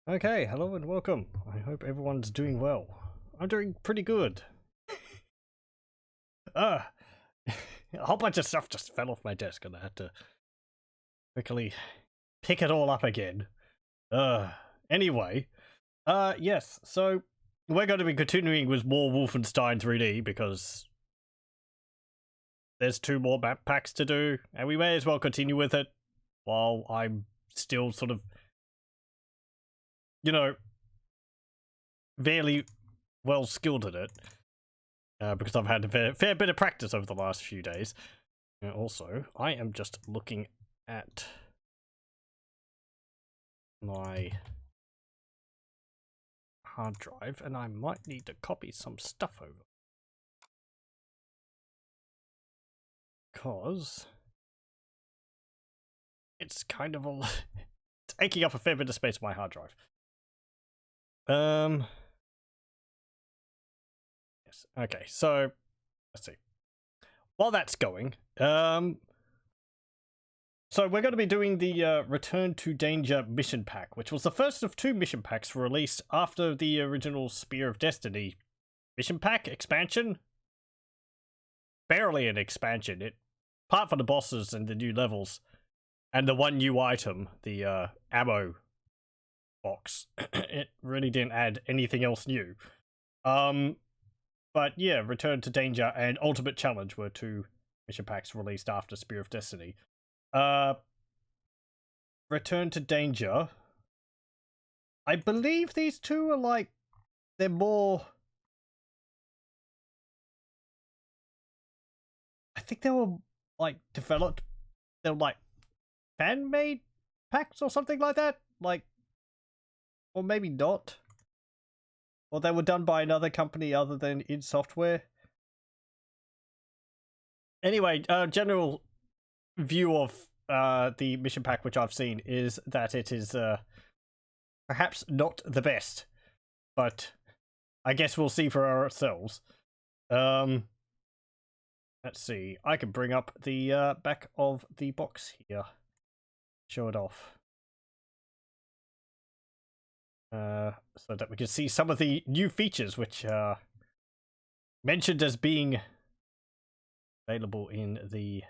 Okay, hello and welcome. I hope everyone's doing well. I'm doing pretty good. A whole bunch of stuff just fell off my desk and I had to quickly pick it all up again. Anyway, yes, so we're going to be continuing with more Wolfenstein 3D because there's 2 more map packs to do, and we may as well continue with it while I'm still sort of, fairly well skilled at it, because I've had a fair bit of practice over the last few days. And also, I am just looking at my hard drive, and I might need to copy some stuff over. Because it's kind of it's taking up a fair bit of space on my hard drive. Yes. Okay, so let's see. While that's going, so we're going to be doing the Return to Danger mission pack, which was the first of 2 mission packs released after the original Spear of Destiny mission pack expansion. Barely an expansion. It, apart from the bosses and the new levels, and the 1 new item, the ammo box, it really didn't add anything else new. But yeah, Return to Danger and Ultimate Challenge were 2 mission packs released after Spear of Destiny. Return to Danger, I believe these 2 are like, they're more, I think they were like developed, they're like fan-made packs or something like that, like, or maybe not, or they were done by another company other than id Software. Anyway, general view of the mission pack which I've seen is that it is perhaps not the best, but I guess we'll see for ourselves. Let's see, I can bring up the back of the box here, show it off, so that we can see some of the new features which are mentioned as being available in the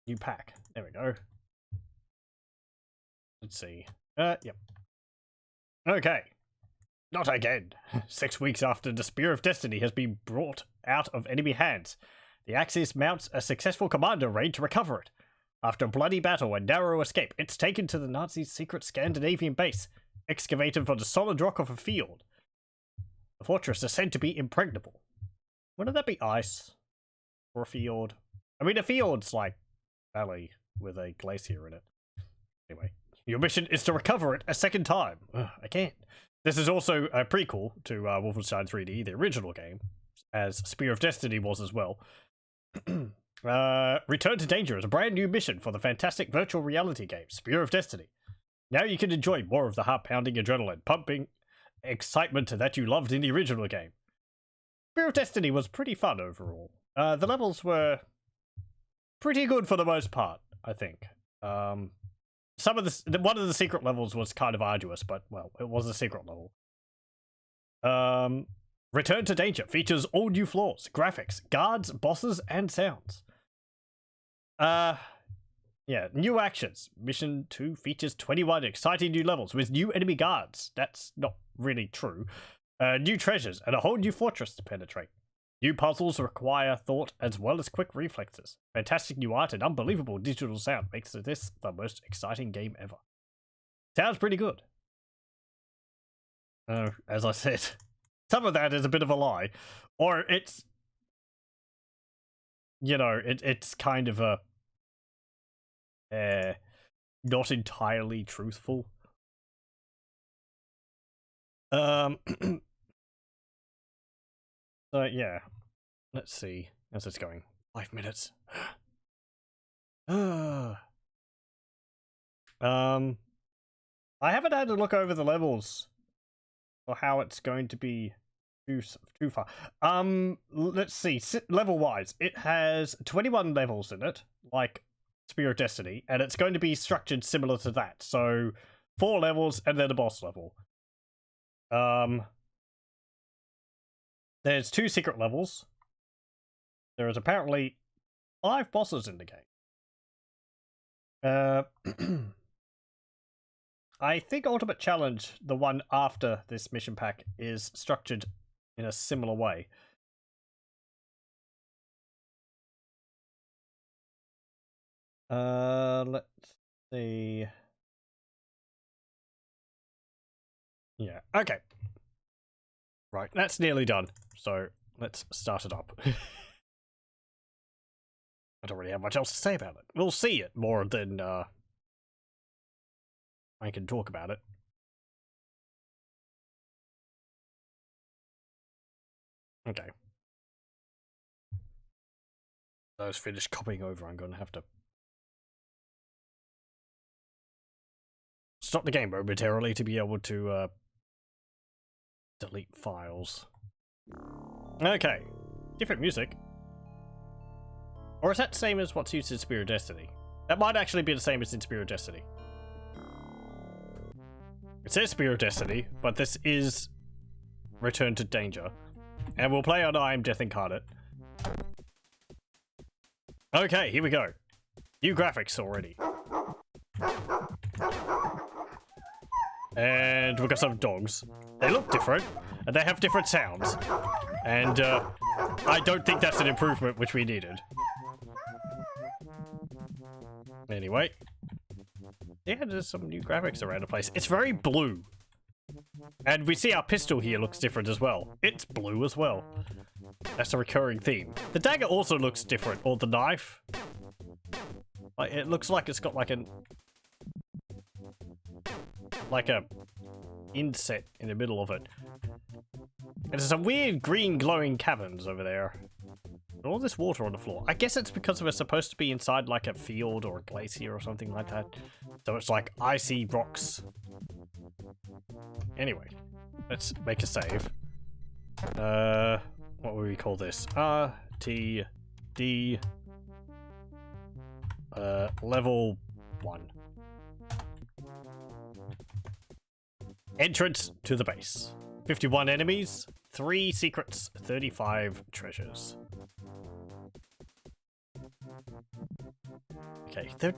new pack. There we go. Let's see. Yep. Okay. Not again. 6 weeks after the Spear of Destiny has been brought out of enemy hands, the Axis mounts a successful commander raid to recover it. After a bloody battle and narrow escape, it's taken to the Nazis' secret Scandinavian base, excavated from the solid rock of a field. The fortress is said to be impregnable. Wouldn't that be ice? Or a field? I mean, a field's like valley with a glacier in it. Anyway, your mission is to recover it a second time. Again. This is also a prequel to Wolfenstein 3D, the original game, as Spear of Destiny was as well. Return to Danger is a brand new mission for the fantastic virtual reality game, Spear of Destiny. Now you can enjoy more of the heart-pounding, adrenaline-pumping excitement that you loved in the original game. Spear of Destiny was pretty fun overall. The levels were pretty good for the most part, I think. One of the secret levels was kind of arduous, but, well, it was a secret level. Return to Danger features all new floors, graphics, guards, bosses, and sounds. Yeah, new actions. Mission 2 features 21 exciting new levels with new enemy guards. That's not really true. New treasures and a whole new fortress to penetrate. New puzzles require thought as well as quick reflexes. Fantastic new art and unbelievable digital sound makes this the most exciting game ever. Sounds pretty good. As I said, some of that is a bit of a lie. Or it's, it's kind of a not entirely truthful. So yeah, let's see. How's this going? 5 minutes. I haven't had to look over the levels or how it's going to be too far. Let's see. Level wise, it has 21 levels in it, like Spear of Destiny, and it's going to be structured similar to that. So 4 levels and then a boss level. There's 2 secret levels. There is apparently 5 bosses in the game. I think Ultimate Challenge, the one after this mission pack, is structured in a similar way. Let's see. Yeah, okay. Right, that's nearly done. So let's start it up. I don't really have much else to say about it. We'll see it more than I can talk about it. Okay. Those finished copying over, I'm going to have to stop the game momentarily to be able to delete files. Okay. Different music. Or is that the same as what's used in Spear of Destiny? That might actually be the same as in Spear of Destiny. It says Spear of Destiny, but this is Return to Danger. And we'll play on I Am Death Incarnate. Okay, here we go. New graphics already. And we've got some dogs. They look different, and they have different sounds. And I don't think that's an improvement which we needed. Anyway. Yeah, there's some new graphics around the place. It's very blue. And we see our pistol here looks different as well. It's blue as well. That's a recurring theme. The dagger also looks different, or the knife. Like, it looks like it's got like a inset in the middle of it. And there's some weird green glowing caverns over there. And all this water on the floor. I guess it's because we're supposed to be inside like a field or a glacier or something like that. So it's like icy rocks. Anyway, let's make a save. What would we call this? RTD level 1. Entrance to the base. 51 enemies, 3 secrets, 35 treasures. Okay, the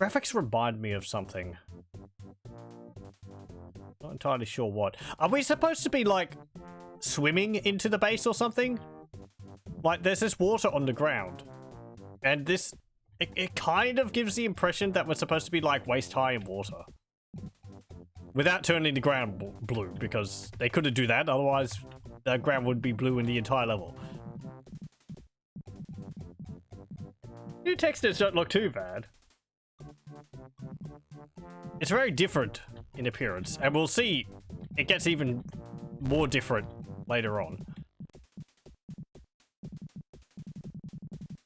graphics remind me of something. Not entirely sure what. Are we supposed to be, like, swimming into the base or something? Like, there's this water on the ground. And this... It kind of gives the impression that we're supposed to be, like, waist-high in water. Without turning the ground blue, because they couldn't do that, otherwise the ground would be blue in the entire level. New textures don't look too bad. It's very different in appearance, and we'll see it gets even more different later on.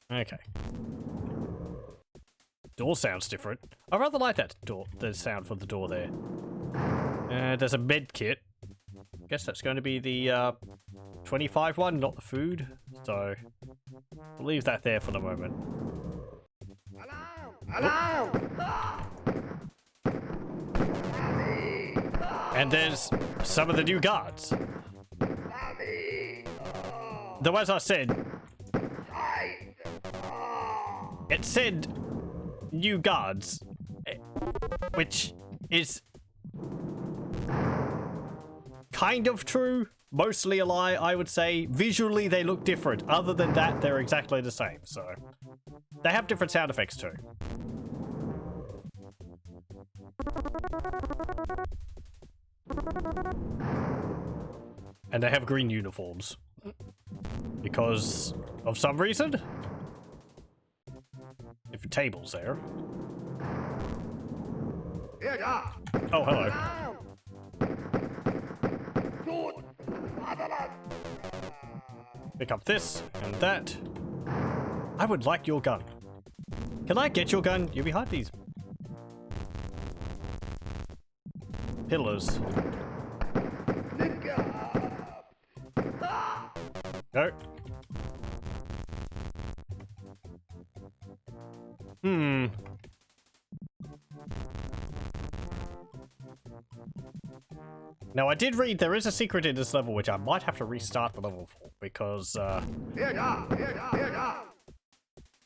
Okay. Door sounds different. I rather like that door, the sound for the door there. There's a med kit. Guess that's going to be the 25 one, not the food. So we'll leave that there for the moment. Hello! And there's some of the new guards. Though, as I said, it said new guards, which is kind of true, mostly a lie, I would say. Visually, they look different. Other than that, they're exactly the same, so... They have different sound effects, too. And they have green uniforms. Because of some reason. Different tables there. Oh, hello. Pick up this and that. I would like your gun. Can I get your gun? You're behind these pillars. Go. Hmm. Now, I did read there is a secret in this level which I might have to restart the level for because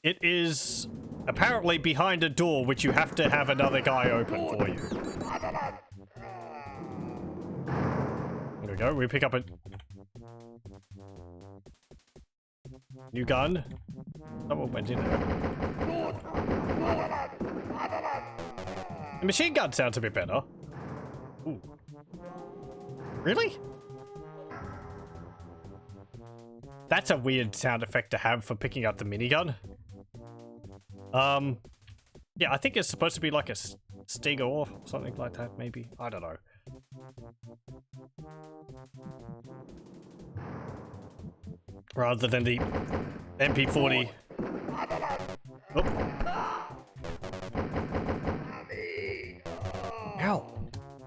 it is apparently behind a door which you have to have another guy open for you. There we go. We pick up a new gun. Someone went in there. The machine gun sounds a bit better. Ooh. Really? That's a weird sound effect to have for picking up the minigun. Yeah, I think it's supposed to be like a Stinger or something like that, maybe. I don't know. Rather than the MP40. Oh. Ow!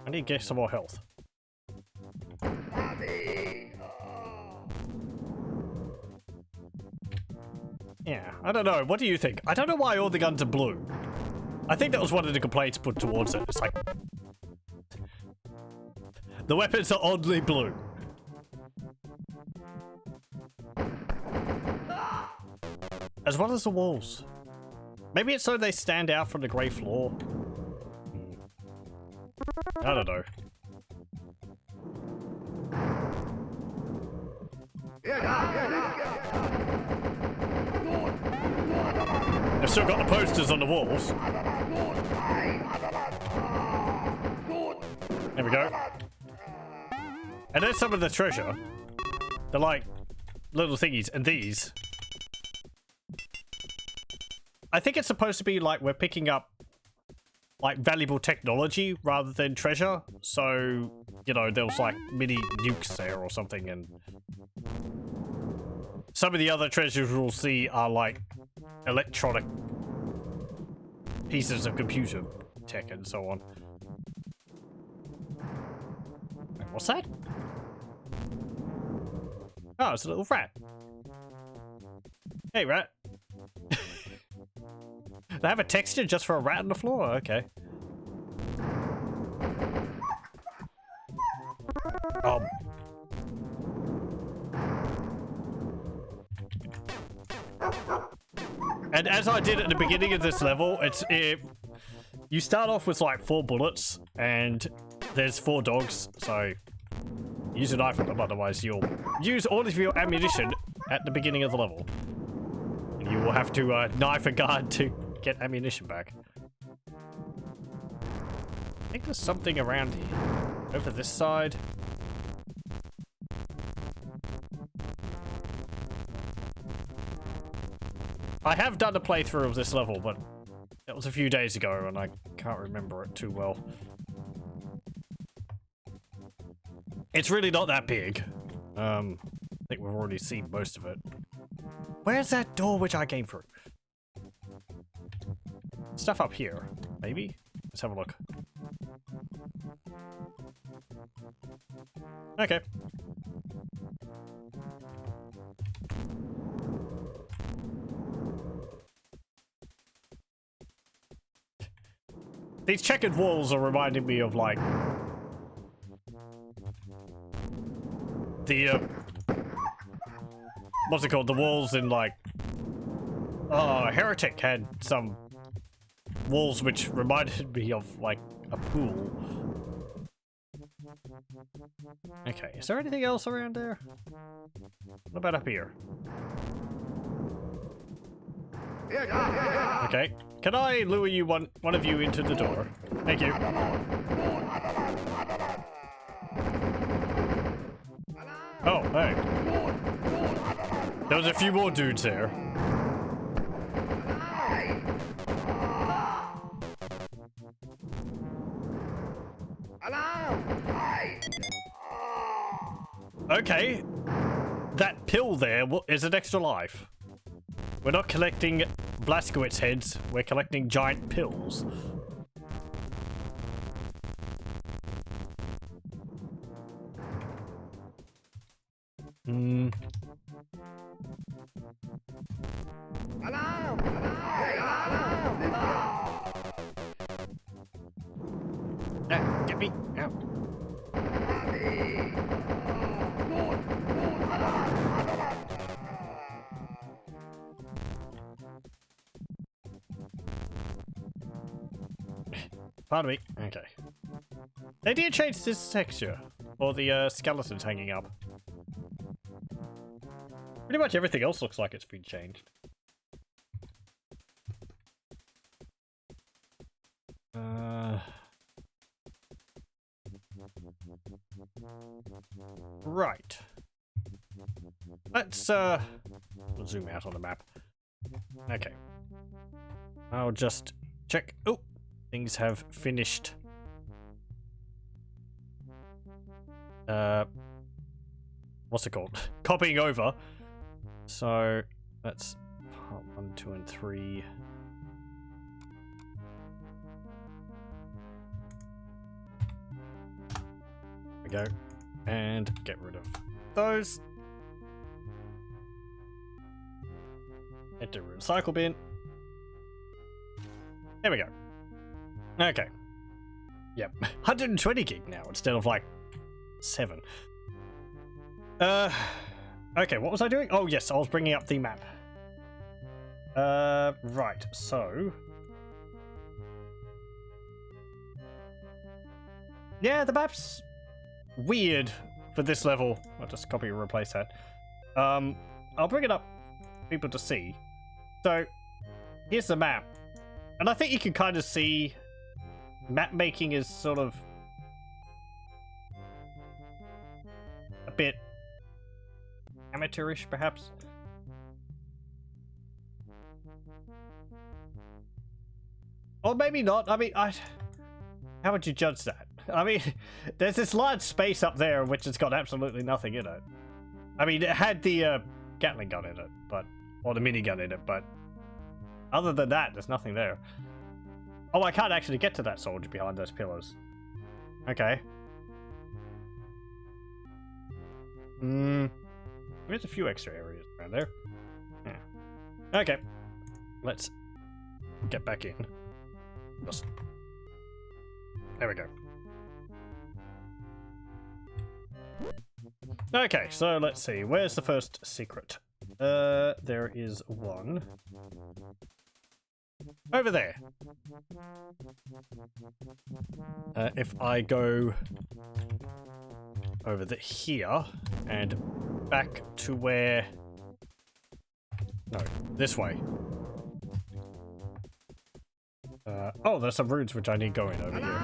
I need to get some more health. Yeah, I don't know. What do you think? I don't know why all the guns are blue. I think that was one of the complaints put towards it. It's like... the weapons are oddly blue. As well as the walls. Maybe it's so they stand out from the grey floor. I don't know. They've still got the posters on the walls. There we go. And there's some of the treasure. They're like little thingies. And these. I think it's supposed to be like we're picking up like valuable technology rather than treasure. So, you know, there was like mini nukes there or something, and some of the other treasures we'll see are like electronic pieces of computer tech and so on. Wait, what's that? Oh, it's a little rat. Hey, rat. They have a texture just for a rat on the floor? Okay. And as I did at the beginning of this level, you start off with like 4 bullets, and there's 4 dogs, so use a knife on them, otherwise you'll use all of your ammunition at the beginning of the level. And you will have to knife a guard to get ammunition back. I think there's something around here. Over this side. I have done a playthrough of this level, but that was a few days ago and I can't remember it too well. It's really not that big. I think we've already seen most of it. Where's that door which I came through? Stuff up here, maybe? Let's have a look. Okay. These checkered walls are reminding me of, like, the, what's it called? The walls in, like, Heretic had some walls which reminded me of, like, a pool. Okay, is there anything else around there? What about up here? Okay, can I lure you one of you into the door? Thank you. Oh, hey. There was a few more dudes there. Okay, that pill there is an extra life. We're not collecting Blazkowicz heads, we're collecting giant pills. Get me out. Pardon me. Okay. They did change this texture. Or the skeletons hanging up. Pretty much everything else looks like it's been changed. Right. Let's zoom out on the map. Okay. I'll just check. Oh, things have finished. What's it called? Copying over. So that's part 1, 2, and 3. There we go. And get rid of those. Enter recycle bin. There we go. Okay. Yep. 120 gig now instead of like 7. Okay, what was I doing? Oh yes, I was bringing up the map. Right, so yeah, the map's weird for this level. I'll just copy and replace that. I'll bring it up for people to see. So here's the map, and I think you can kind of see map making is sort of a bit amateurish, perhaps. Or maybe not. I mean, how would you judge that? I mean, there's this large space up there which has got absolutely nothing in it. I mean, it had the Gatling gun in it, but or the minigun in it, but other than that, there's nothing there. Oh, I can't actually get to that soldier behind those pillars. Okay. There's a few extra areas around there. Yeah. Okay. Let's get back in. Just... There we go. Okay, so let's see. Where's the first secret? There is one. Over there. If I go over here and back to where... No, this way. Oh, there's some runes which I need going over here.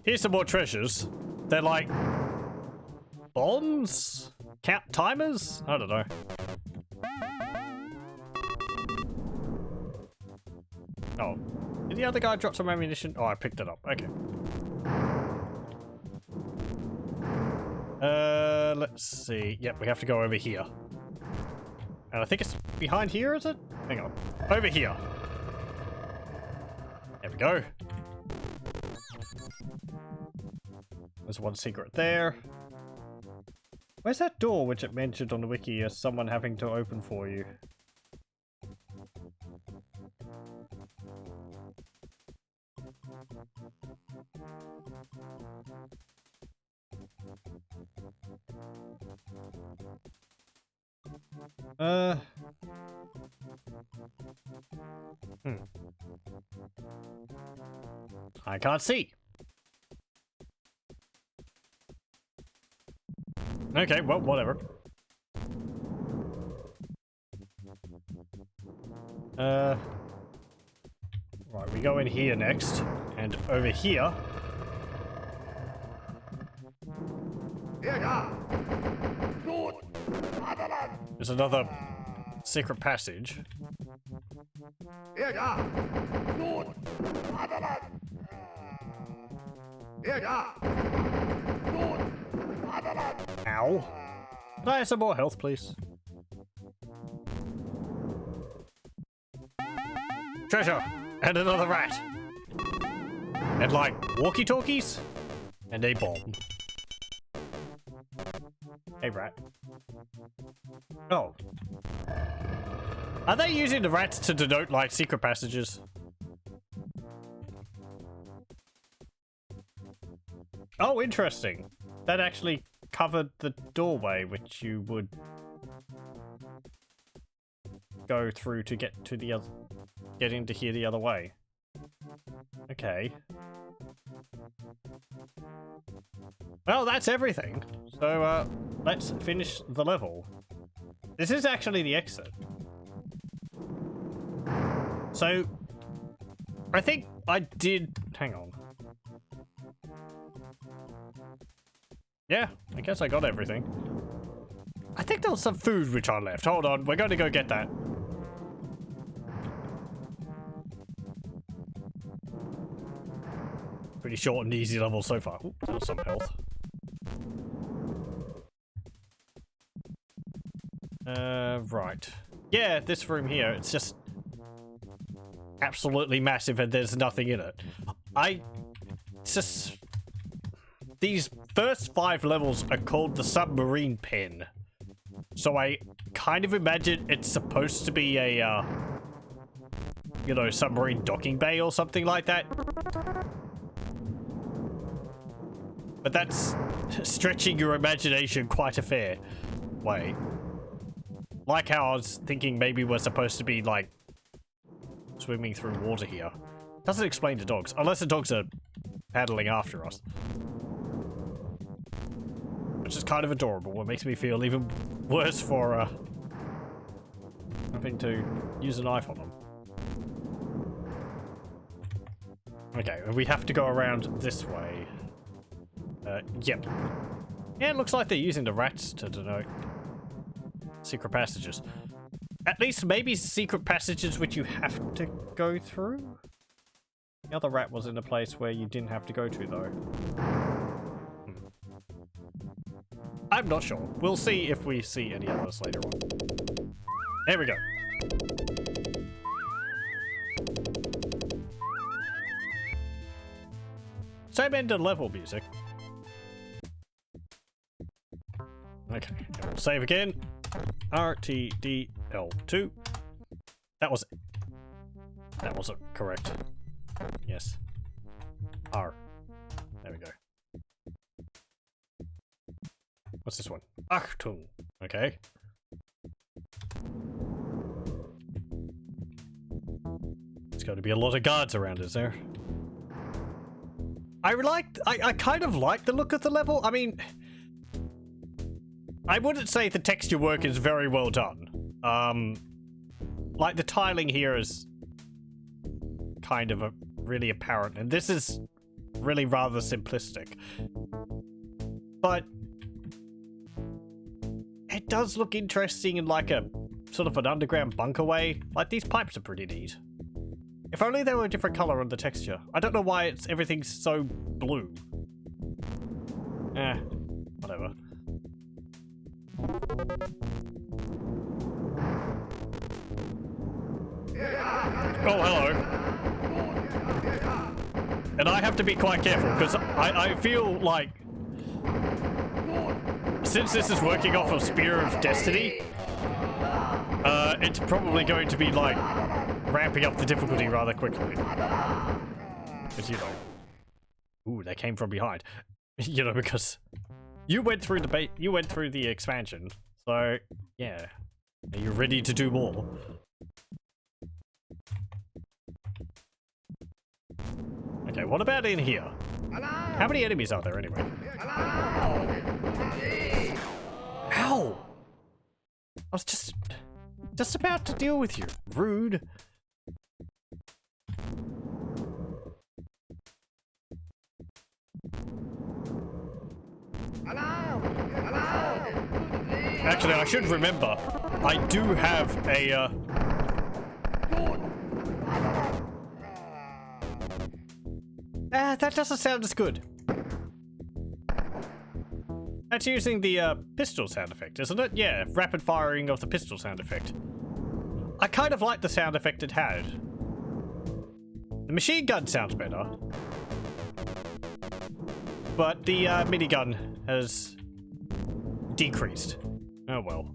Here's some more treasures. They're like... bombs? Count timers? I don't know. Oh. Did the other guy drop some ammunition? Oh, I picked it up. Okay. Let's see. Yep, we have to go over here. And I think it's behind here, is it? Hang on. Over here. There we go. There's one secret there. Where's that door which it mentioned on the wiki as someone having to open for you? I can't see. Okay, well, whatever. Right, we go in here next, and over here. There's another secret passage. Ow. Can I have some more health, please? Treasure! And another rat! And like, walkie-talkies? And a bomb. Hey, rat. Oh. Are they using the rats to denote, like, secret passages? Oh, interesting. That actually covered the doorway, which you would go through to get to the other, get into here the other way. Okay. Well, that's everything. So, let's finish the level. This is actually the exit. So, I think I did... Hang on. Yeah, I guess I got everything. I think there was some food which I left. Hold on, we're going to go get that. Pretty short and easy level so far. Ooh, that was some health. Right. Yeah, this room here, it's just absolutely massive and there's nothing in it. It's just... These first 5 levels are called the submarine pen. So I kind of imagine it's supposed to be a, you know, submarine docking bay or something like that. But that's stretching your imagination quite a fair way. Like how I was thinking maybe we're supposed to be, like, swimming through water here. Doesn't explain to dogs, unless the dogs are paddling after us. Which is kind of adorable. It makes me feel even worse for, having to use a knife on them. Okay, we have to go around this way. Yep. Yeah, it looks like they're using the rats to denote secret passages. At least maybe secret passages which you have to go through? The other rat was in a place where you didn't have to go to, though. I'm not sure. We'll see if we see any others later on. There we go. Same end of level music. Okay, we'll save again. RTDL2. That wasn't correct. Yes. R. There we go. What's this one? Achtung. Okay. There's going to be a lot of guards around, is there? I kind of like the look of the level. I mean, I wouldn't say the texture work is very well done. Like the tiling here is kind of really apparent, and this is really rather simplistic. But it does look interesting in like a sort of an underground bunker way. Like these pipes are pretty neat. If only they were a different color on the texture. I don't know why everything's so blue. Whatever. Oh, hello. And I have to be quite careful because I feel like since this is working off of Spear of Destiny, it's probably going to be like ramping up the difficulty rather quickly. Because, you know, ooh, they came from behind. You know, because you went through the expansion, so yeah, are you ready to do more? Okay, what about in here? How many enemies are there anyway? Ow! I was just about to deal with you. Rude. Actually, I should remember, I do have a, that doesn't sound as good. That's using the, pistol sound effect, isn't it? Yeah, rapid firing of the pistol sound effect. I kind of like the sound effect it had. The machine gun sounds better. But the, minigun has decreased. Oh well.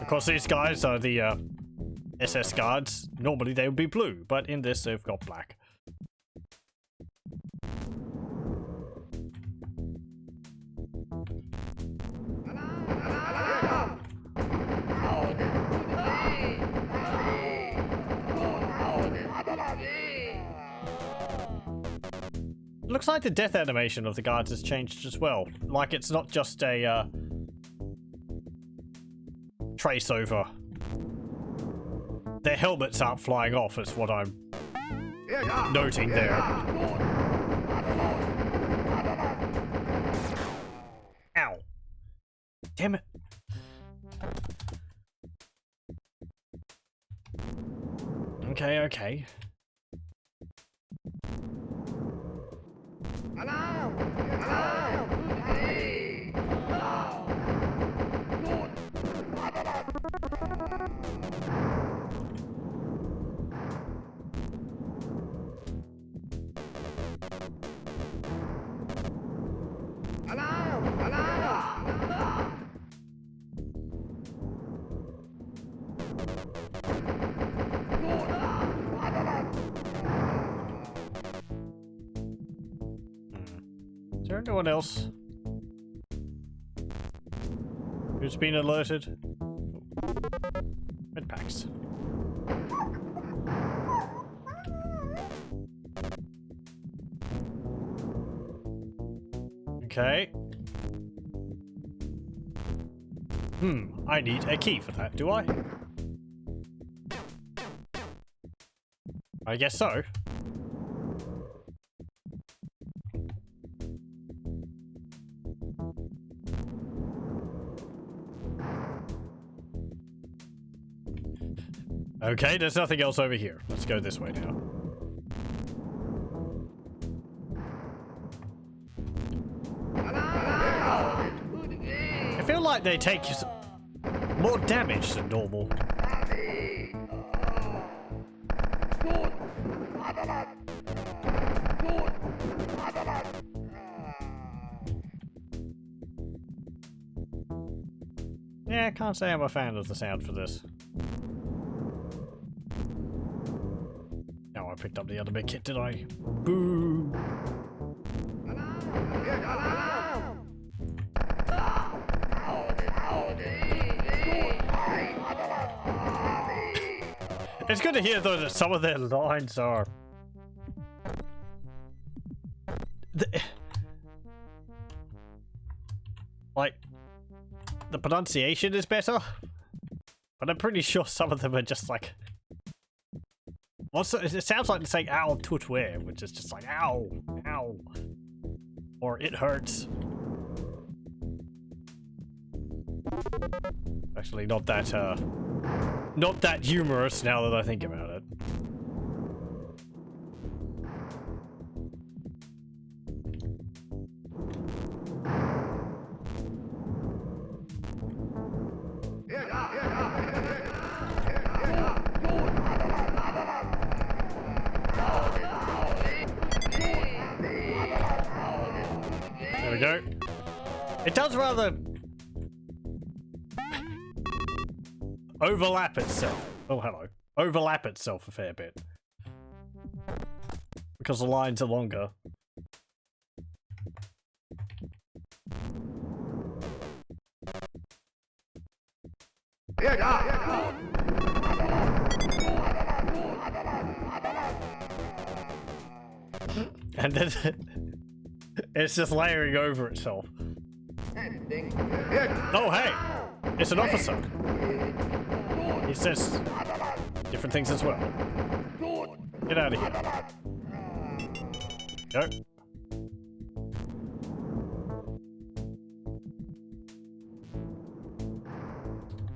course, these guys are the SS guards. Normally they would be blue, but in this they've got black. Looks like the death animation of the guards has changed as well. Like it's not just a trace over. Their helmets aren't flying off, is what I'm noting there. Ow. Damn it. Okay, okay. Is there anyone else who's been alerted? Med packs. Okay. I need a key for that, do I? I guess so. Okay, there's nothing else over here. Let's go this way now. I feel like they take more damage than normal. Yeah, I can't say I'm a fan of the sound for this. I picked up the other big kit, did I? Boo! It's good to hear though that some of their lines are like the pronunciation is better, but I'm pretty sure some of them are just like it sounds like saying ow tutware, which is just like ow, ow. Or it hurts. Actually not that humorous now that I think about it. There we go. It does rather overlap itself. Oh, hello. Overlap itself a fair bit. Because the lines are longer. And then it's just layering over itself. Oh, hey! It's an officer. He says different things as well. Get out of here. Go.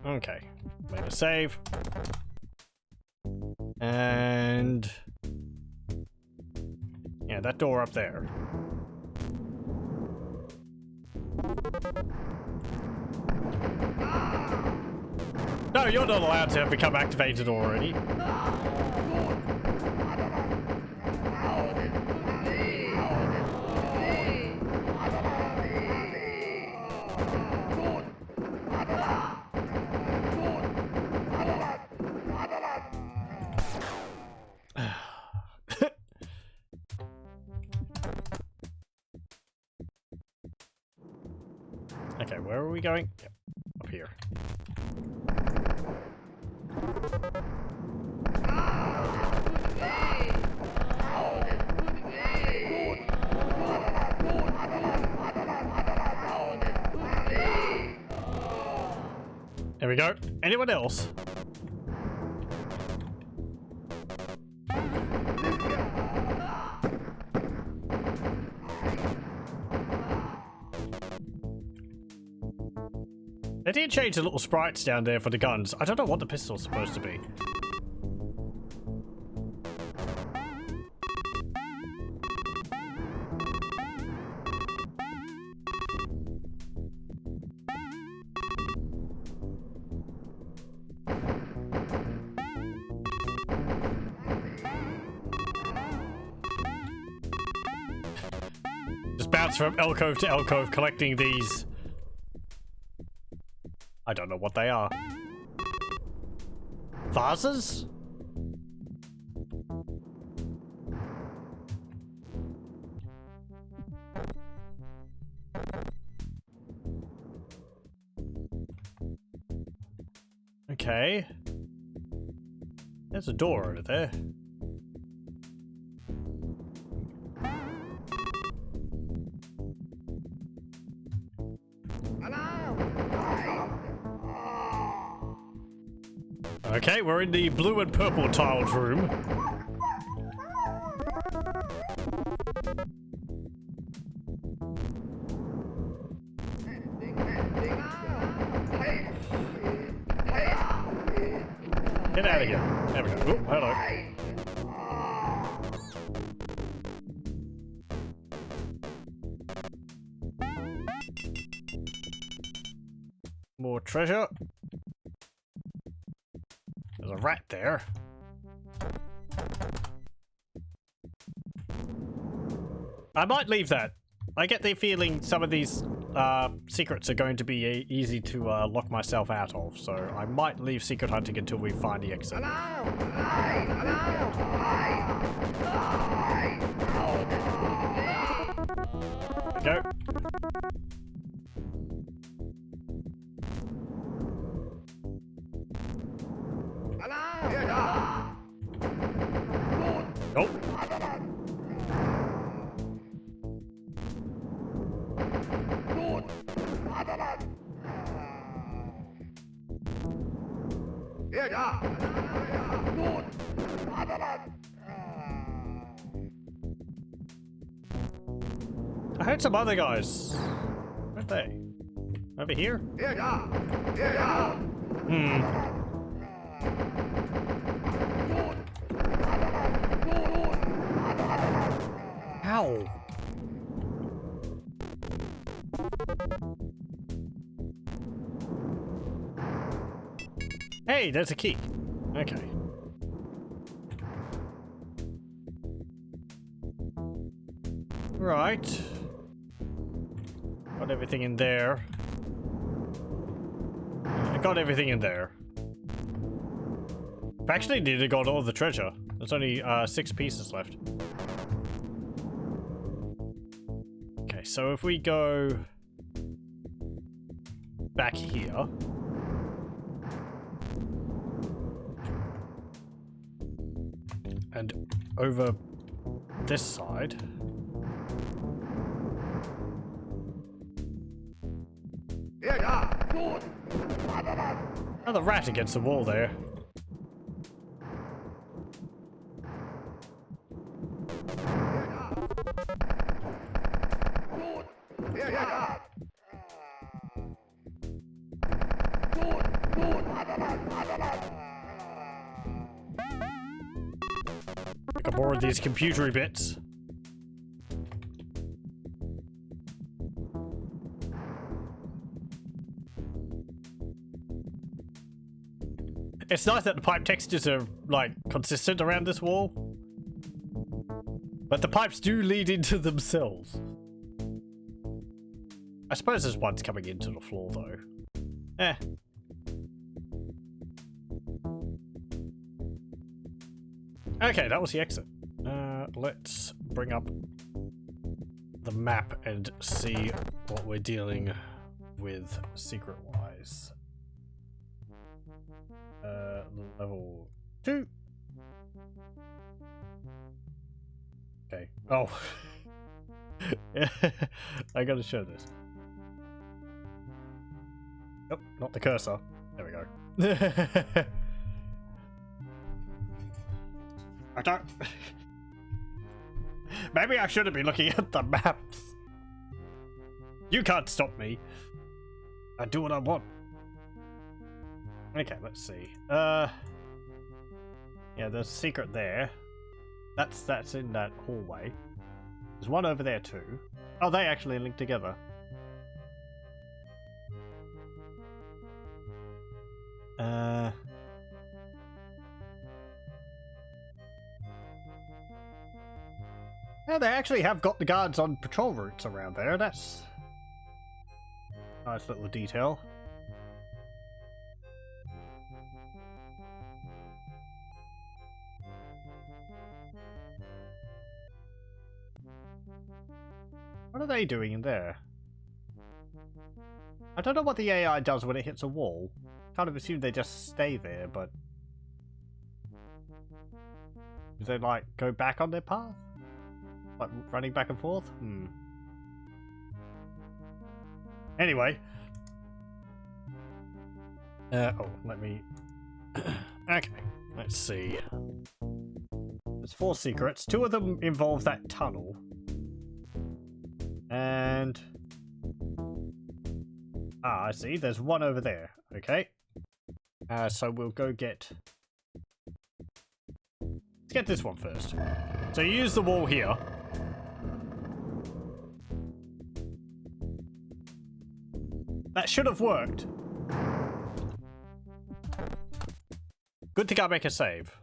Okay. Made a save. And yeah, that door up there. No, you're not allowed to have become activated already. where are we going? Yep, up here. There we go. Anyone else? They did change the little sprites down there for the guns. I don't know what the pistol's supposed to be. Just bounce from alcove to alcove collecting these. I don't know what they are. Vases? Okay. There's a door over there. Okay, we're in the blue and purple tiled room. Get out of here. There we go. Oh, hello. More treasure. There's a rat there. I might leave that. I get the feeling some of these secrets are going to be easy to lock myself out of, so I might leave secret hunting until we find the exit. There we go. Nope. I heard some other guys. Where'd they? Over here? Ow. Hey, there's a key. Okay. Right. Got everything in there. I got everything in there. Actually, nearly got all the treasure. There's only 6 pieces left. Okay, so if we go back here. And over this side. Another rat against the wall there. I got more of these computery bits. It's nice that the pipe textures are, like, consistent around this wall. But the pipes do lead into themselves. I suppose there's ones coming into the floor, though. Eh. Okay, that was the exit. Let's bring up the map and see what we're dealing with secret wise. Level 2. Okay. Oh. I gotta show this. Oh, not the cursor. There we go. I don't. Maybe I shouldn't be looking at the maps. You can't stop me. I do what I want. Okay, let's see. Yeah, there's a secret there. That's in that hallway. There's one over there too. Oh, they actually link together. Yeah, they actually have got the guards on patrol routes around there. That's a nice little detail. What are they doing in there? I don't know what the AI does when it hits a wall. Kind of assume they just stay there, but do they like go back on their path? Like running back and forth? Anyway. Oh, let me... Okay, let's see. There's 4 secrets. 2 of them involve that tunnel. And... I see. There's one over there. Okay. So we'll go get... Let's get this one first. So you use the wall here. That should have worked. Good thing I make a save.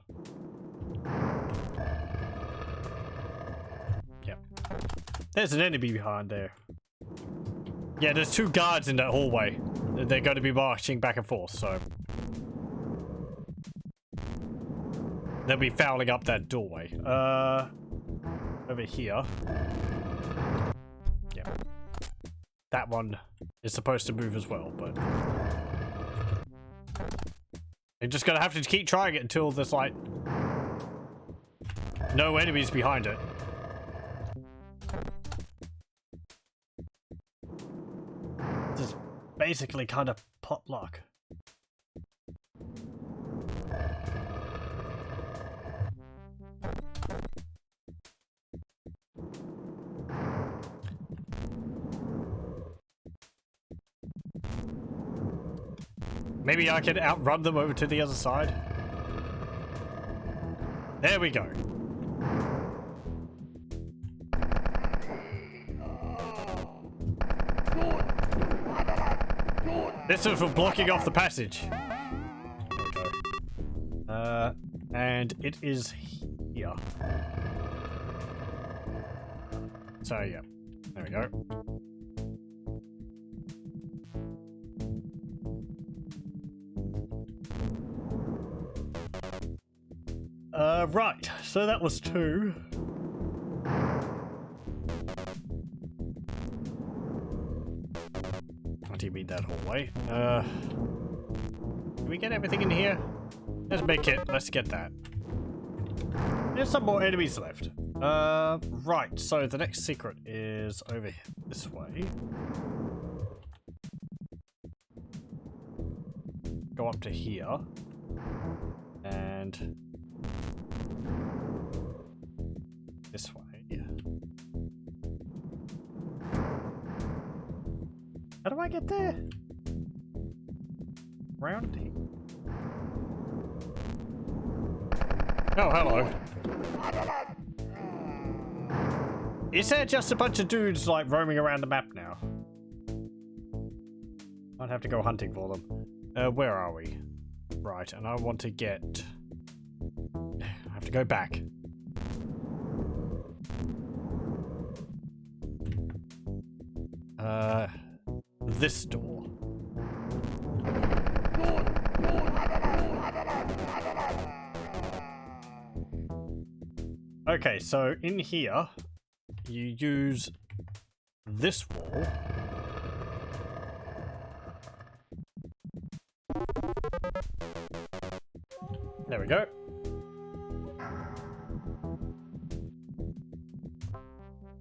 Yep. There's an enemy behind there. Yeah, there's 2 guards in that hallway. They're going to be marching back and forth, so... They'll be fouling up that doorway. Over here. Yeah. That one is supposed to move as well, but... You're just gonna have to keep trying it until there's, like... no enemies behind it. Just basically kind of pot luck. Maybe I can outrun them over to the other side. There we go. This is for blocking off the passage. Okay. And it is here. So yeah, there we go. Right, so that was 2. What do you mean that hallway? Can we get everything in here? There's a big kit, let's get that. There's some more enemies left. Right, so the next secret is over this way. Go up to here. And... this way. How do I get there? Round here. Oh, hello. Is there just a bunch of dudes like roaming around the map now? I'd have to go hunting for them. Where are we? Right, and I want to get... I have to go back. This door. Okay, so in here, you use this wall There we go.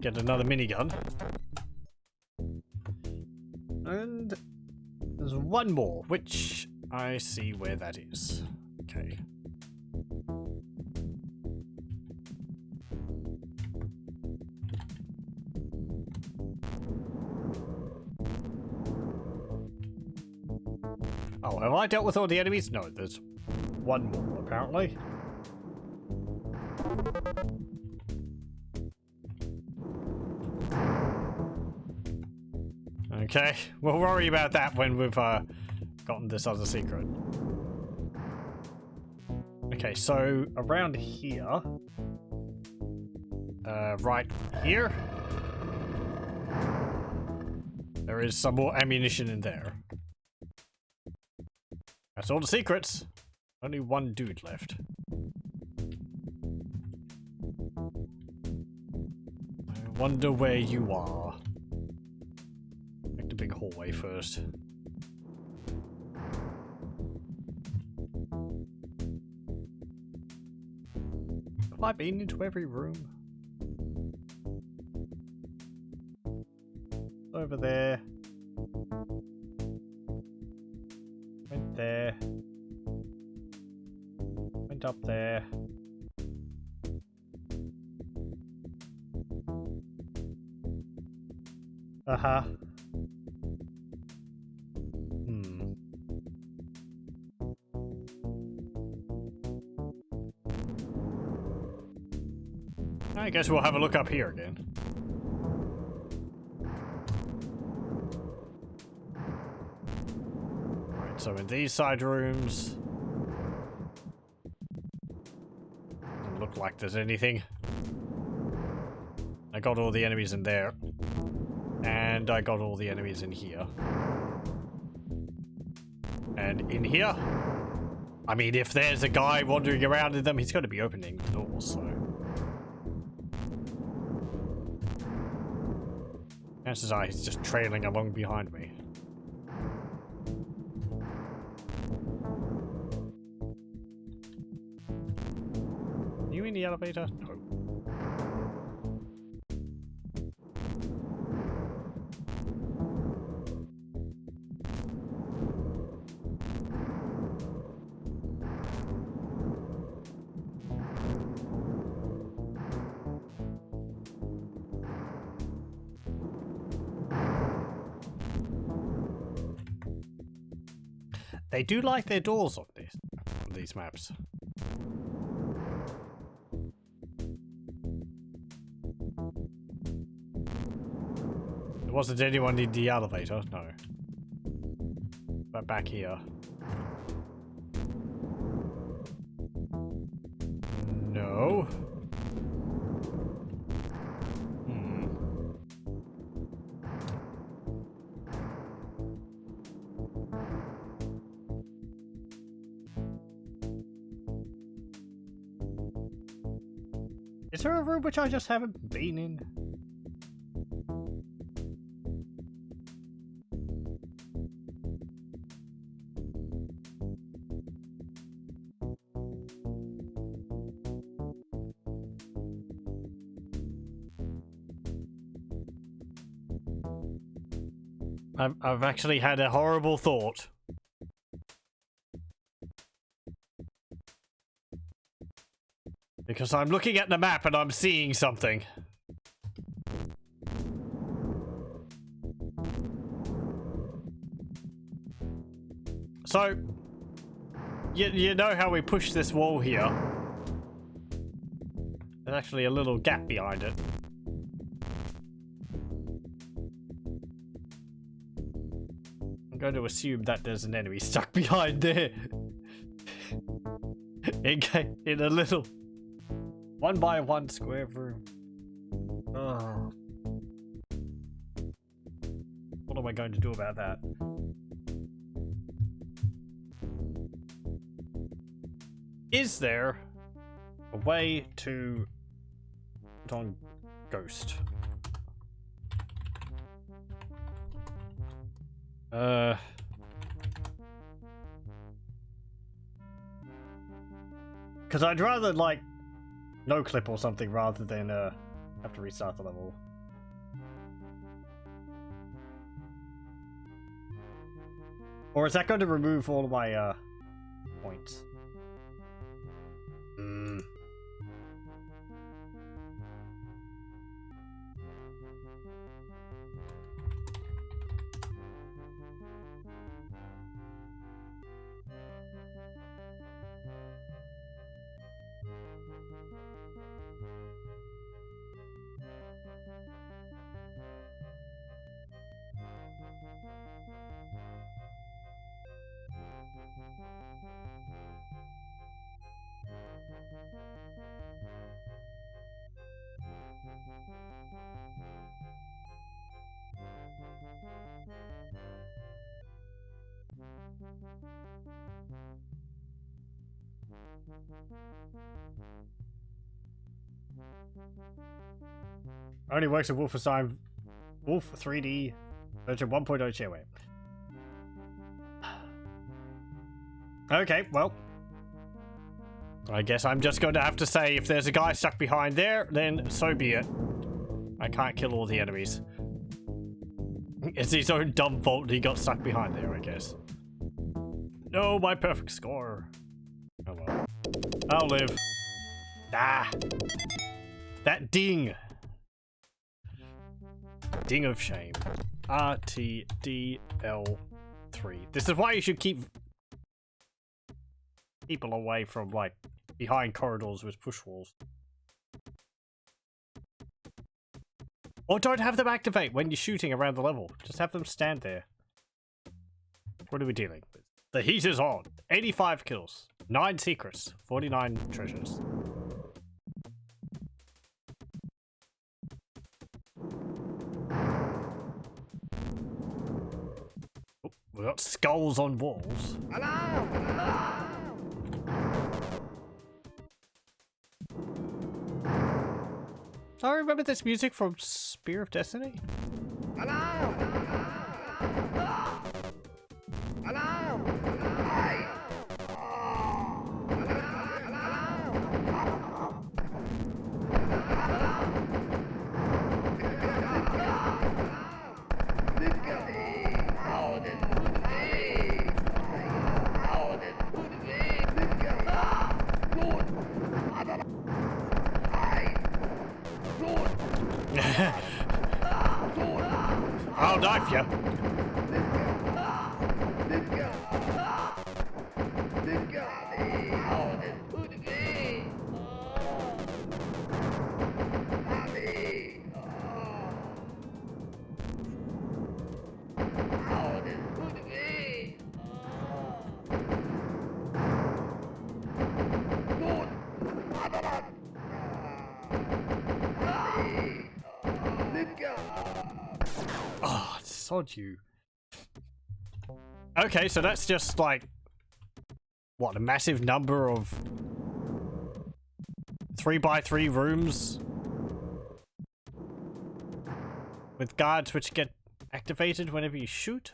Get another minigun. And there's one more, which I see where that is. Okay. Oh, have I dealt with all the enemies? No, there's one more, apparently. Okay, we'll worry about that when we've gotten this other secret. Okay, so around here, right here, there is some more ammunition in there. That's all the secrets. Only one dude left. I wonder where you are. Make the big hallway first. Have I been into every room? Over there. Went there. Went up there. Uh-huh. I guess we'll have a look up here again. Right, so in these side rooms, doesn't look like there's anything. I got all the enemies in there. And I got all the enemies in here. And in here, I mean, if there's a guy wandering around in them, he's going to be opening the doors, so. Chances are he's just trailing along behind me. Are you in the elevator? No. They do like their doors on these maps. There wasn't anyone in the elevator, no. But back here. No. Is there a room which I just haven't been in? I've actually had a horrible thought. Because I'm looking at the map and I'm seeing something. So, you know how we push this wall here? There's actually a little gap behind it. I'm going to assume that there's an enemy stuck behind there. in a little 1x1 square room. Oh. What am I going to do about that? Is there a way to put on Ghost? Because I'd rather, like, no clip or something rather than have to restart the level. Or is that going to remove all of my points? Only works with Wolfenstein Wolf 3D version 1.0 shareware. Okay, well, I guess I'm just going to have to say if there's a guy stuck behind there, then so be it. I can't kill all the enemies. It's his own dumb fault he got stuck behind there, I guess. No, my perfect score. Oh well. I'll live. Ah! That ding! Ding of shame. RTDL3. This is why you should keep people away from, like, behind corridors with push walls. Or don't have them activate when you're shooting around the level. Just have them stand there. What are we dealing with? The heat is on. 85 kills. 9 secrets. 49 treasures. Oh, we got skulls on walls. I remember this music from Spear of Destiny. I'll knife you. Oh, sod you. Okay, so that's just like, what, a massive number of 3x3 rooms with guards which get activated whenever you shoot?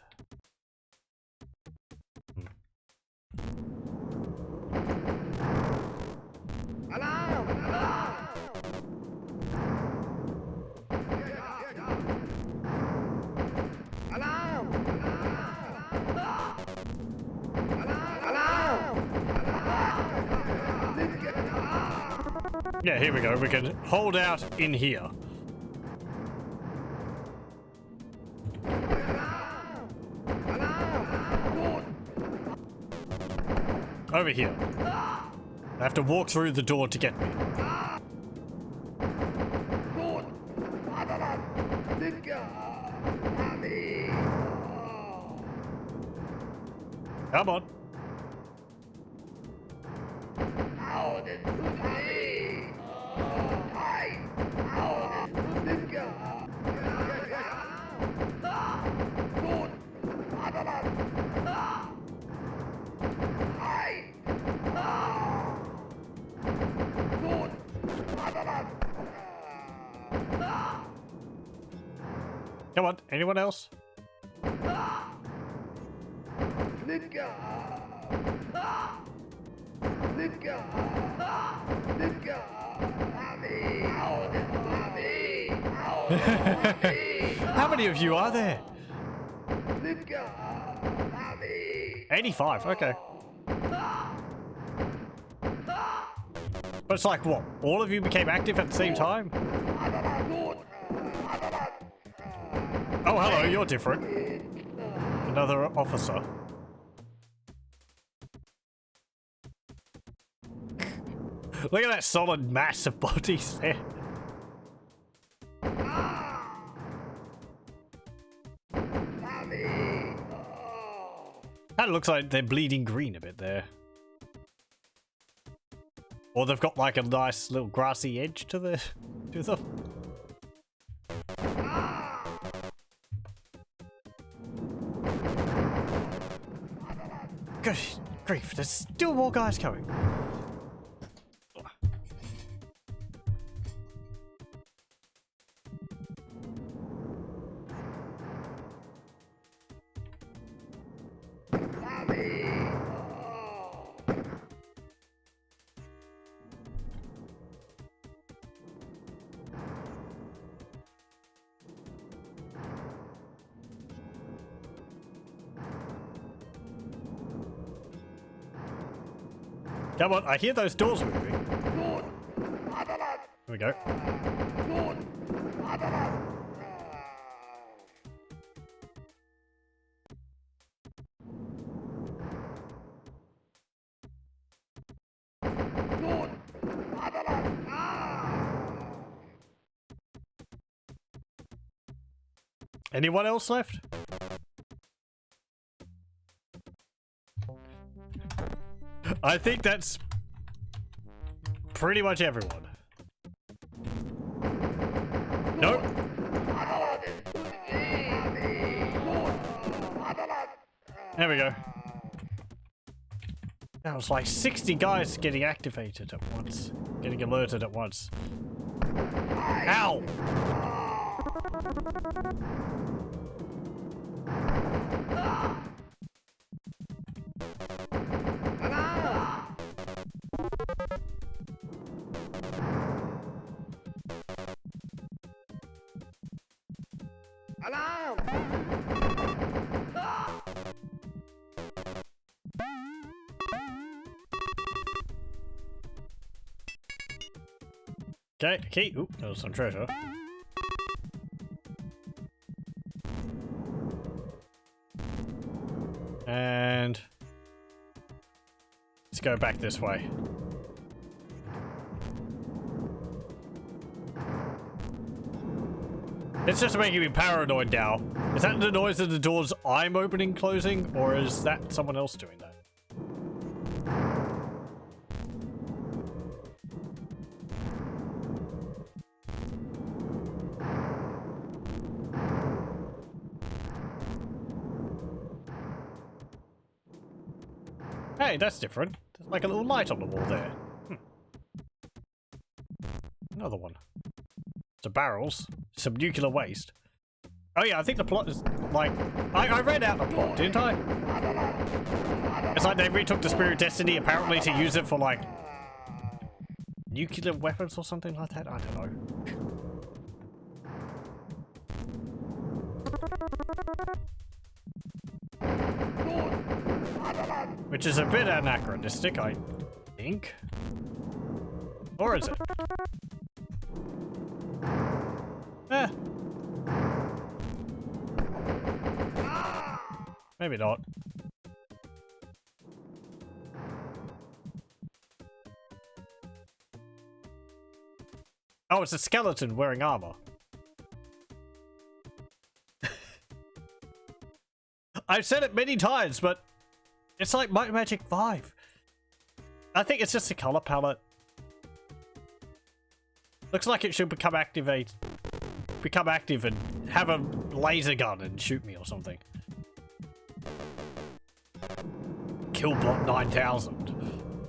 Yeah, here we go. We can hold out in here. Over here. I have to walk through the door to get me. Come on. Come on, anyone else? How many of you are there? 85, okay. But it's like, what? All of you became active at the same time? Oh, hello, you're different. Another officer. Look at that solid mass of bodies there. Kind of looks like they're bleeding green a bit there. Or they've got like a nice little grassy edge to them. Good grief, there's still more guys coming. Come on, I hear those doors moving. Here we go. Anyone else left? I think that's pretty much everyone. Nope. There we go. That was like 60 guys getting activated at once. Getting alerted at once. Ow! Okay, ooh, there's some treasure. And let's go back this way. It's just making me paranoid now. Is that the noise of the doors I'm opening, closing, or is that someone else doing that? Hey, that's different. There's like a little light on the wall there. Another one. Some barrels. Some nuclear waste. Oh yeah, I think the plot is like... I read out the plot, didn't I? It's like they retook the Spirit of Destiny apparently to use it for like... nuclear weapons or something like that? I don't know. Which is a bit anachronistic, I think. Or is it? Eh. Maybe not. Oh, it's a skeleton wearing armor. I've said it many times, but it's like Might and Magic 5. I think it's just a color palette. Looks like it should become active and have a laser gun and shoot me or something. Killbot 9000.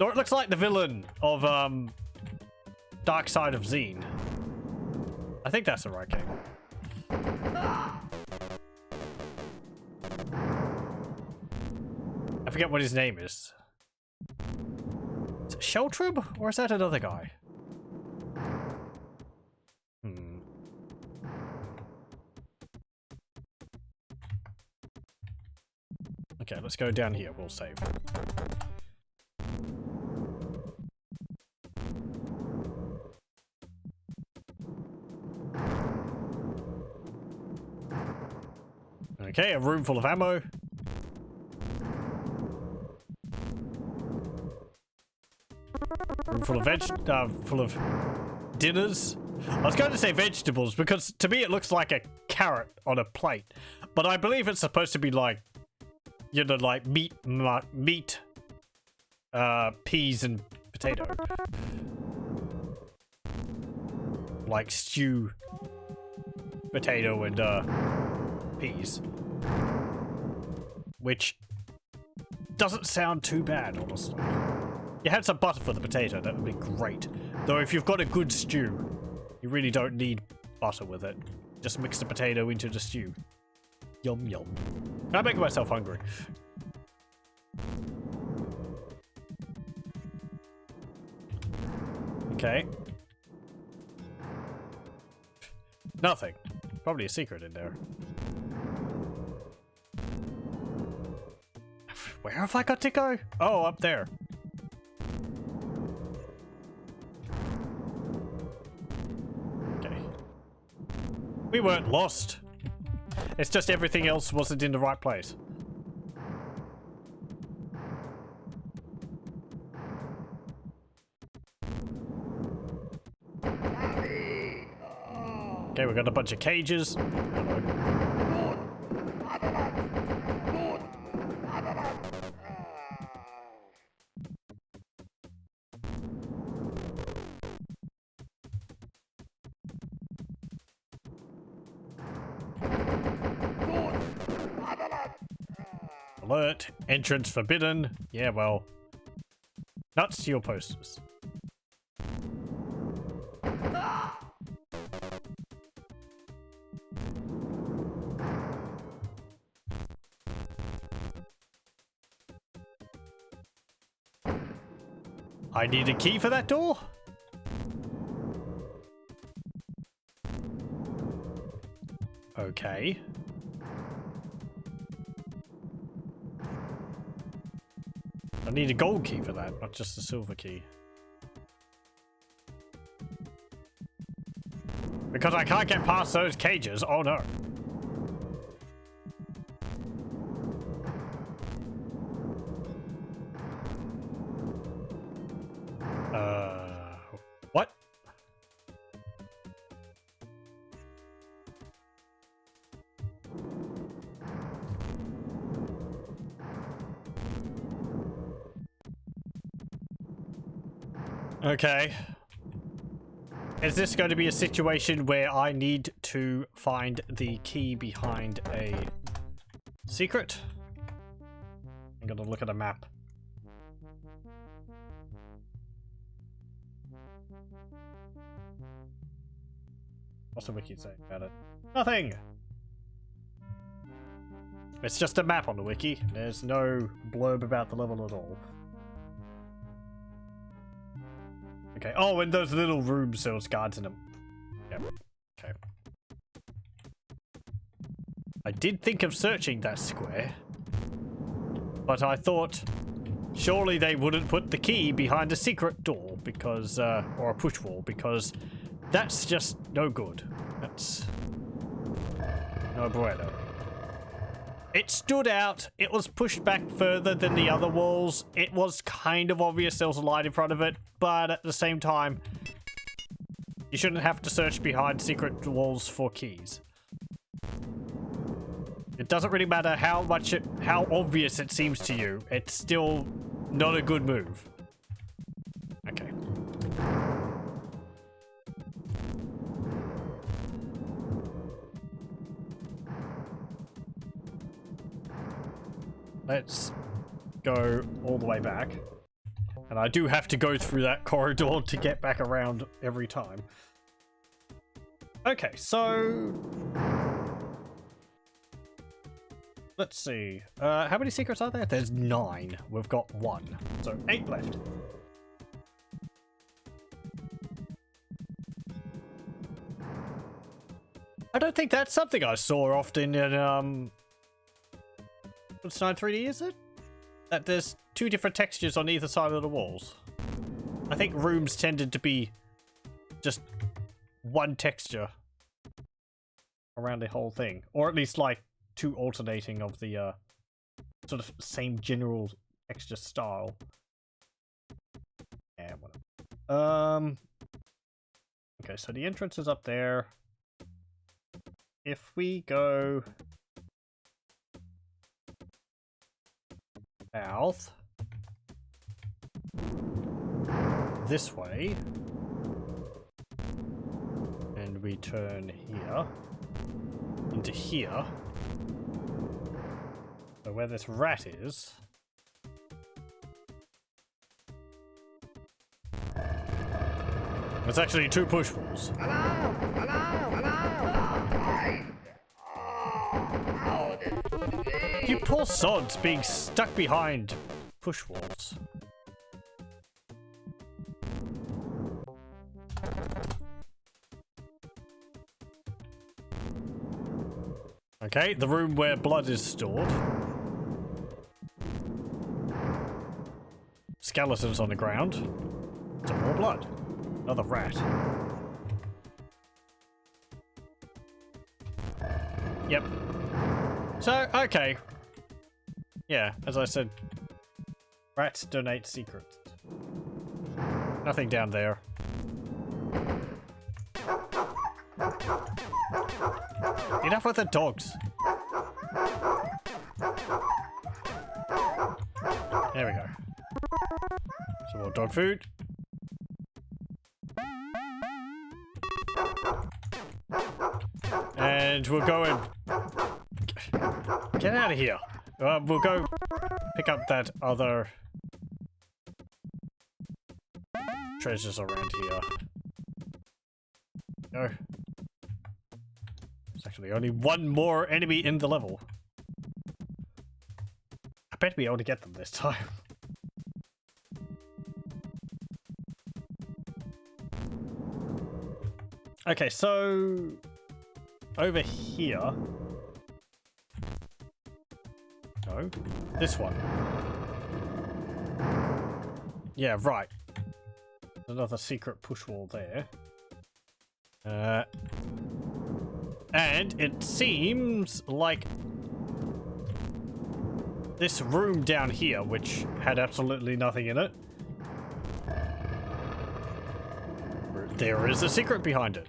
Or it looks like the villain of Dark Side of Zine. I think that's the right game. I forget what his name is. It's Sheltrub? Or is that another guy? Okay, let's go down here. We'll save. Okay, a room full of ammo. Room full of full of dinners. I was going to say vegetables because to me it looks like a carrot on a plate, but I believe it's supposed to be like, you know, like meat, peas and potato, like stew, potato and peas, which doesn't sound too bad, honestly. You had some butter for the potato, that would be great. Though if you've got a good stew, you really don't need butter with it. Just mix the potato into the stew. Yum yum. I'm making myself hungry. Okay. Nothing. Probably a secret in there. Where have I got to go? Oh, up there. Okay. We weren't lost. It's just everything else wasn't in the right place. Okay, we got a bunch of cages. Hello. Alert. Entrance forbidden. Yeah, well. Nuts to your posters. I need a key for that door? Okay. I need a gold key for that, not just a silver key. Because I can't get past those cages. Oh no. What? Okay. Is this going to be a situation where I need to find the key behind a secret? I'm gonna look at a map. What's the wiki saying about it? Nothing! It's just a map on the wiki. There's no blurb about the level at all. Okay. Oh, and those little rooms, those guards in them. Yep. Okay. I did think of searching that square, but I thought surely they wouldn't put the key behind a secret door because, or a push wall, because that's just no good. That's no bueno. It stood out. It was pushed back further than the other walls. It was kind of obvious there was a light in front of it, but at the same time, you shouldn't have to search behind secret walls for keys. It doesn't really matter how obvious it seems to you. It's still not a good move. Okay. Let's go all the way back. And I do have to go through that corridor to get back around every time. Okay, so let's see. How many secrets are there? There's 9. We've got 1. So 8 left. don't think that's something I saw often in Wolfenstein 3D, is it? That there's two different textures on either side of the walls. I think rooms tended to be just one texture around the whole thing, or at least like two alternating of the sort of same general texture style. Yeah, whatever. Okay, so the entrance is up there. If we go south this way, and we turn here into here, so where this rat is, it's actually two push walls. Hello! You poor sods being stuck behind push walls. Okay, the room where blood is stored. Skeletons on the ground. Some more blood. Another rat. Yep. So, okay. Yeah, as I said, rats donate secrets. Nothing down there. Enough with the dogs. There we go. Some more dog food. And we'll go and get out of here. We'll go pick up that other treasures around here. No. There's actually only one more enemy in the level. I better be able to get them this time. Okay, so over here. No, this one. Yeah, right. Another secret push wall there. And it seems like this room down here, which had absolutely nothing in it, there is a secret behind it.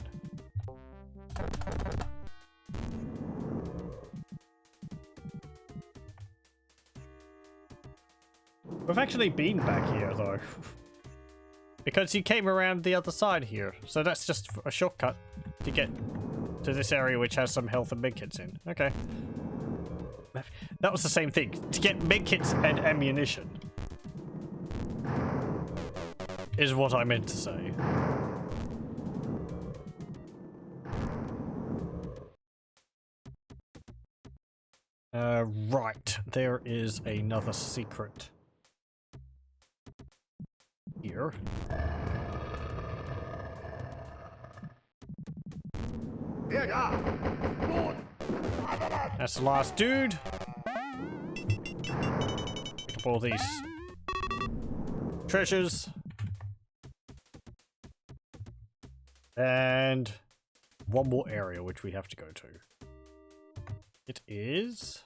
We've actually been back here, though. Because you came around the other side here. So that's just a shortcut to get to this area which has some health and medkits in. Okay. That was the same thing. To get medkits and ammunition. Is what I meant to say. Right. There is another secret here. That's the last dude. Pick up all these treasures. And one more area which we have to go to. It is...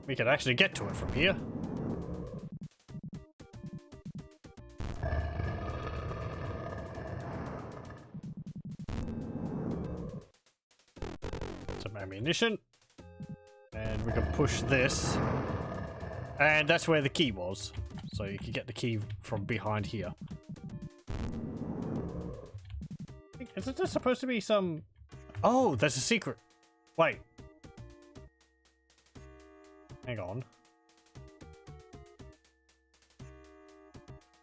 we could actually get to it from here. Some ammunition. And we can push this. And that's where the key was. So you can get the key from behind here. Isn't there supposed to be some... oh, there's a secret. Wait. Hang on.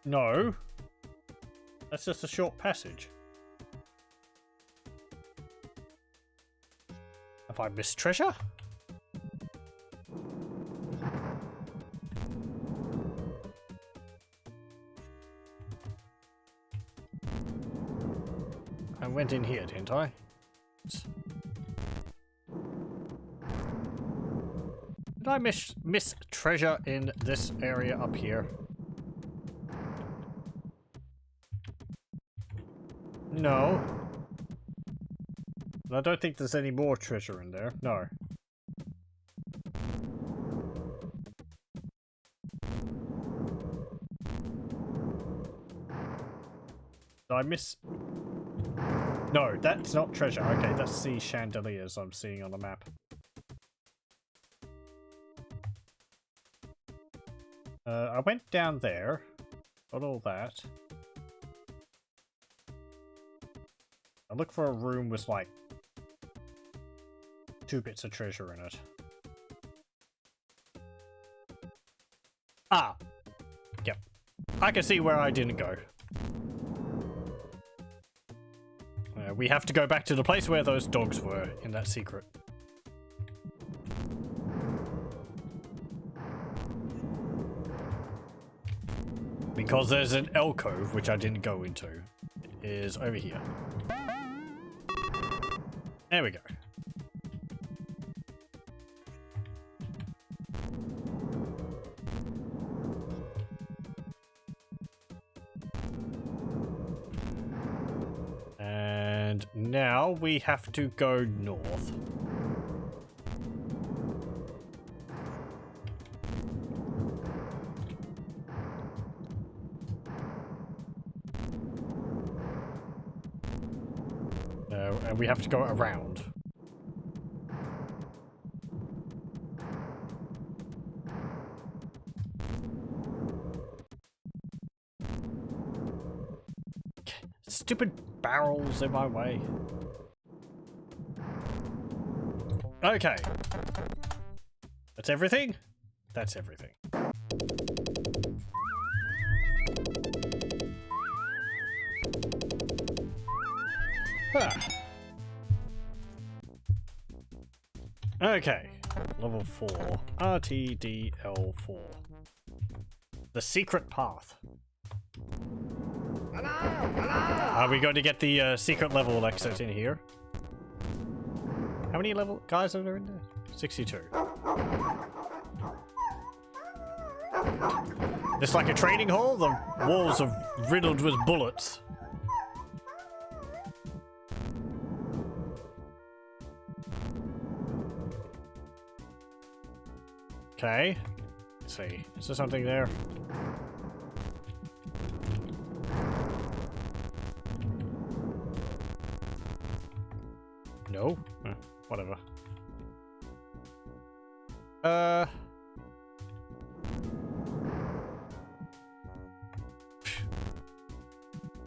No. That's just a short passage. Have I missed treasure? I went in here, didn't I? Did I miss treasure in this area up here? No. I don't think there's any more treasure in there. No. Did I miss? No, that's not treasure. Okay, that's the chandeliers I'm seeing on the map. I went down there. Got all that. I look for a room with like 2 bits of treasure in it. Ah! Yep. I can see where I didn't go. We have to go back to the place where those dogs were in that secret. Because there's an alcove, which I didn't go into, is over here. There we go. And now we have to go north. And we have to go around. Stupid barrels in my way. Okay. That's everything? That's everything. Huh. Okay. Level 4. RTDL4. The secret path. Are we going to get the secret level exit in here? How many level guys are there in there? 62. It's like a training hall. The walls are riddled with bullets. Okay. Let's see. Is there something there? No? Whatever.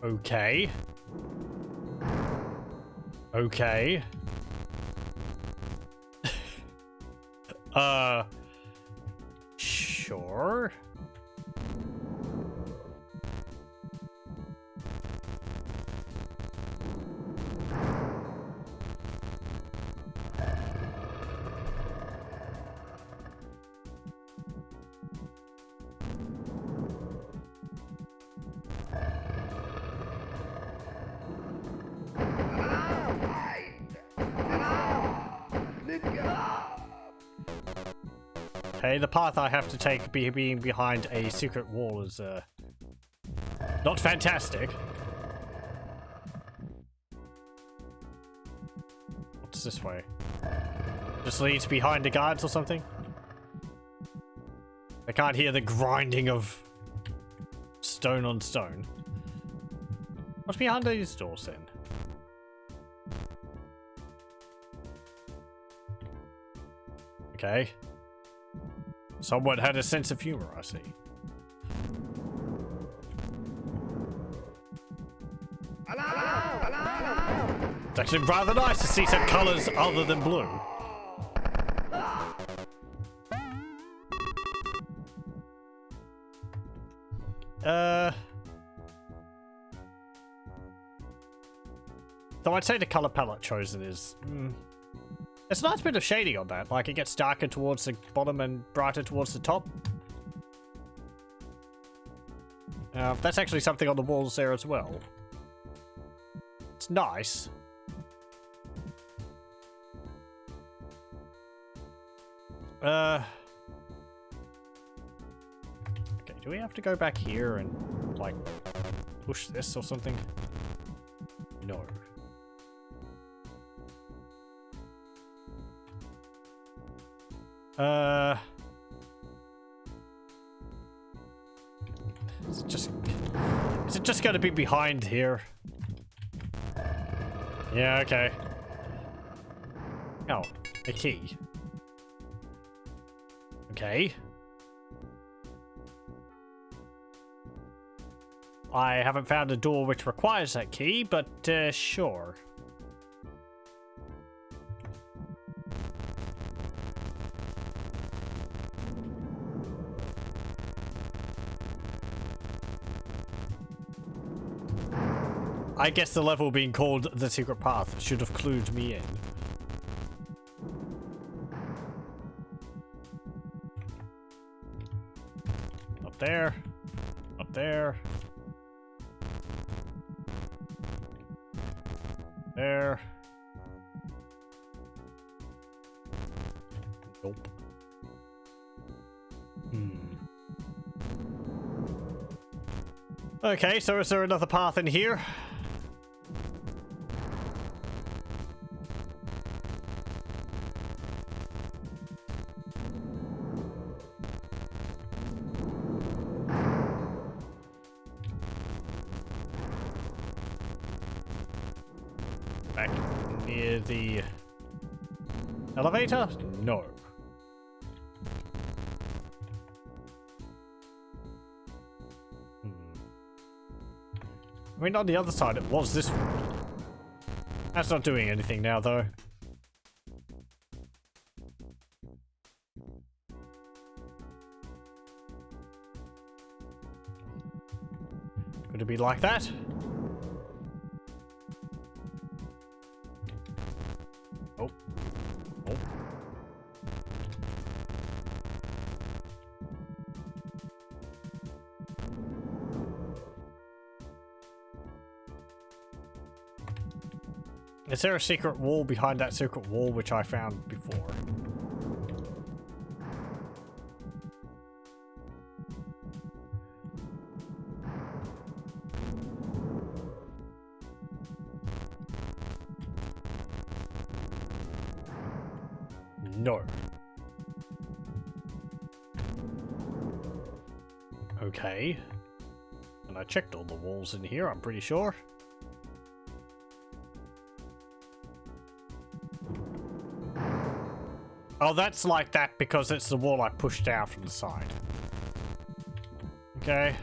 Okay. Okay. Sure. Okay, the path I have to take being behind a secret wall is not fantastic. What's this way? Just leads behind the guards or something? I can't hear the grinding of stone on stone. What's behind these doors then? Okay. Someone had a sense of humor, I see. It's actually rather nice to see some colors other than blue. Though I'd say the color palette chosen is... There's a nice bit of shading on that, like it gets darker towards the bottom and brighter towards the top. That's actually something on the walls there as well. It's nice. Okay, do we have to go back here and, like, push this or something? No. Is it just gonna be behind here? Yeah, okay. Oh, a key. Okay. I haven't found a door which requires that key, but sure. I guess the level being called The Secret Path should have clued me in. Up there. Up there. There. Nope. Okay, so is there another path in here? Back near the elevator? No. I mean, on the other side, it was this one. That's not doing anything now, though. Could it be like that? Oh. Oh. Is there a secret wall behind that secret wall which I found before? No. Okay. And I checked all the walls in here, I'm pretty sure. Oh, that's like that because it's the wall I pushed out from the side. Okay.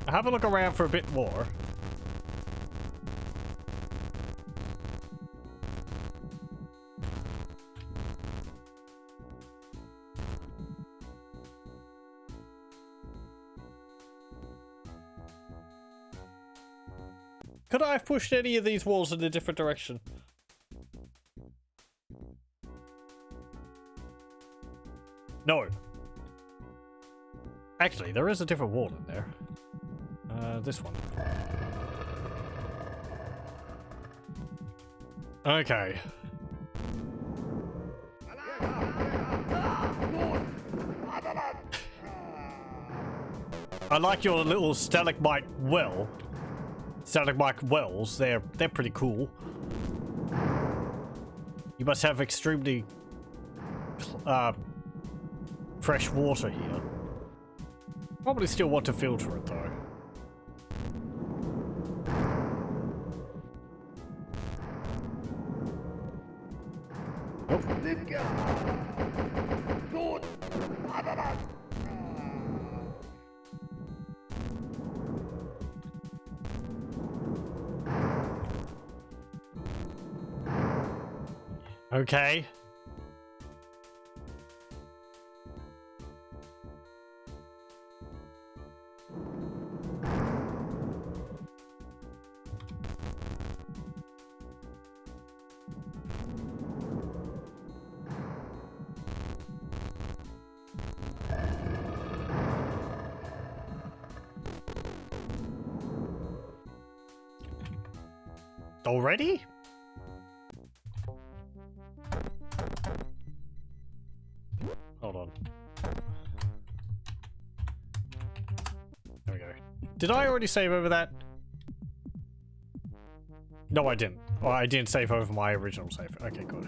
I'll have a look around for a bit more. Could I have pushed any of these walls in a different direction? No. Actually, there is a different wall in there. This one. Okay. I like your little stalagmite well. Stalagmite wells, they're pretty cool. You must have extremely fresh water here. Probably still want to filter it though. Okay. Already? Hold on. There we go. Did I already save over that? No, I didn't. Oh, I didn't save over my original save. Okay, good.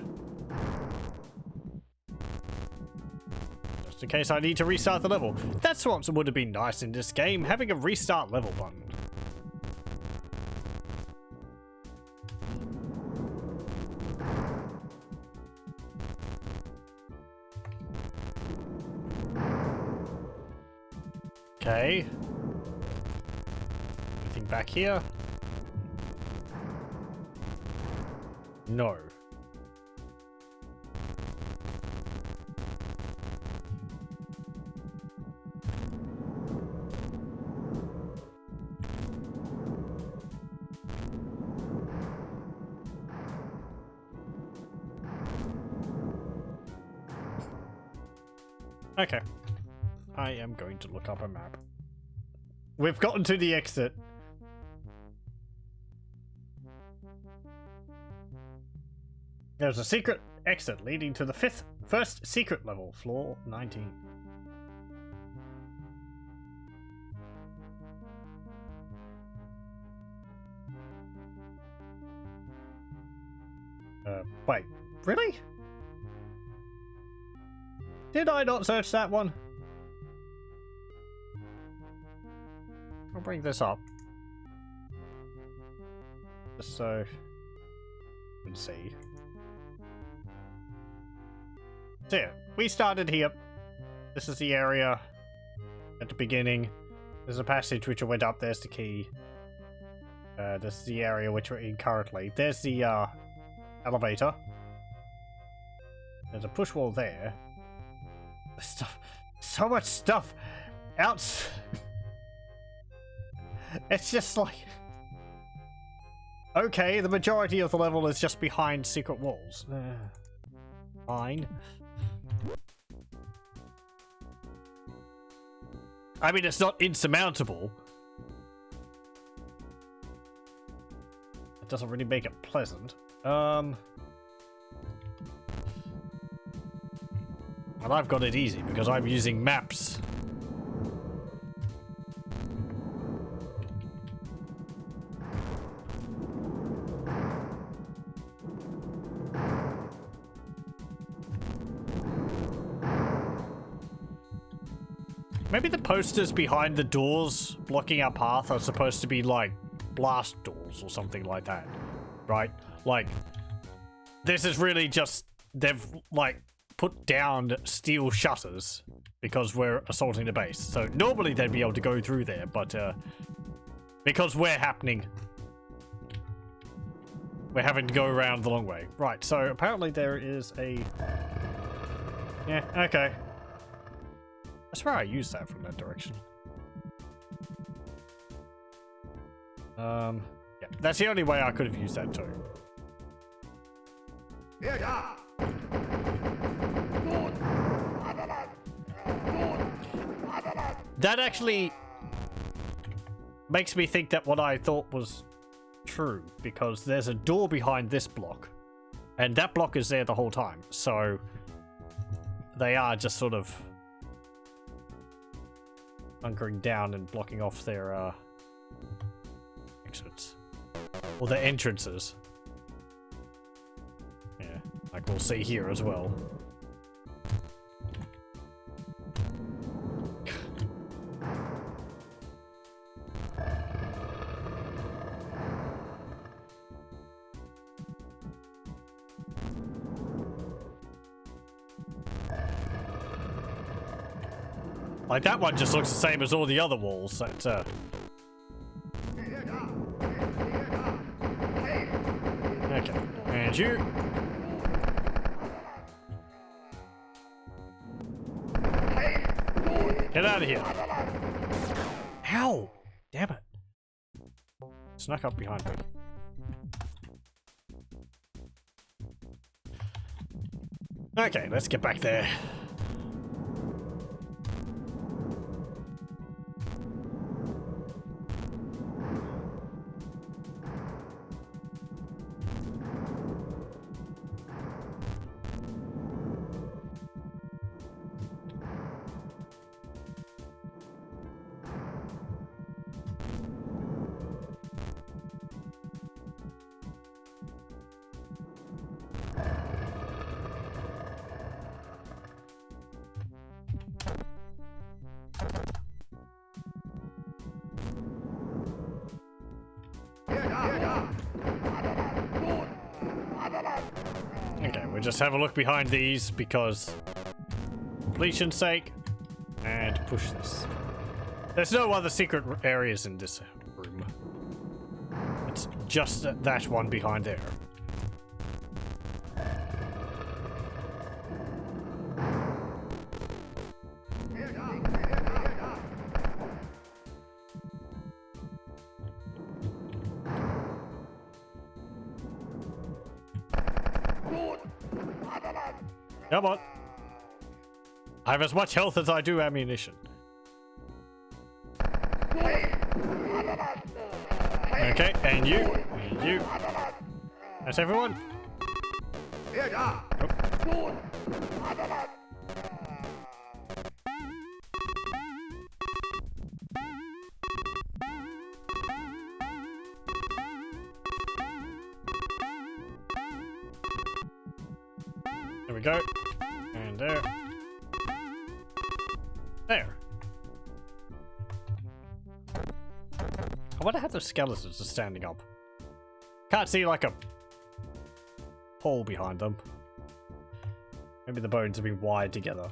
Just in case I need to restart the level. That's what would have been nice in this game, having a restart level button. Okay. Anything back here? No. Okay. I am going to look up a map. We've gotten to the exit. There's a secret exit leading to the first secret level, floor 19. Wait, really? Did I not search that one? I'll bring this up. Just so you can see. So yeah, we started here. This is the area at the beginning. There's a passage which I went up. There's the key. This is the area which we're in currently. There's the elevator. There's a push wall there. Stuff. So much stuff. Out. It's just like... Okay, the majority of the level is just behind secret walls. Fine. I mean, it's not insurmountable. It doesn't really make it pleasant. And I've got it easy because I'm using maps. Maybe the posters behind the doors blocking our path are supposed to be like blast doors or something like that, right? Like, this is really just, they've like put down steel shutters because we're assaulting the base. So normally they'd be able to go through there, but because we're happening, we're having to go around the long way. Right, so apparently there is a... Yeah, okay. I swear I used that from that direction. Yeah, that's the only way I could have used that too. That actually makes me think that what I thought was true, because there's a door behind this block, and that block is there the whole time, so they are just sort of bunkering down and blocking off their exits. Or their entrances. Yeah, like we'll see here as well. Like, that one just looks the same as all the other walls. That, okay, and you. Get out of here. Ow! Damn it. Snuck up behind me. Okay, let's get back there. just have a look behind these because completion's sake, and push this. There's no other secret areas in this room. It's just that one behind there. Come on. I have as much health as I do ammunition. Okay, and you. And you. That's everyone? Oh. There we go. And there. There. I wonder how the skeletons are standing up. Can't see like a hole behind them. Maybe the bones have been wired together.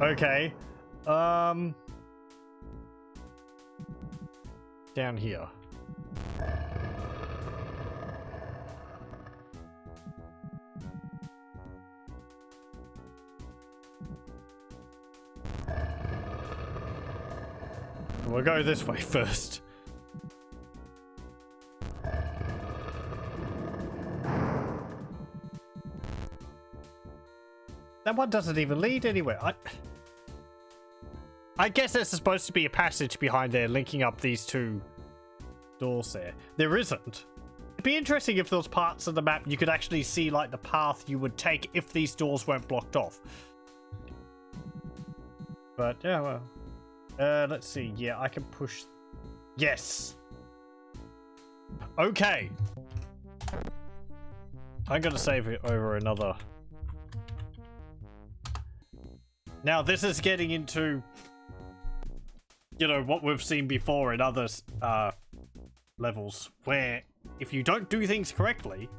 Okay. Down here. We'll go this way first. That one doesn't even lead anywhere. I guess there's supposed to be a passage behind there linking up these two doors there. There isn't. It'd be interesting if those parts of the map you could actually see like the path you would take if these doors weren't blocked off. But yeah, well. Let's see. Yeah, I can push. Yes. Okay. I'm gonna save it over another. Now this is getting into, you know, what we've seen before in other levels, where if you don't do things correctly,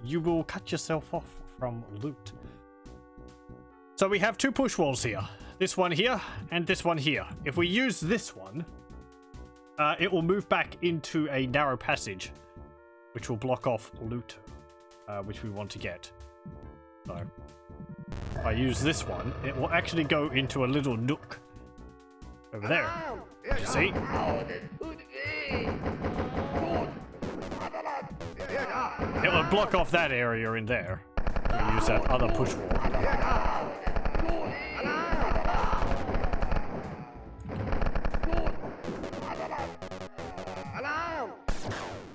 you will cut yourself off from loot. So we have two push walls here. This one here, and this one here. If we use this one, it will move back into a narrow passage, which will block off loot, which we want to get. So, if I use this one, it will actually go into a little nook over there. You see? It will block off that area in there. If we use that other push wall.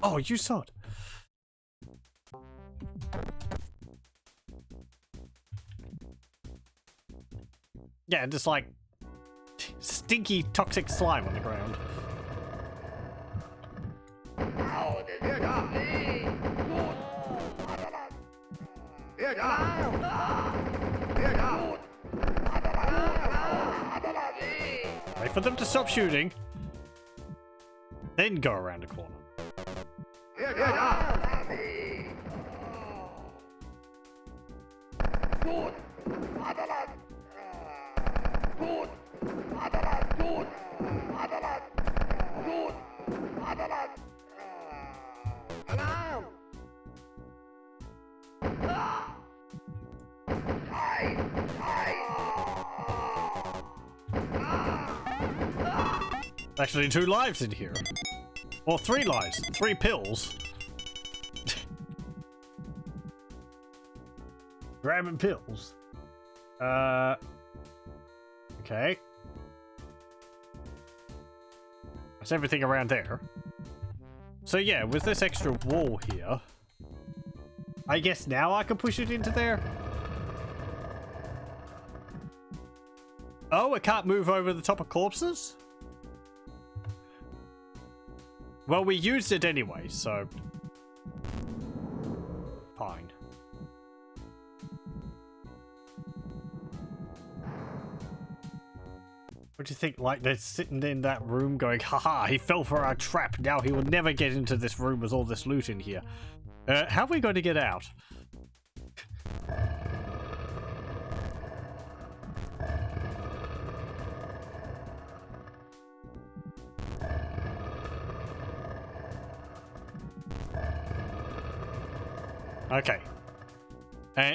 Oh, you saw it. Yeah, just like stinky toxic slime on the ground. Wait for them to stop shooting. Then go around the corner. Actually, 2 lives in here. Or 3 lives. 3 pills. Grabbing pills. Okay. That's everything around there. So yeah, with this extra wall here, I guess now I can push it into there. Oh, it can't move over the top of corpses? Well, we used it anyway, so fine. What do you think? Like, they're sitting in that room going, haha, he fell for our trap. Now he will never get into this room with all this loot in here. How are we going to get out? Okay.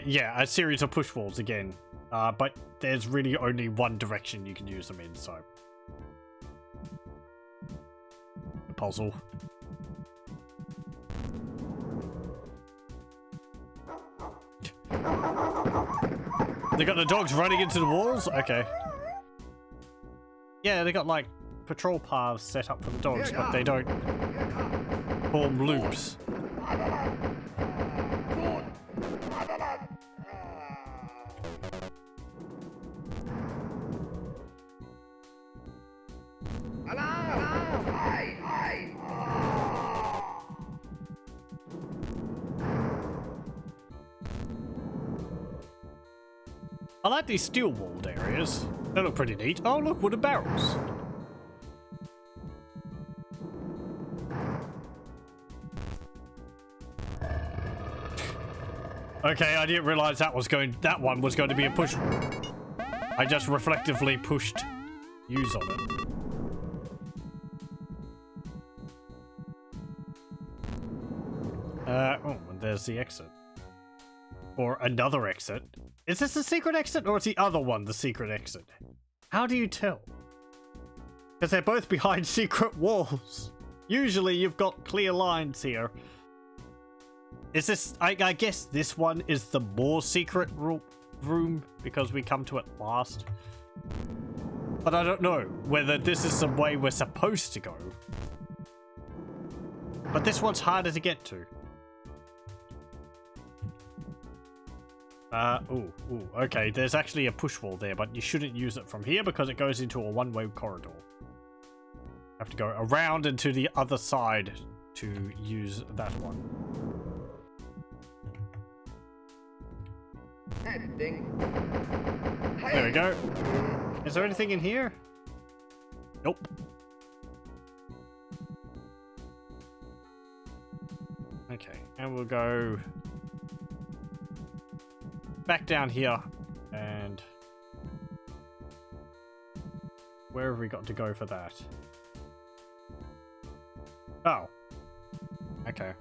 Yeah, a series of push walls again. But there's really only one direction you can use them in, so. A puzzle. They got the dogs running into the walls? Okay. Yeah, they got like patrol paths set up for the dogs, but they don't form loops. I like these steel walled areas. They look pretty neat. Oh look, wooden barrels. Okay, I didn't realize that one was going to be a push wall. I just reflectively pushed use on it. Oh, and there's the exit. Or another exit. Is this the secret exit, or is the other one the secret exit? How do you tell? Because they're both behind secret walls. Usually you've got clear lines here. Is this... I guess this one is the more secret room, because we come to it last. But I don't know whether this is the way we're supposed to go. But this one's harder to get to. Okay, there's actually a push wall there, but you shouldn't use it from here because it goes into a one-way corridor. You have to go around and to the other side to use that one. There we go. Is there anything in here? Nope. Okay, and we'll go back down here, and where have we got to go for that? Oh, okay.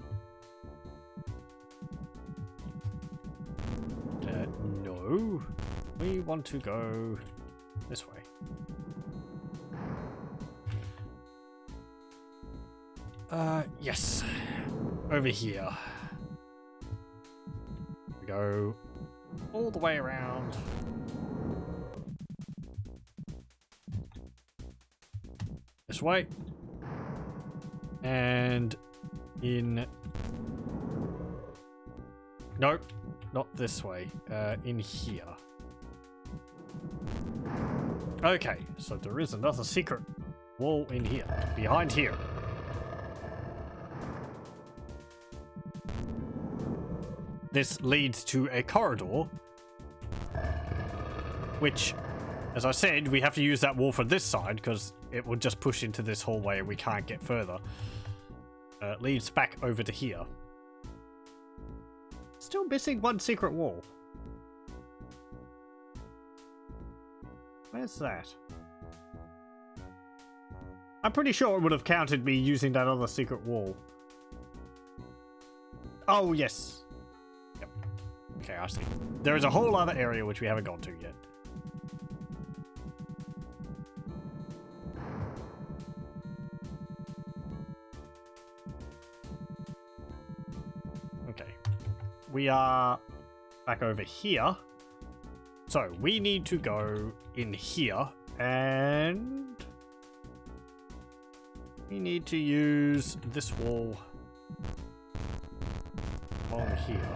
No, we want to go this way. Yes, over here. We go all the way around. This way. And in... Nope, not this way. In here. Okay, so there is another secret wall in here. Behind here. This leads to a corridor, which, as I said, we have to use that wall for this side because it will just push into this hallway and we can't get further. Leads back over to here. Still missing one secret wall. Where's that? I'm pretty sure it would have counted me using that other secret wall. Oh, yes. Yep. Okay, I see. There is a whole other area which we haven't gone to yet. Okay. We are back over here. So, we need to go in here, and we need to use this wall on here.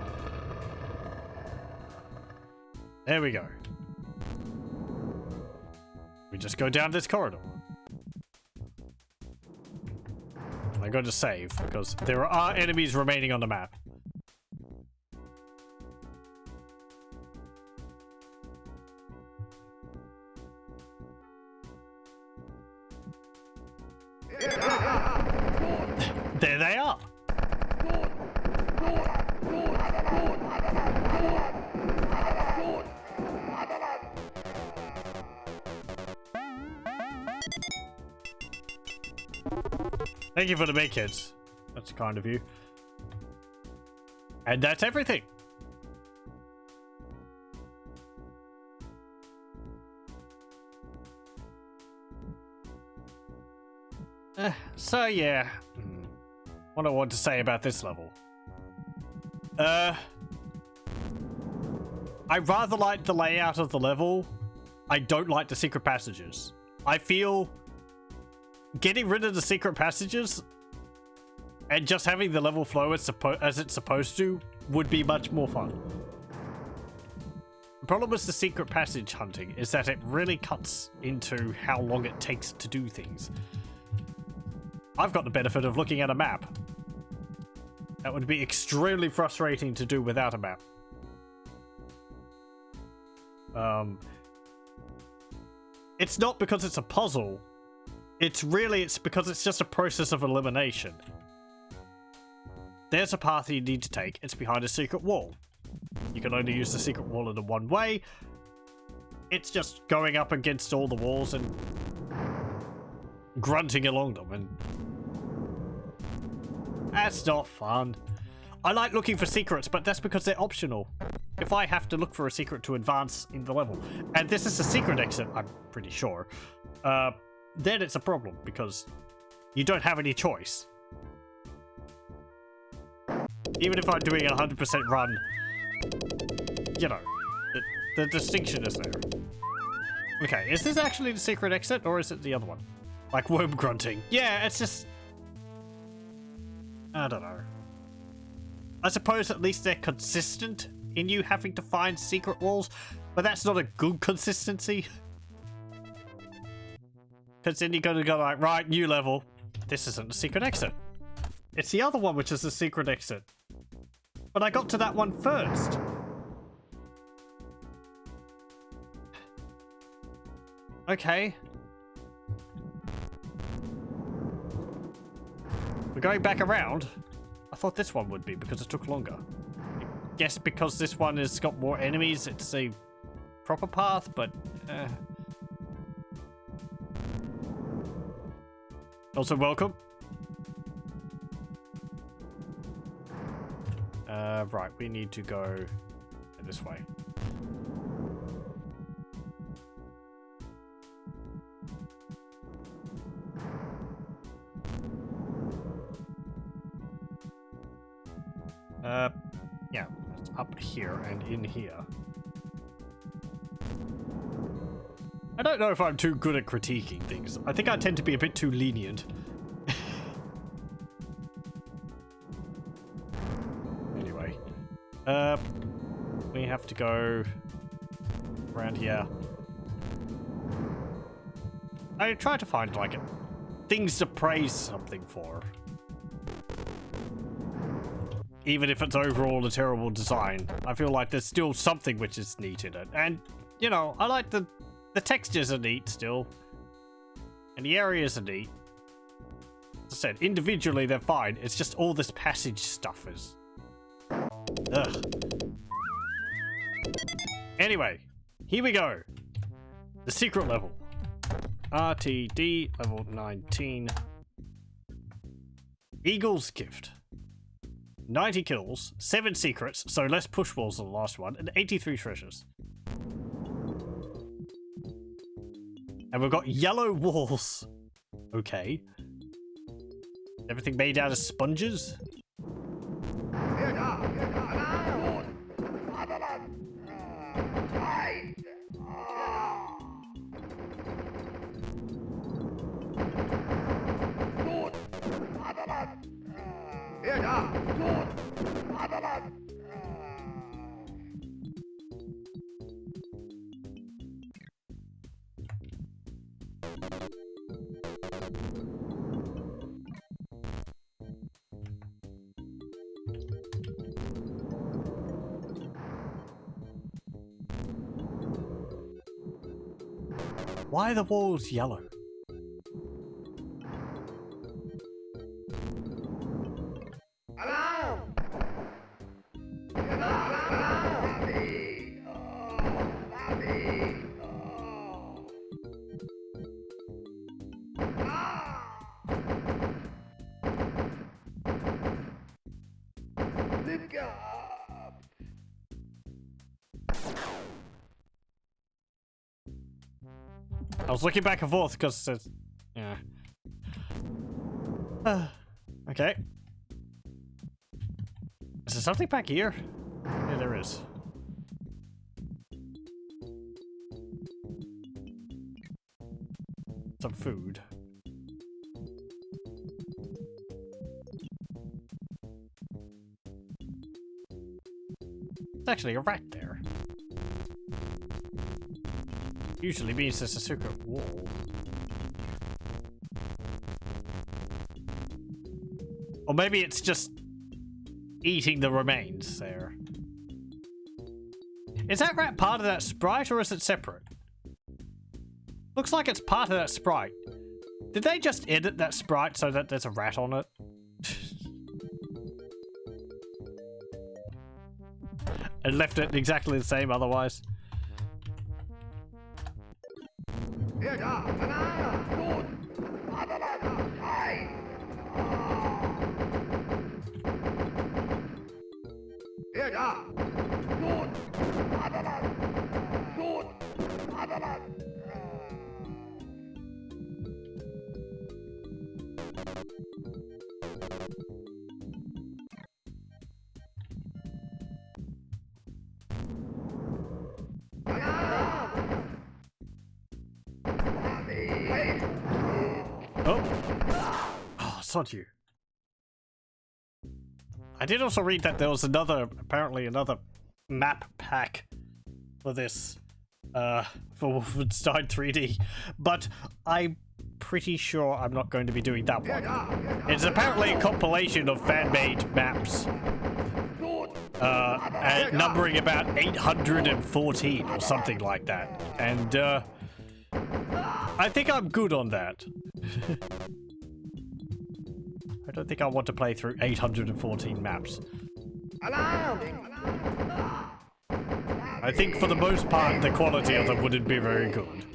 There we go. We just go down this corridor. I'm going to save, because there are enemies remaining on the map. There they are. Thank you for the big kids. That's kind of you. And that's everything. So yeah, what I want to say about this level. I rather like the layout of the level. I don't like the secret passages. I feel getting rid of the secret passages and just having the level flow as it's supposed to would be much more fun. The problem with the secret passage hunting is that it really cuts into how long it takes to do things. I've got the benefit of looking at a map. That would be extremely frustrating to do without a map. It's not because it's a puzzle. It's because it's just a process of elimination. There's a path you need to take. It's behind a secret wall. You can only use the secret wall in the one way. It's just going up against all the walls and grunting along them, and that's not fun. I like looking for secrets, but that's because they're optional. If I have to look for a secret to advance in the level, and this is a secret exit, I'm pretty sure, then it's a problem because you don't have any choice. Even if I'm doing a 100% run, you know, the distinction is there. Okay, is this actually the secret exit, or is it the other one? Like worm grunting. Yeah, it's just... I don't know. I suppose at least they're consistent in you having to find secret walls, but that's not a good consistency. Because then you're gonna go like, right, new level. This isn't the secret exit. It's the other one which is the secret exit. But I got to that one first. Okay. We're going back around. I thought this one would be because it took longer. I guess because this one has got more enemies, it's a proper path, but... Also, welcome. Right, we need to go this way. Yeah, it's up here and in here. I don't know if I'm too good at critiquing things. I think I tend to be a bit too lenient. Anyway. We have to go around here. I try to find, like, things to praise something for. Even if it's overall a terrible design, I feel like there's still something which is neat in it. And, you know, I like the textures are neat still. And the areas are neat. As I said, individually they're fine. It's just all this passage stuff is... ugh. Anyway, here we go. The secret level. RTD level 19. Eagle's Gift. 90 kills, 7 secrets, so less push walls than the last one, and 83 treasures. And we've got yellow walls. Okay. Everything made out of sponges? Why are the walls yellow? I was looking back and forth because it's... yeah. Okay. Is there something back here? Yeah, there is. Some food. There's actually a rat there. Usually means there's a secret wall. Or maybe it's just eating the remains there. Is that rat part of that sprite or is it separate? Looks like it's part of that sprite. Did they just edit that sprite so that there's a rat on it? And left it exactly the same otherwise? Oh, sod you. I did also read that there was apparently another map pack for this, for Wolfenstein 3D, but I'm pretty sure I'm not going to be doing that one. It's apparently a compilation of fan-made maps, numbering about 814 or something like that, and I think I'm good on that. I don't think I want to play through 814 maps. I think for the most part the quality of them wouldn't be very good.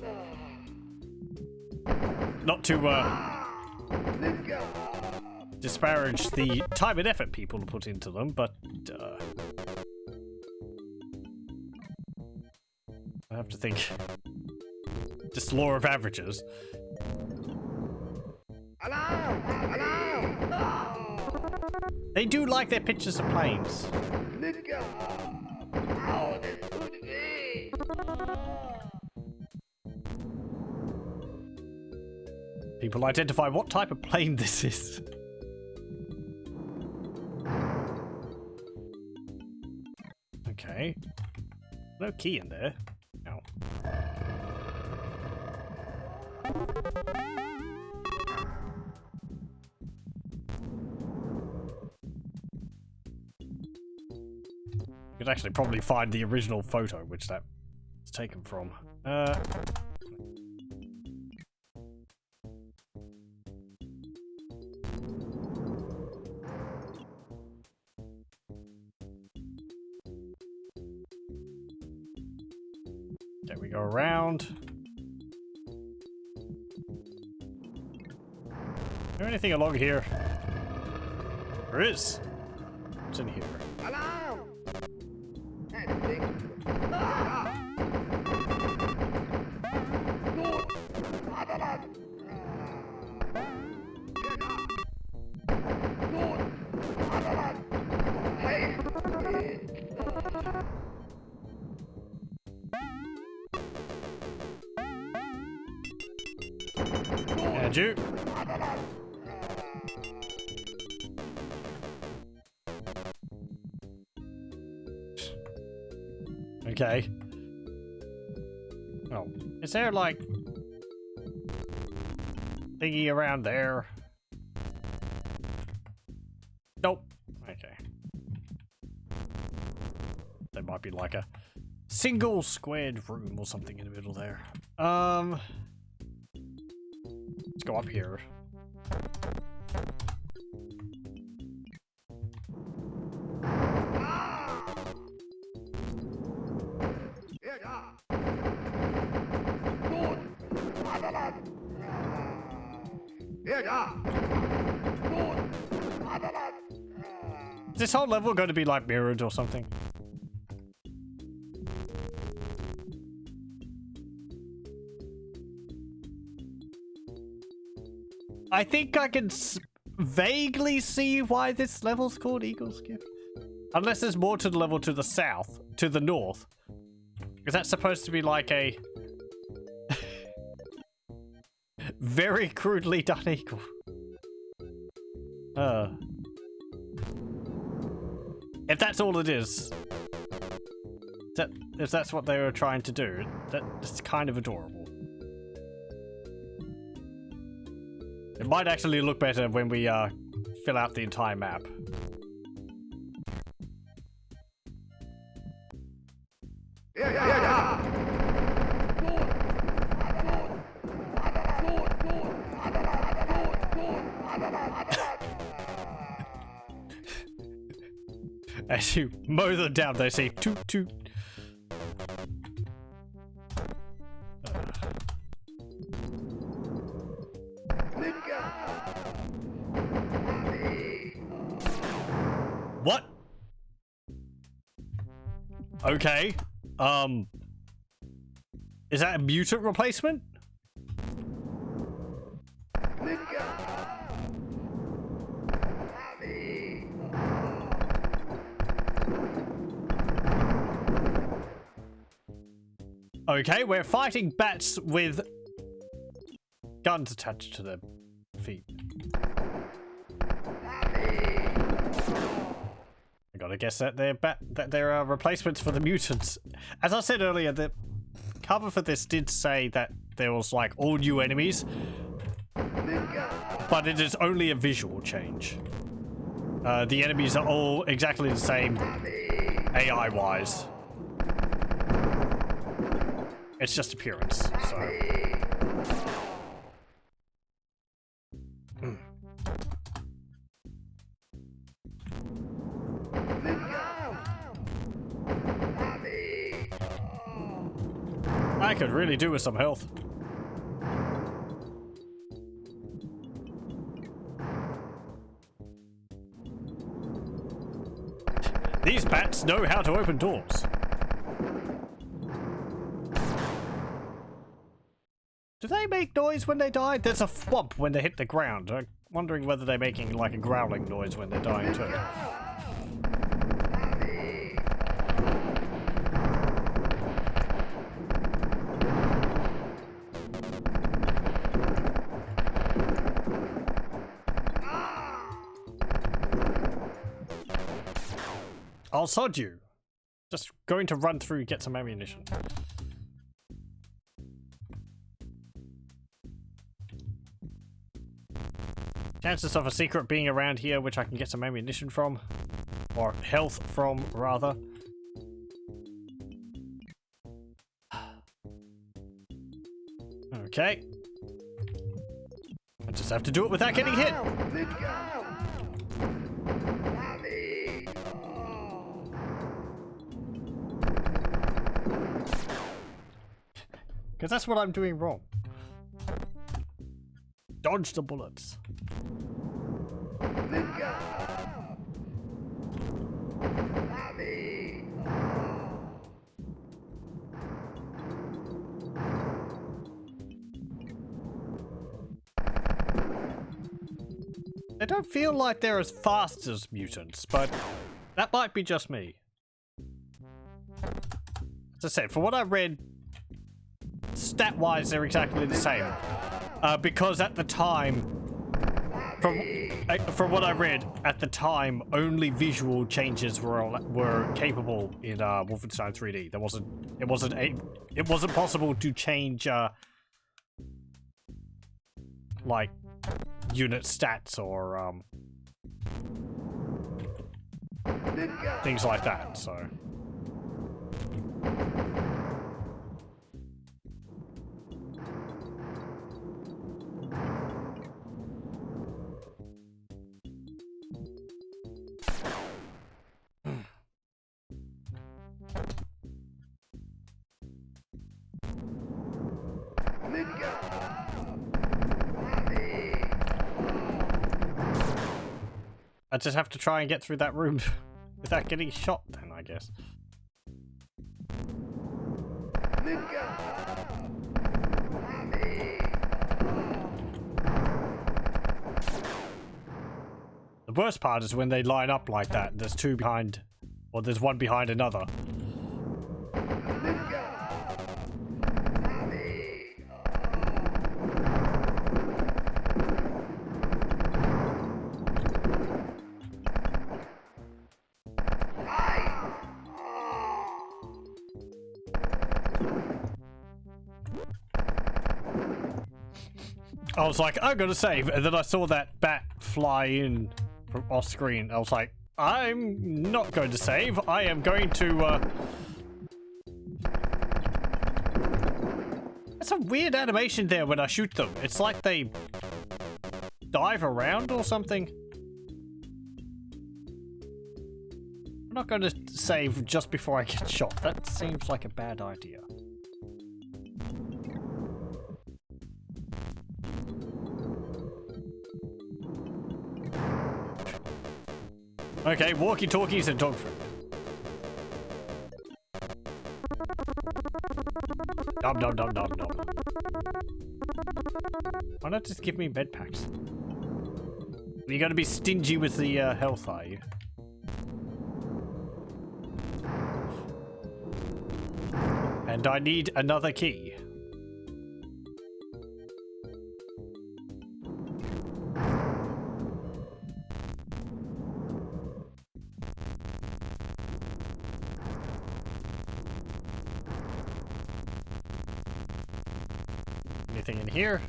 Not to disparage the time and effort people put into them, but I have to think. Just law of averages. They do like their pictures of planes. People identify what type of plane this is. Okay. No key in there. No. You could actually probably find the original photo which that's taken from. Okay, we go around. Is there anything along here? There is. What's in here? And you. Okay. Oh, is there like thingy around there? Nope. Okay. There might be like a single squared room or something in the middle there. Let's go up here. Is this whole level going to be like mirrored or something? I think I can vaguely see why this level's called Eagle's Gift. Unless there's more to the level to the south, to the north. Is that supposed to be like a very crudely done eagle? If that's all it is, if that's what they were trying to do, that's kind of adorable. It might actually look better when we fill out the entire map. As you mow them down, they say toot toot. What? Okay. Is that a mutant replacement? Okay, we're fighting bats with guns attached to their feet. I gotta guess that they're replacements for the mutants. As I said earlier, the cover for this did say that there was like all new enemies, but it is only a visual change. The enemies are all exactly the same AI-wise. It's just appearance, so. I could really do with some health. These bats know how to open doors. Do they make noise when they die? There's a thwomp when they hit the ground. I'm wondering whether they're making like a growling noise when they're dying too. I'll sod you. Just going to run through, get some ammunition. Chances of a secret being around here which I can get some ammunition from. Or health from, rather. Okay. I just have to do it without getting hit. Because that's what I'm doing wrong. Dodge the bullets. They don't feel like they're as fast as mutants, but that might be just me. As I said, for what I read, stat-wise, they're exactly the same. Because at the time, from what I read, at the time, only visual changes were capable in Wolfenstein 3D. It wasn't possible to change like unit stats or things like that. So. I just have to try and get through that room without getting shot then, I guess. The worst part is when they line up like that. There's two behind, or there's one behind another. I was like, I'm gonna save, and then I saw that bat fly in from off screen. I was like, I'm not going to save. I am going to. It's a weird animation there when I shoot them. It's like they dive around or something. I'm not going to save just before I get shot. That seems like a bad idea. Okay, walkie-talkies and dog food. Nom nom nom nom nom. Why not just give me med packs? You're gonna be stingy with the health, are you? And I need another key. Anything in here?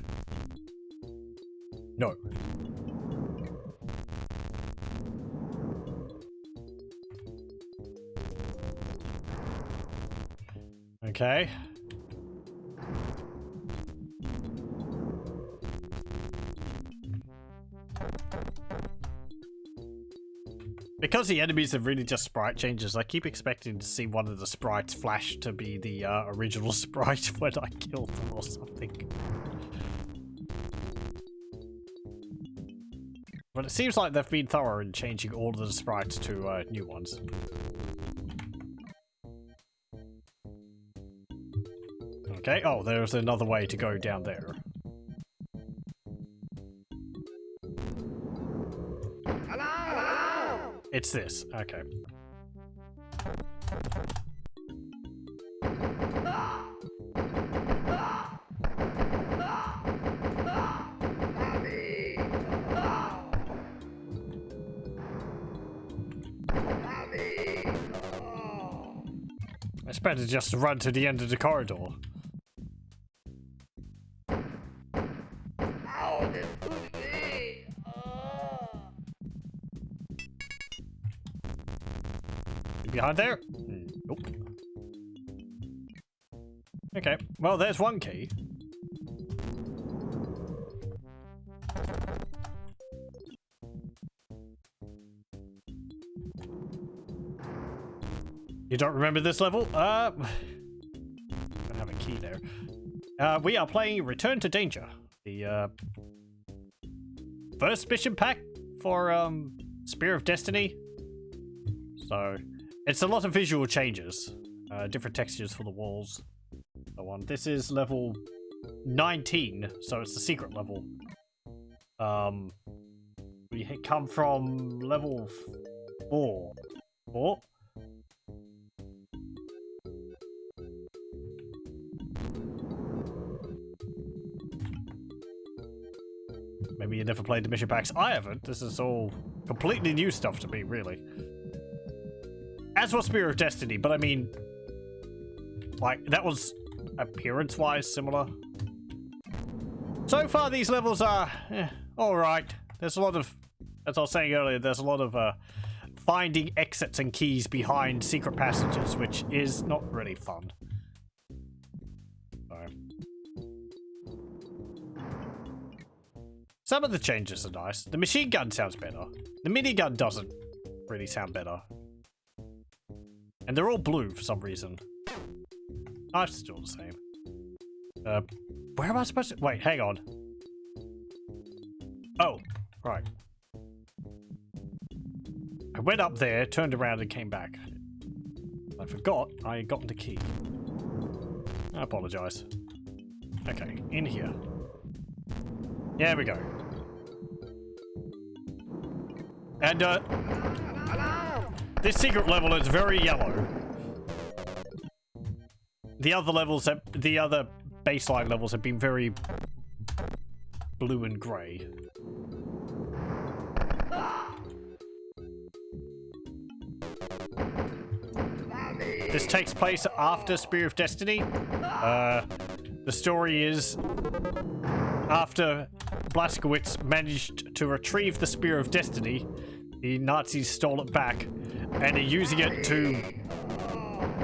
No. Okay. Because the enemies are really just sprite changes, I keep expecting to see one of the sprites flash to be the original sprite when I kill them or something. But it seems like they've been thorough in changing all of the sprites to new ones. Okay, oh, there's another way to go down there. It's this, okay. It's better just to run to the end of the corridor. Behind there? Nope. Okay, well, there's one key. You don't remember this level? I don't have a key there. We are playing Return to Danger, the first mission pack for Spear of Destiny. So it's a lot of visual changes, different textures for the walls. So on, this is level 19, so it's the secret level. We come from level 4. 4? Maybe you never played the mission packs. I haven't. This is all completely new stuff to me, really. As was Spear of Destiny, but I mean, like, that was appearance-wise similar. So far, these levels are alright. There's a lot of, as I was saying earlier, there's a lot of finding exits and keys behind secret passages, which is not really fun. Some of the changes are nice. The machine gun sounds better. The minigun doesn't really sound better. And they're all blue for some reason. Knife's still the same. Where am I supposed to... Wait, hang on. Oh, right. I went up there, turned around, and came back. I forgot I had gotten the key. I apologize. Okay, in here. There we go. And, this secret level is very yellow. The other baseline levels have been very blue and grey. This takes place after Spear of Destiny. The story is after Blazkowicz managed to retrieve the Spear of Destiny, the Nazis stole it back and are using it to,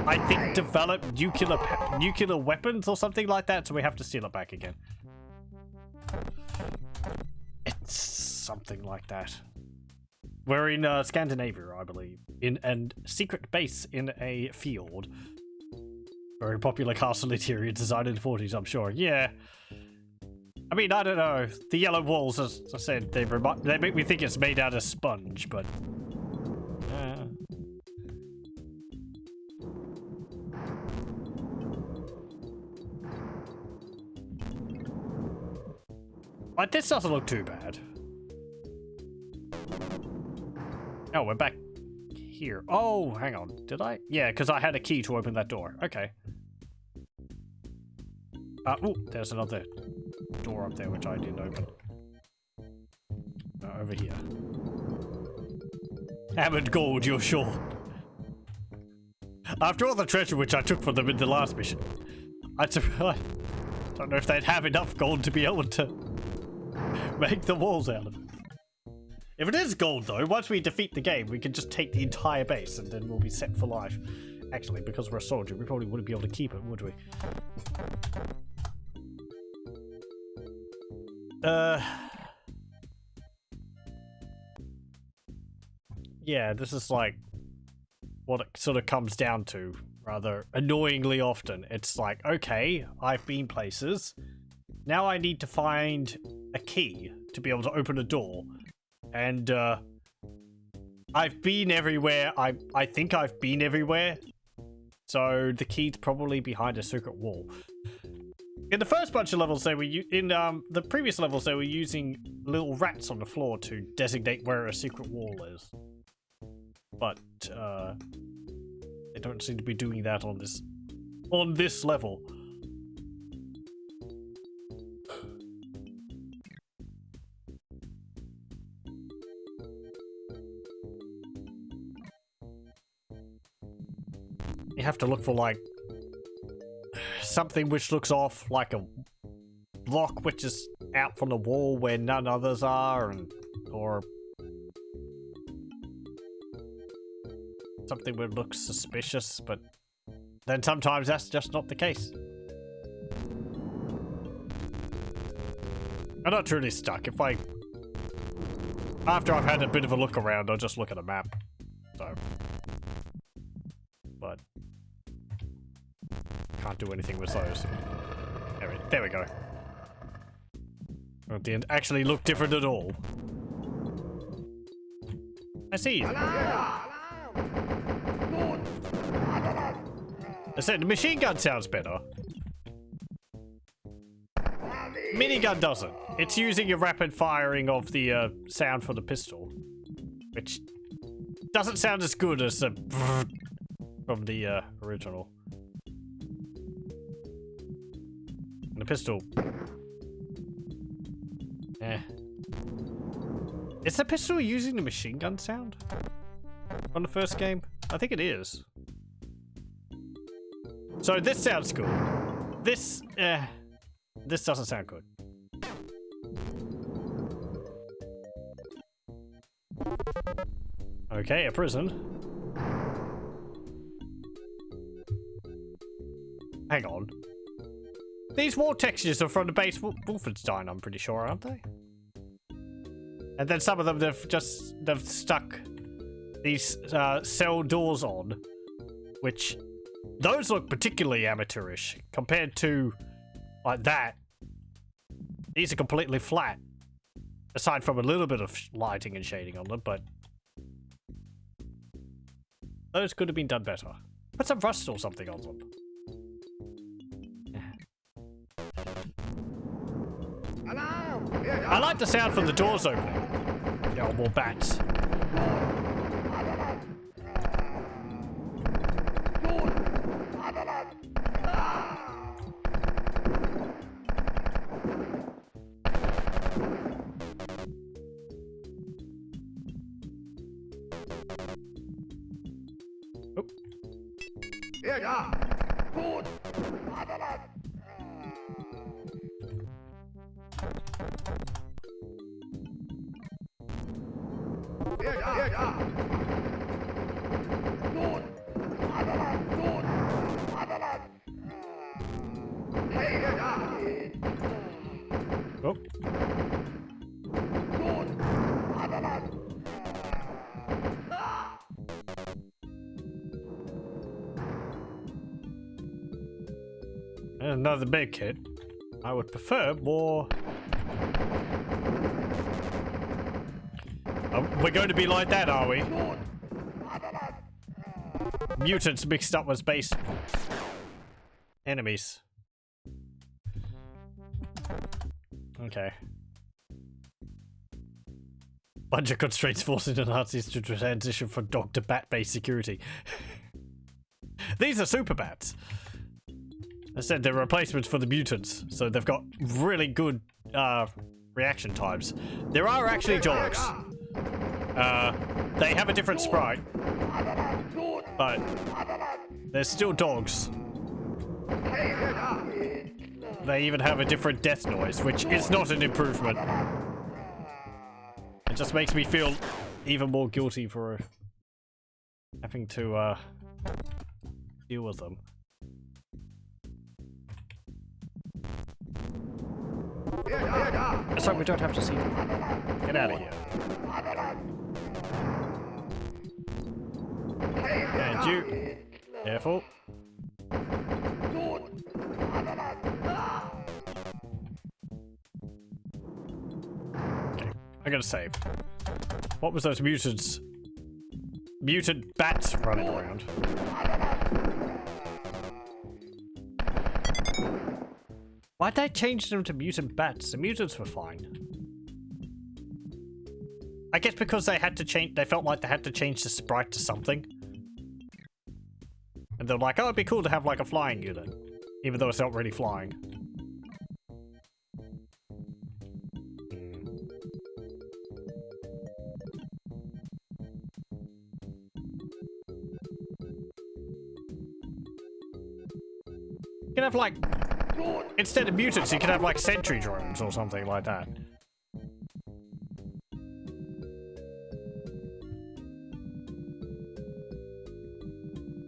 I think, develop nuclear weapons or something like that, so we have to steal it back again. It's something like that. We're in Scandinavia, I believe, in a secret base in a field. Very popular castle interior design in the 40s, I'm sure. Yeah. I mean, I don't know. The yellow walls, as I said, they make me think it's made out of sponge, but... Like, this doesn't look too bad. Oh, we're back here. Oh, hang on. Did I? Yeah, because I had a key to open that door. Okay. Oh, there's another door up there which I didn't open. Over here. Hammered gold, you're sure? After all the treasure which I took from them in the last mission, I don't know if they'd have enough gold to be able to make the walls out of it. If it is gold, though, once we defeat the game, we can just take the entire base and then we'll be set for life. Actually, because we're a soldier, we probably wouldn't be able to keep it, would we? Yeah, this is like what it sort of comes down to, rather annoyingly often. It's like, okay, I've been places. Now I need to find a key to be able to open a door. And, I've been everywhere. I think I've been everywhere. So the key's probably behind a secret wall. In the first bunch of levels, the previous levels, they were using little rats on the floor to designate where a secret wall is. But, they don't seem to be doing that on this level. You have to look for, like, something which looks off, like a block which is out from the wall where none others are, or something that looks suspicious, but then sometimes that's just not the case. I'm not truly stuck. After I've had a bit of a look around, I'll just look at a map. So, but can't do anything with those. There we go. It didn't actually look different at all. I see you. I said the machine gun sounds better. Minigun doesn't. It's using a rapid firing of the sound for the pistol, which doesn't sound as good as the from the original. And the pistol. Is the pistol using the machine gun sound from the first game? I think it is. So this sounds good. This doesn't sound good. Okay, a prison. Hang on. These wall textures are from the base Wolfenstein, I'm pretty sure, aren't they? And then some of them they've stuck these cell doors on, which those look particularly amateurish compared to like that. These are completely flat, aside from a little bit of lighting and shading on them, but Those could have been done better. Put some rust or something on them. I like the sound from the doors opening. Yeah, more bats. Oh. And another big kit. I would prefer more. We're going to be like that, are we? Mutants mixed up with space enemies. Okay. Bunch of constraints forcing the Nazis to transition from dog to bat-based security. These are super bats. I said they're replacements for the mutants, so they've got really good reaction times. There are actually dogs. They have a different sprite, but they're still dogs. They even have a different death noise, which is not an improvement. It just makes me feel even more guilty for having to deal with them. Sorry, we don't have to see them. Get out of here. And you. Careful. Okay, I gotta save. What was those mutants? Mutant bats running around. Why'd they change them to mutant bats? The mutants were fine. I guess because they had to change, they felt like they had to change the sprite to something. And they're like, oh, it'd be cool to have like a flying unit. Even though it's not really flying. You can have like, instead of mutants, you can have like sentry drones or something like that.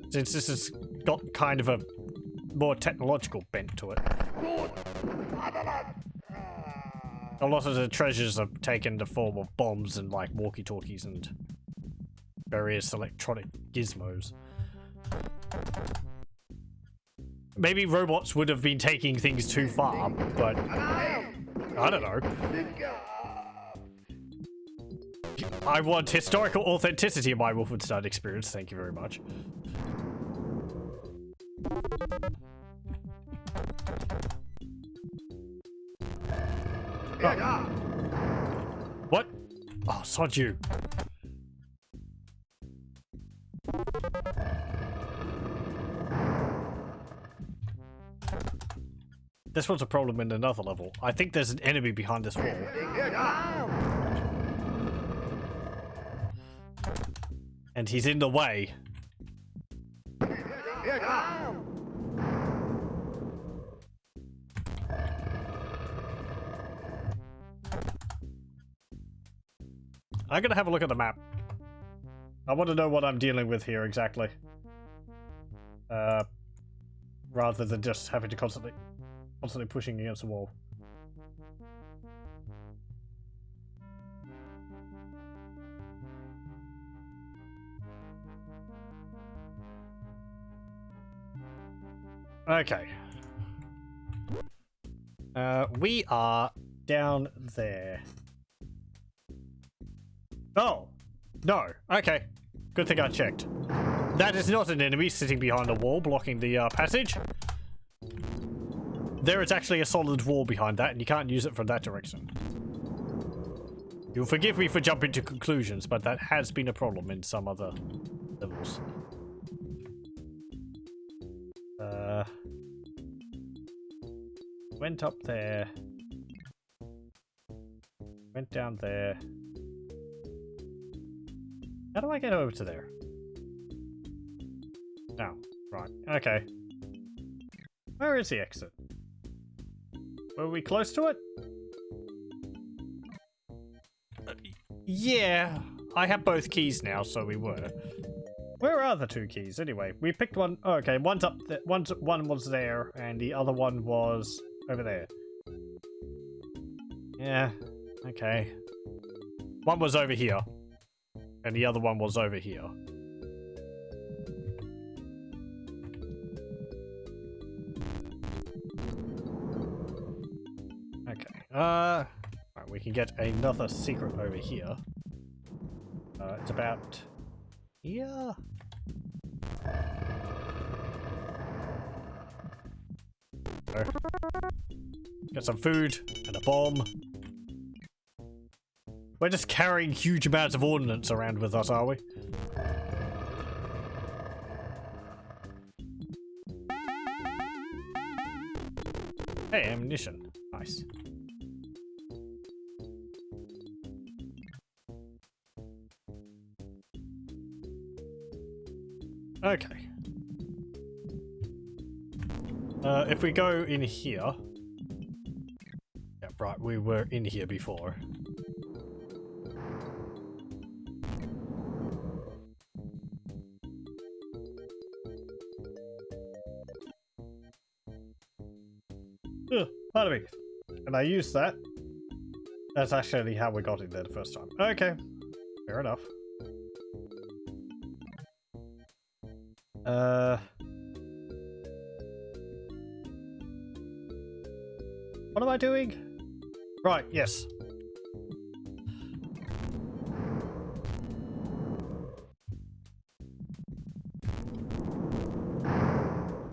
Since this has got kind of a more technological bent to it. A lot of the treasures are taken in the form of bombs and like walkie-talkies and various electronic gizmos. Maybe robots would have been taking things too far, but I don't know. I want historical authenticity in my Wolfenstein experience, thank you very much. Oh. What? Oh, sod you. This one's a problem in another level. I think there's an enemy behind this wall. And he's in the way. I'm gonna have a look at the map. I want to know what I'm dealing with here exactly. Rather than just having to constantly pushing against the wall. Okay. We are down there. Oh! No. Okay. Good thing I checked. That is not an enemy sitting behind a wall blocking the passage. There is actually a solid wall behind that, and you can't use it from that direction. You'll forgive me for jumping to conclusions, but that has been a problem in some other levels. Went up there. Went down there. How do I get over to there? Oh, right. Okay. Where is the exit? Were we close to it? Yeah, I have both keys now, so we were. Where are the two keys anyway? We picked one. Oh, okay, one's up. One was there, and the other one was over there. Yeah. Okay. One was over here, and the other one was over here. Okay. Right, we can get another secret over here. It's about here. Get some food and a bomb. We're just carrying huge amounts of ordnance around with us, are we? Hey, ammunition. Nice. Okay. If we go in here... Yeah, right, we were in here before. Pardon me. And I used that. That's actually how we got in there the first time. Okay. Fair enough. What am I doing? Right, yes.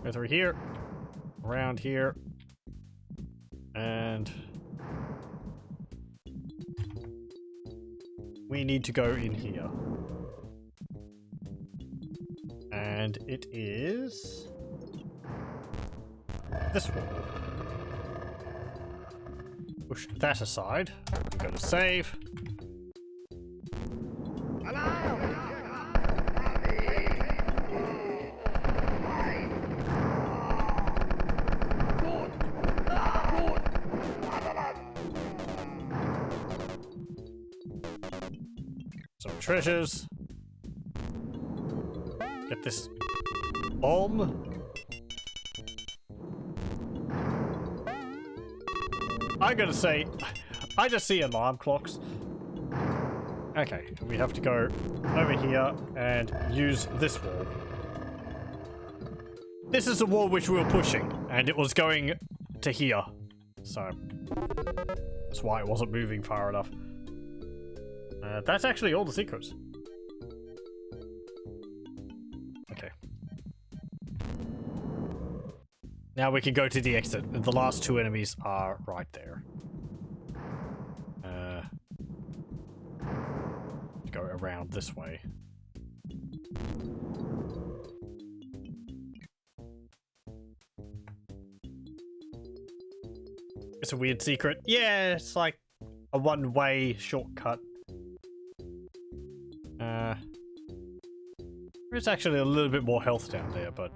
Go through here. Around here. And we need to go in here. And it is this wall. Push that aside. We go to save. Some treasures. Get this bomb. I'm gonna say, I just see alarm clocks. Okay, we have to go over here and use this wall. This is the wall which we were pushing, and it was going to here. So, that's why it wasn't moving far enough. That's actually all the secrets. Okay. Now we can go to the exit. The last two enemies are right there. Go around this way. It's a weird secret. Yeah, it's like a one-way shortcut. There's actually a little bit more health down there, but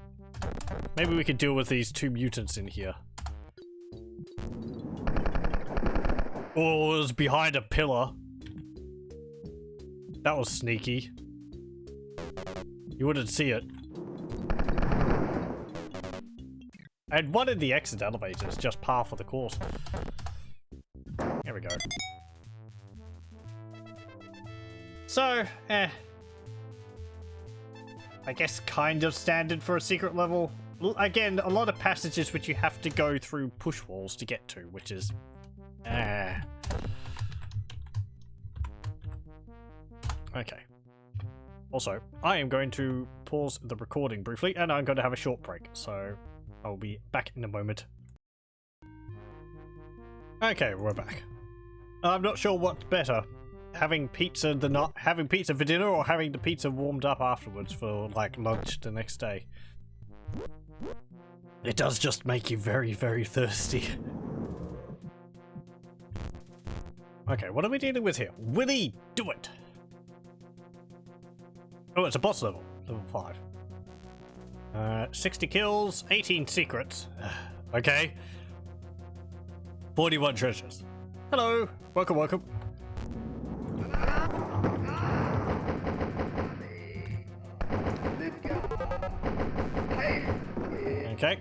maybe we could deal with these two mutants in here. Oh, it was behind a pillar. That was sneaky. You wouldn't see it. And one in the exit elevator is just par for the course. There we go. So, I guess kind of standard for a secret level. Again, a lot of passages which you have to go through push walls to get to, which is... Okay. Also, I am going to pause the recording briefly, and I'm going to have a short break, so I'll be back in a moment. Okay, we're back. I'm not sure what's better, having pizza for dinner or having the pizza warmed up afterwards for like lunch the next day. It does just make you very, very thirsty. Okay, what are we dealing with here? Willie, do it! Oh, it's a boss level. Level 5. 60 kills, 18 secrets. Okay. 41 treasures. Hello! Welcome, welcome. Okay.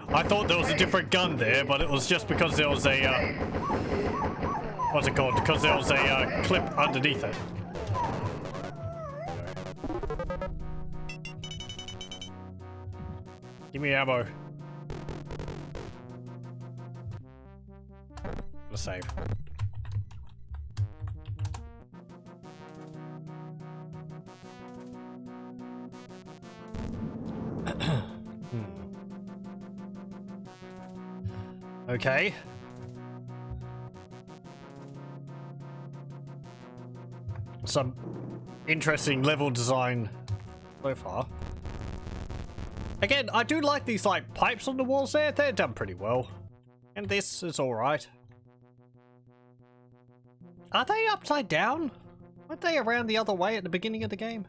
I thought there was a different gun there, but it was just because there was a, what's it called? Because there was a, clip underneath it. Give me ammo. Let's save. Okay. Some interesting level design so far. Again, I do like these like pipes on the walls there. They're done pretty well. And this is alright. Are they upside down? Weren't they around the other way at the beginning of the game?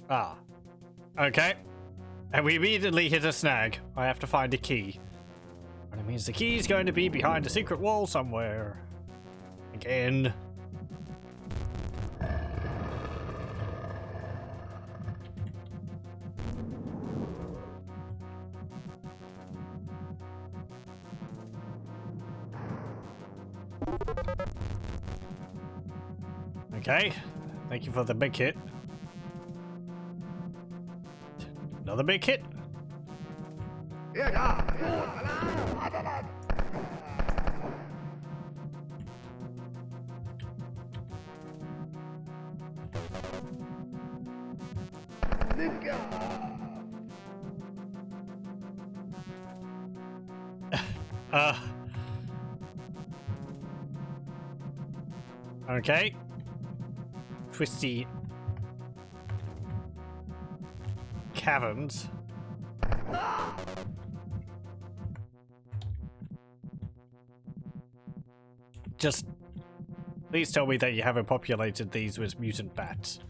Ah. Okay. And we immediately hit a snag. I have to find a key. And it means the key is going to be behind a secret wall somewhere. Again. Okay. Thank you for the big hit. Another big hit. Okay. Twisty caverns. Just please tell me that you haven't populated these with mutant bats.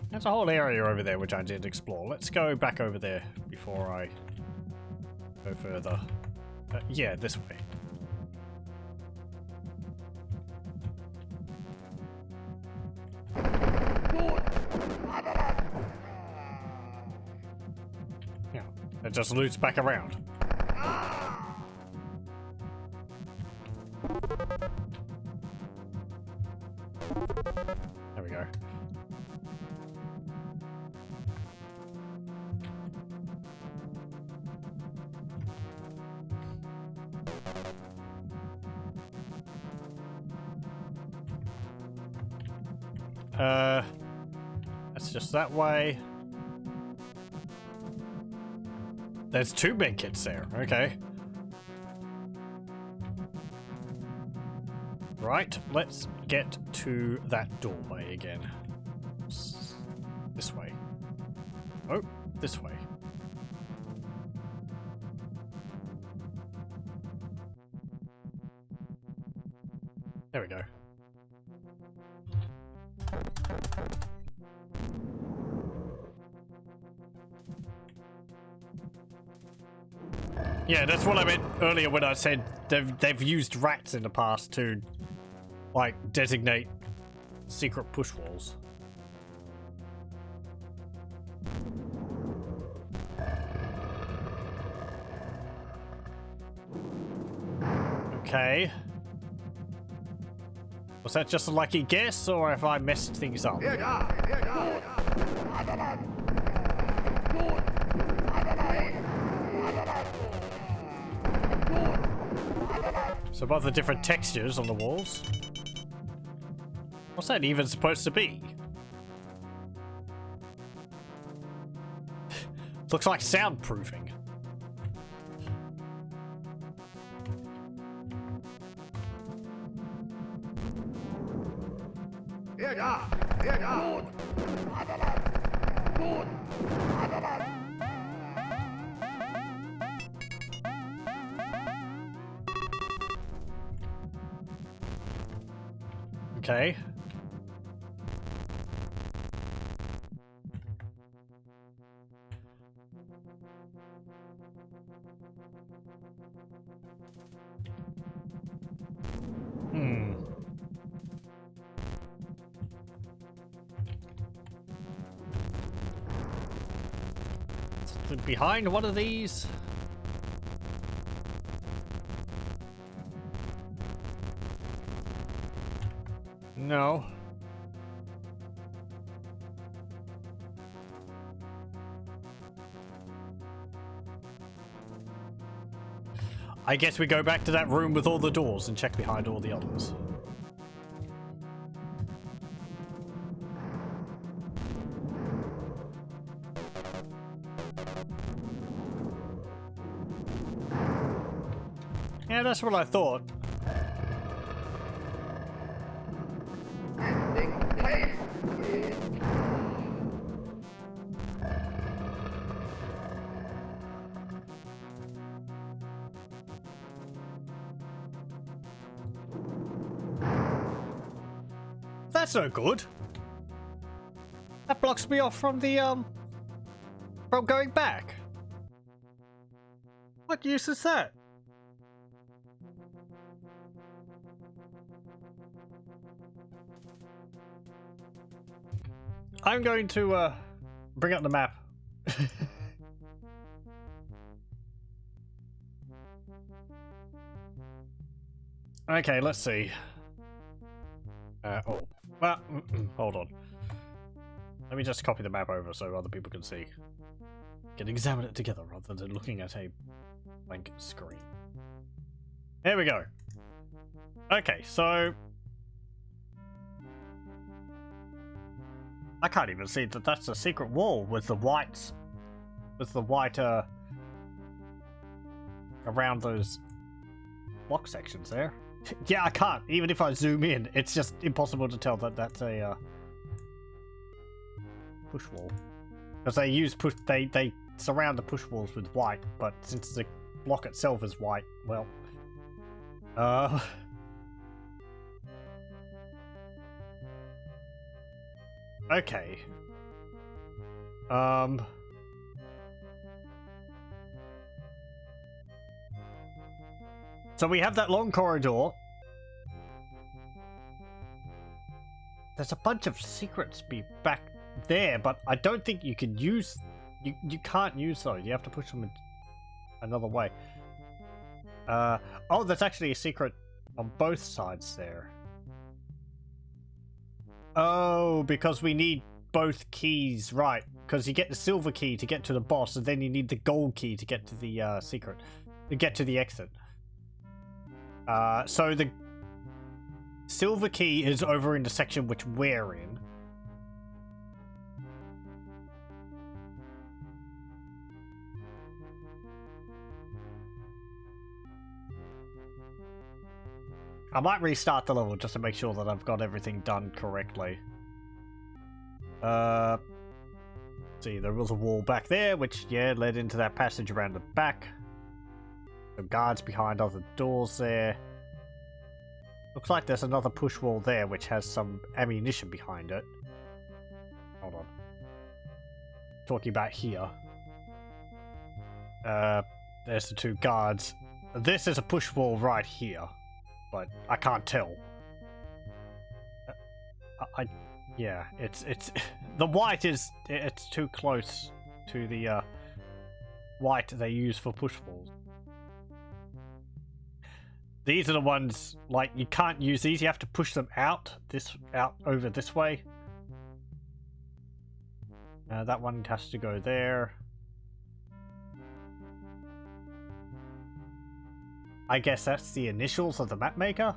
There's a whole area over there which I did explore. Let's go back over there before I go further. Yeah, this way. Yeah, it just loops back around. There we go. That's just that way. There's two big kits there. Okay. Right, let's get to that doorway again. This way. Oh, this way. There we go. Yeah, that's what I meant earlier when I said they've used rats in the past to, like, designate secret push walls. Okay. Was that just a lucky guess, or have I messed things up? Some other different textures on the walls. What's that even supposed to be? Looks like soundproofing. Okay. Behind one of these? No. I guess we go back to that room with all the doors and check behind all the others. Yeah, that's what I thought. That's no good. That blocks me off from the, from going back. What use is that? I'm going to, bring up the map. Okay, let's see. Oh. Well, hold on. Let me just copy the map over so other people can see. Can examine it together rather than looking at a blank screen. There we go. Okay, so... I can't even see that that's a secret wall with the whites... With the white, around those block sections there. Yeah, I can't. Even if I zoom in, it's just impossible to tell that that's a push wall. Because they use they surround the push walls with white, but since the block itself is white, well, okay. So we have that long corridor. There's a bunch of secrets back there, but I don't think you can use... You can't use those. You have to push them another way. Oh, there's actually a secret on both sides there. Oh, because we need both keys, right. Because you get the silver key to get to the boss, and then you need the gold key to get to the secret. To get to the exit. So the silver key is over in the section which we're in. I might restart the level just to make sure that I've got everything done correctly. See, there was a wall back there, which, yeah, led into that passage around the back. Some guards behind other doors there. Looks like there's another push wall there, which has some ammunition behind it. Hold on. Talking about here. There's the two guards. This is a push wall right here. But I can't tell. Yeah, it's the white is it's too close to the white they use for push walls. These are the ones like you can't use these. You have to push them out over this way. That one has to go there. I guess that's the initials of the map maker.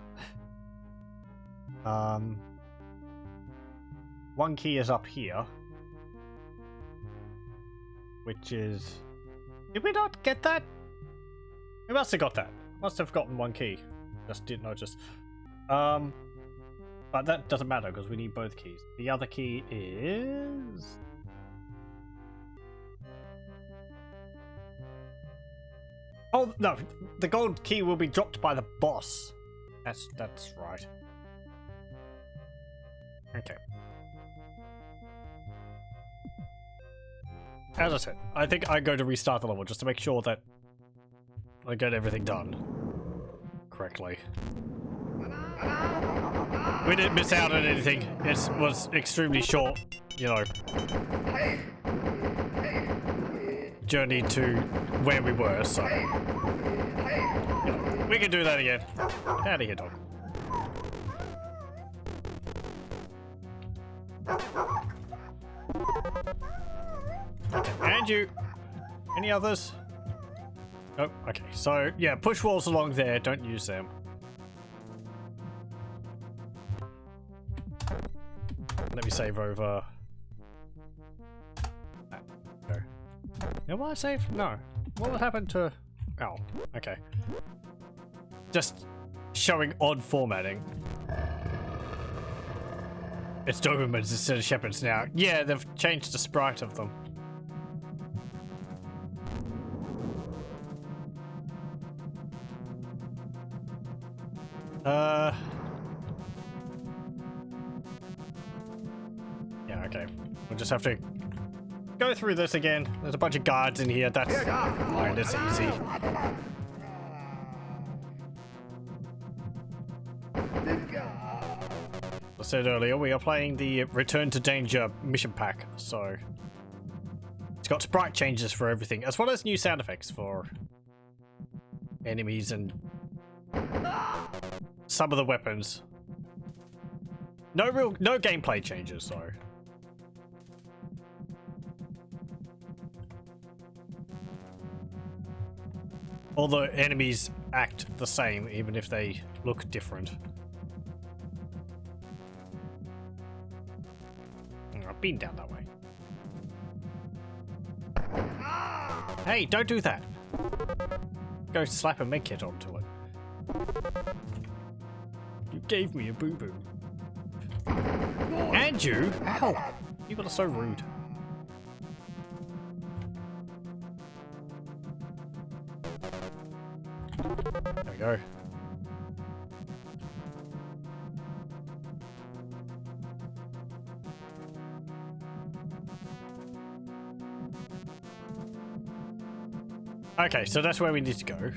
One key is up here, which is... Did we not get that? We must have got that. Must have gotten one key. Just didn't notice. But that doesn't matter because we need both keys. The other key is... Oh, no. The gold key will be dropped by the boss. That's right. Okay. As I said, I think I'm going to restart the level just to make sure that I get everything done correctly. We didn't miss out on anything. It was extremely short, you know, journey to where we were, so you know, we can do that again. Out of here, dog. Okay, and you. Any others? Oh, okay. So yeah, push walls along there. Don't use them. Let me save over. Go. You know what I saved? No. What would happen to... Oh, okay. Just showing odd formatting. It's Dobermans instead of Shepherds now. Yeah, they've changed the sprite of them. Yeah, okay. We'll just have to go through this again. There's a bunch of guards in here. That's fine. It's easy. I said earlier, we are playing the Return to Danger mission pack, so it's got sprite changes for everything, as well as new sound effects for enemies and some of the weapons. No gameplay changes, though. All the enemies act the same, even if they look different. I've been down that way. Hey, don't do that! Go slap a medkit onto it. You gave me a boo-boo. And you? Ow! People are so rude. There we go. Okay, so that's where we need to go.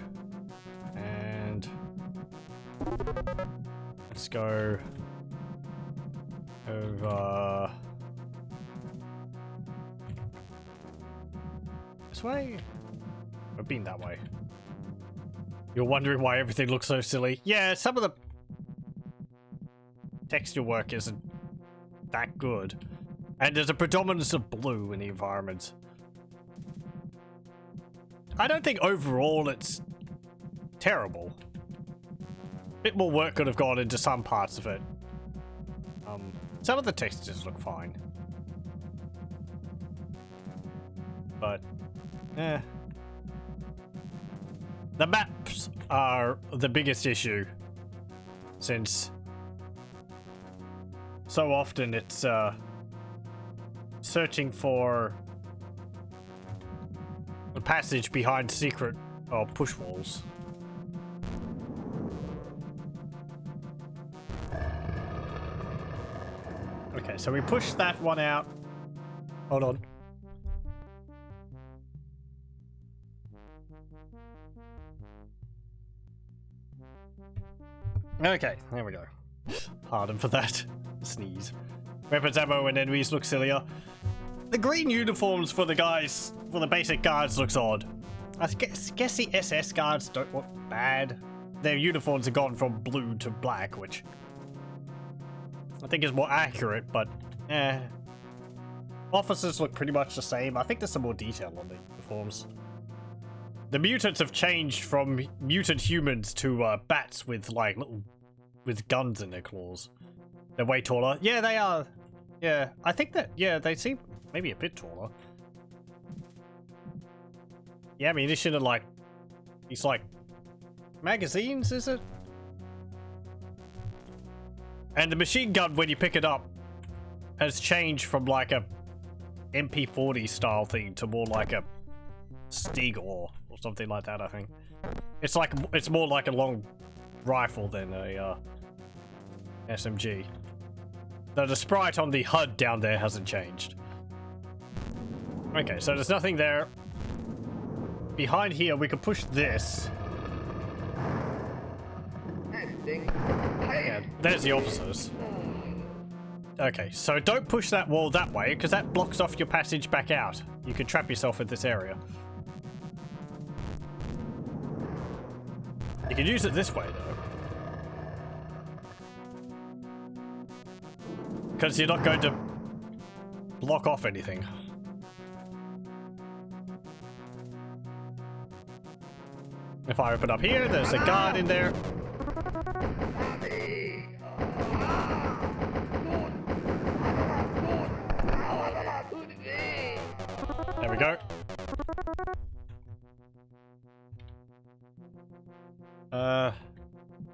And let's go over this way. I've been that way. You're wondering why everything looks so silly. Yeah, some of the texture work isn't that good. And there's a predominance of blue in the environment. I don't think overall it's terrible. A bit more work could have gone into some parts of it. Some of the textures look fine. But, the maps are the biggest issue, since so often it's searching for a passage behind secret or push walls. Okay, so we push that one out. Hold on. Okay, there we go. Pardon for that sneeze. Weapons, ammo, and enemies look sillier. The green uniforms for the guys, for the basic guards, looks odd. I guess the SS guards don't look bad. Their uniforms have gone from blue to black, which I think is more accurate, but Officers look pretty much the same. I think there's some more detail on the uniforms. The mutants have changed from mutant humans to bats with like with guns in their claws. They're way taller. Yeah, they are. Yeah, I think that. Yeah, they seem maybe a bit taller. Yeah, ammunition are like these like magazines, is it? And the machine gun, when you pick it up, has changed from like a MP40 style thing to more like a Stiegor or something like that. I think it's more like a long rifle than a SMG. Though the sprite on the HUD down there hasn't changed. Okay, so there's nothing there. Behind here, we can push this. Yeah, there's the officers. Okay, so don't push that wall that way, because that blocks off your passage back out. You can trap yourself in this area. You can use it this way, though. Because you're not going to block off anything. If I open up here, there's a guard in there. There we go.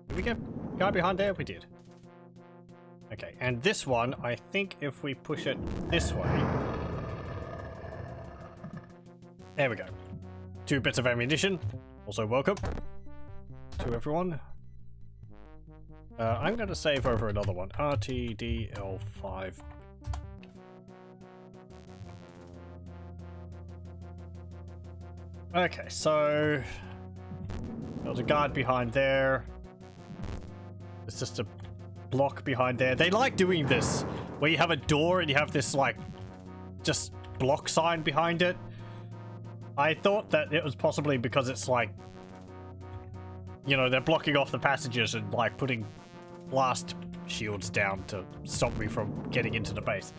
Did we get guy behind there? We did. Okay, and this one, I think if we push it this way. There we go. 2 bits of ammunition. Also welcome to everyone. I'm going to save over another one. RTDL5. Okay, so there's a guard behind there. It's just a block behind there. They like doing this, where you have a door and you have this, like, just block sign behind it. I thought that it was possibly because it's, like, you know, they're blocking off the passages and, like, putting blast shields down to stop me from getting into the base.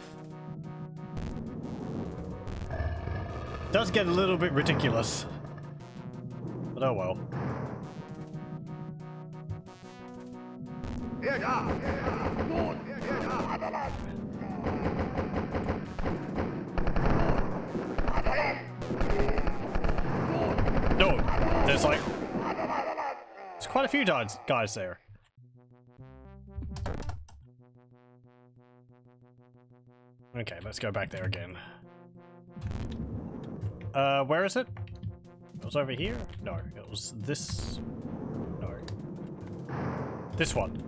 Does get a little bit ridiculous. But oh well. No, there's like... There's quite a few guys there. Okay, let's go back there again. Where is it? It was over here? No, it was this... No. This one.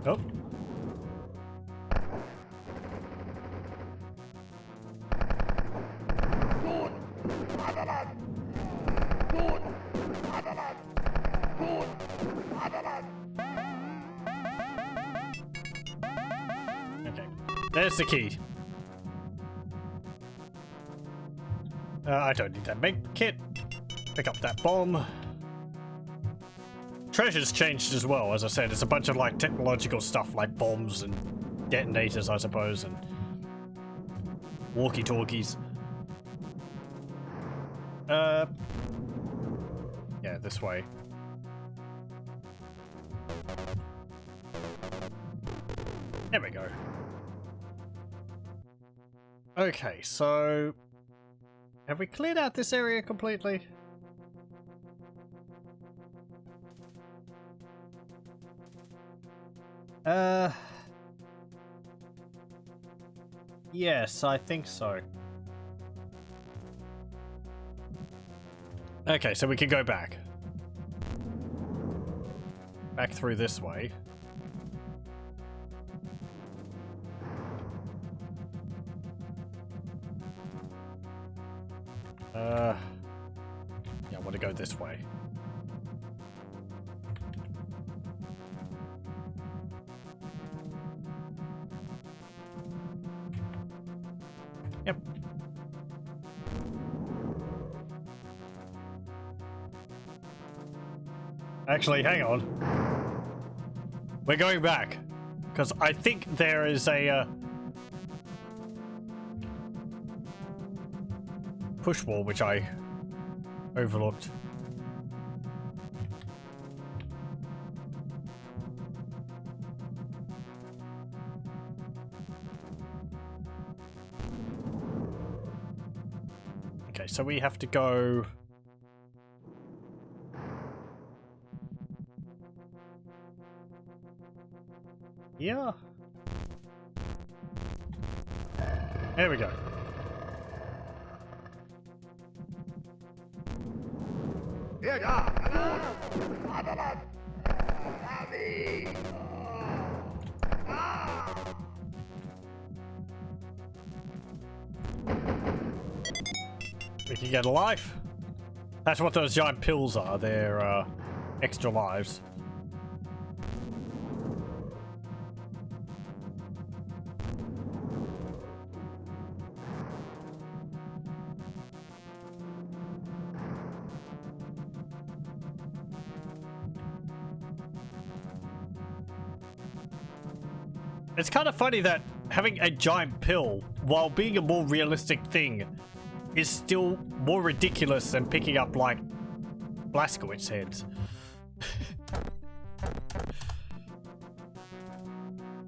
Oh. Okay, there's the key. I don't need that make kit. Pick up that bomb. Treasure's changed as well, as I said. It's a bunch of like technological stuff like bombs and detonators, I suppose, and walkie-talkies. Yeah, this way. There we go. Okay, so have we cleared out this area completely? Yes, I think so. Okay, so we can go back. Back through this way. Yeah, I want to go this way. Yep. Actually, hang on. We're going back. Because I think there is a push wall which I overlooked. Okay, so we have to go... Yeah. There we go. We can get a life. That's what those giant pills are. They're extra lives. It's kind of funny that having a giant pill, while being a more realistic thing, is still more ridiculous than picking up, like, Blazkowicz heads.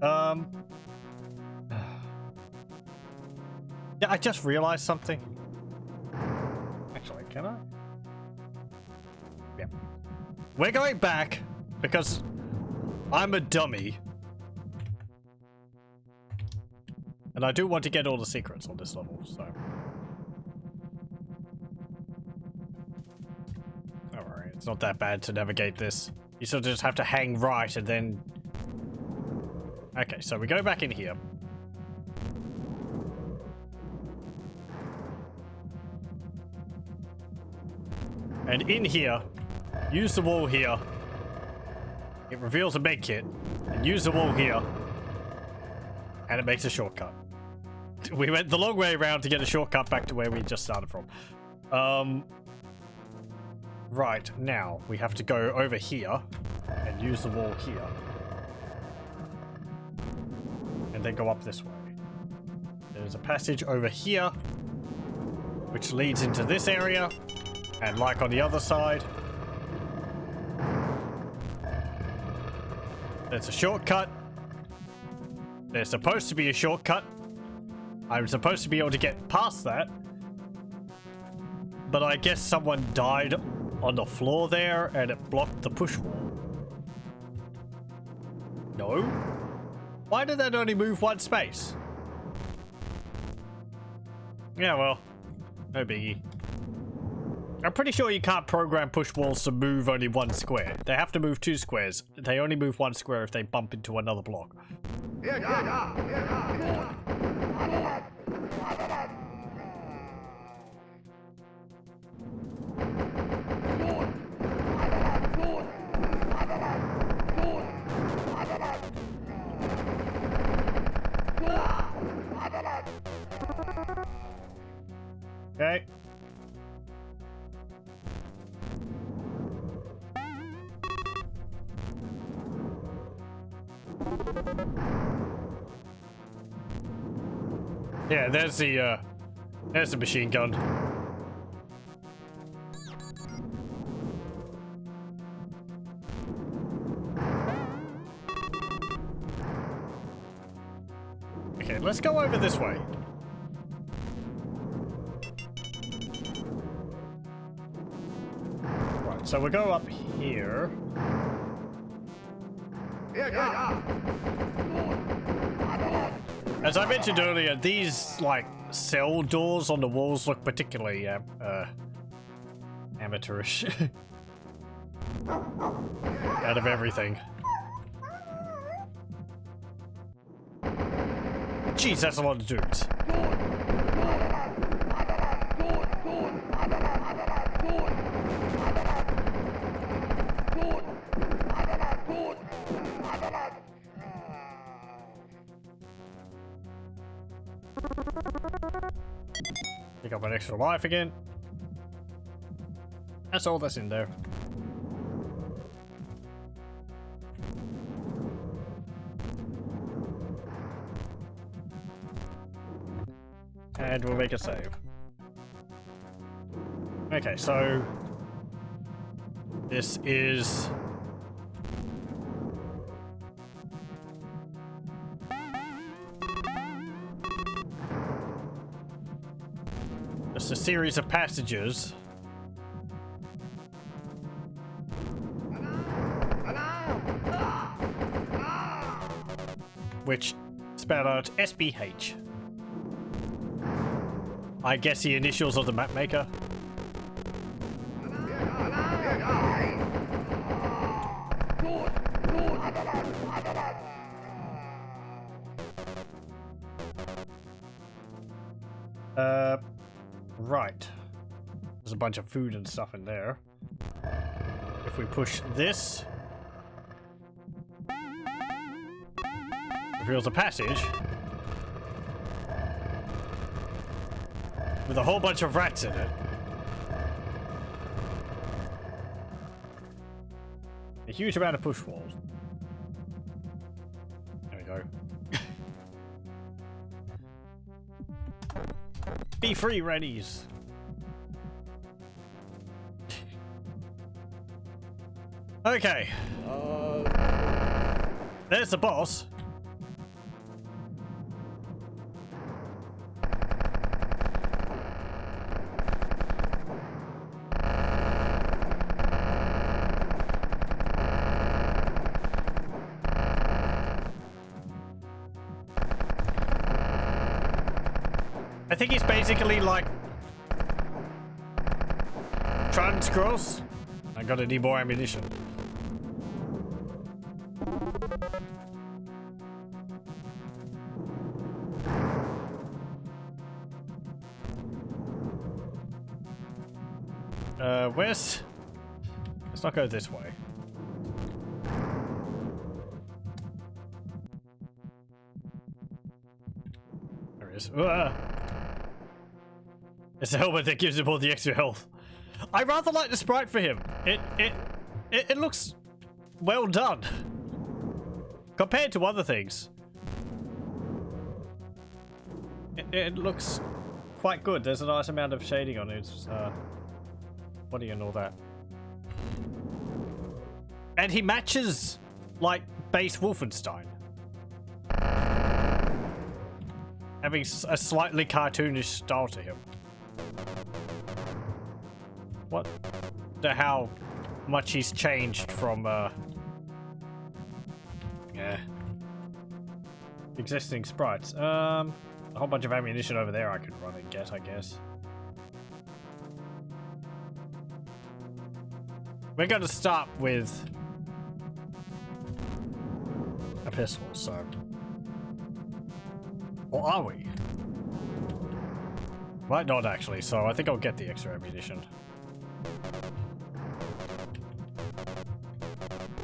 Yeah, I just realized something. Actually, can I? Yeah. We're going back because I'm a dummy. And I do want to get all the secrets on this level, so... Alright, it's not that bad to navigate this. You sort of just have to hang right and then... Okay, so we go back in here. And in here, use the wall here. It reveals a med kit. And use the wall here. And it makes a shortcut. We went the long way around to get a shortcut back to where we just started from. Right, now we have to go over here and use the wall here. And then go up this way. There's a passage over here, which leads into this area. And like on the other side, there's a shortcut. There's supposed to be a shortcut. I'm supposed to be able to get past that. But I guess someone died on the floor there and it blocked the push wall. No? Why did that only move one space? Yeah, well, no biggie. I'm pretty sure you can't program push walls to move only one square. They have to move two squares. They only move one square if they bump into another block. Okay. Yeah, there's the machine gun. Okay, let's go over this way. Right, so we'll go up here. As I mentioned earlier, these, like, cell doors on the walls look particularly, amateurish. Out of everything. Jeez, that's a lot of dudes. Pick up an extra life again. That's all that's in there. And we'll make a save. Okay, so this is just a series of passages which spell out SBH. I guess the initials of the map maker. Right. There's a bunch of food and stuff in there. If we push this, reveals a passage with a whole bunch of rats in it. A huge amount of push walls. There we go. Be free, Reddies. Okay. There's the boss. I think he's basically like Transgross. I gotta need more ammunition. Where's... Let's not go this way. There it is. It's a helmet that gives him all the extra health. I rather like the sprite for him. It looks well done compared to other things. It looks quite good. There's a nice amount of shading on his body and all that. And he matches like base Wolfenstein, having a slightly cartoonish style to him. What the how much he's changed from yeah, existing sprites. A whole bunch of ammunition over there I could run and get, I guess. We're going to start with a pistol, so... Or are we? Might not actually, so I think I'll get the extra ammunition.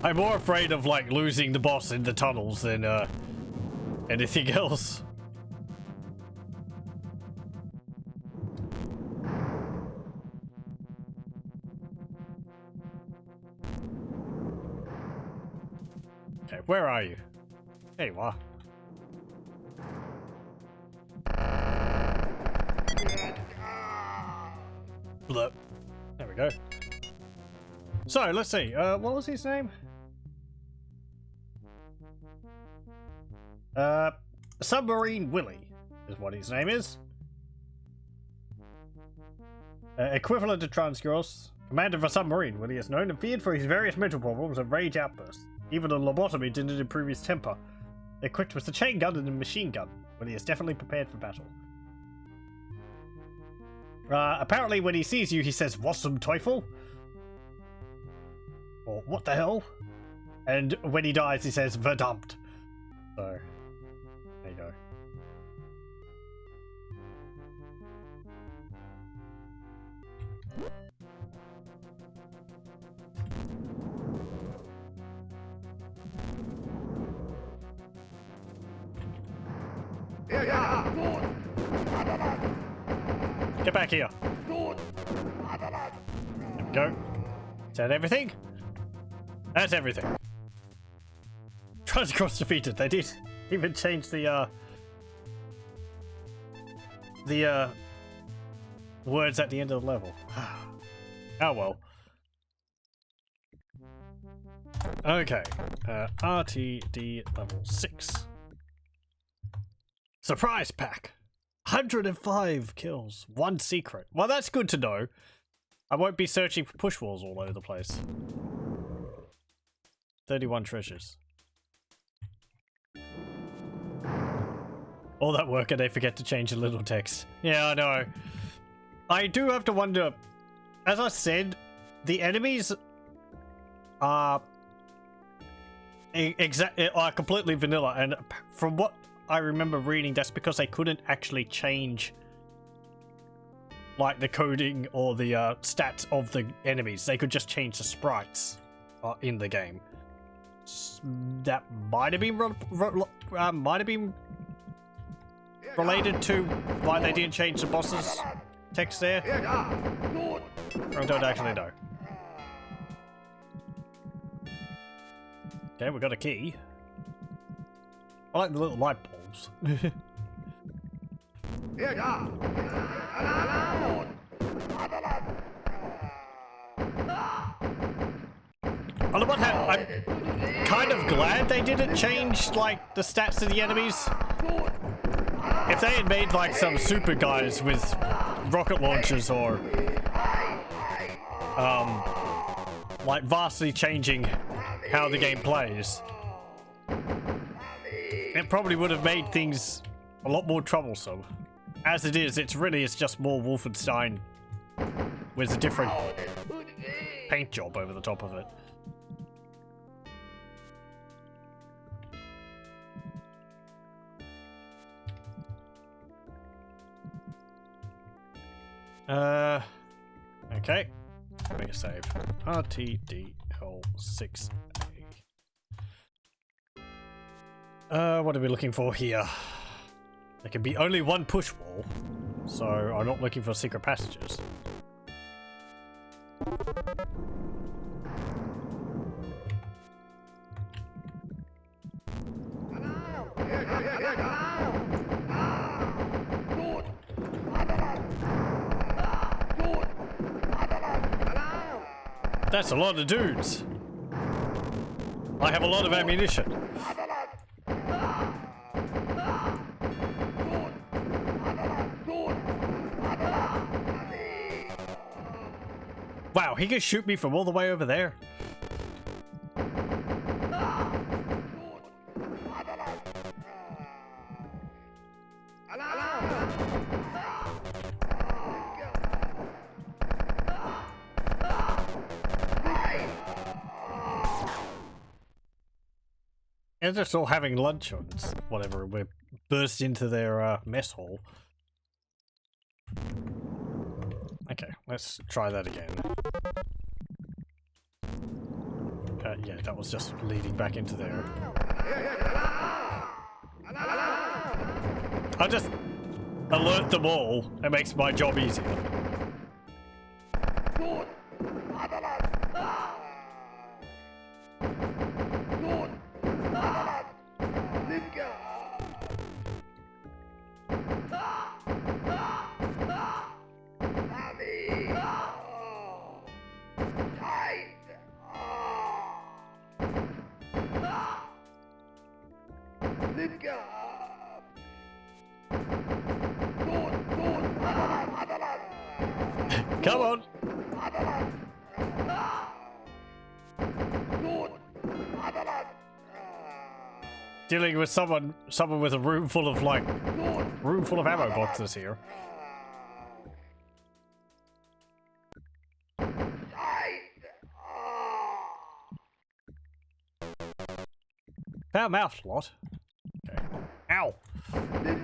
I'm more afraid of like losing the boss in the tunnels than anything else. Okay, where are you? There you are. Look. There we go. So, let's see. What was his name? Submarine Willie is what his name is. Equivalent to Transgross. Commander of a submarine, Willie is known and feared for his various mental problems and rage outbursts. Even a lobotomy didn't improve his temper. Equipped with a chain gun and a machine gun, Willie is definitely prepared for battle. Apparently when he sees you, he says, "Was zum Teufel?" Or, "What the hell?" And when he dies, he says, "Verdammt." So, there you go. Get back here. There we go. Is that everything? That's everything. Transgross defeated. They did even change the the words at the end of the level. Oh well. Okay, RTD level 6. Surprise pack! 105 kills, 1 secret. Well, that's good to know. I won't be searching for push walls all over the place. 31 treasures. All that work and they forget to change the little text. Yeah, I know. I do have to wonder, as I said, the enemies are completely vanilla, and from what I remember reading, that's because they couldn't actually change like the coding or the stats of the enemies. They could just change the sprites in the game. That might have been related to why they didn't change the boss's text there. I don't actually know. Okay, we got a key. I like the little light bulbs. On the one hand, I'm kind of glad they didn't change like the stats of the enemies. If they had made like some super guys with rocket launchers or like vastly changing how the game plays, it probably would have made things a lot more troublesome. As it is, it's just more Wolfenstein with a different paint job over the top of it. Okay. Make a save. RTDL6A. What are we looking for here? There can be only one push wall, so I'm not looking for secret passages. That's a lot of dudes. I have a lot of ammunition. Wow, he can shoot me from all the way over there. They're just all having lunch or whatever. We burst into their mess hall. Okay, let's try that again. Yeah, that was just leading back into there. I'll just alert them all. It makes my job easier. Come on. Dealing with someone with a room full of ammo boxes here. Foul mouth slot. Okay. Ow. There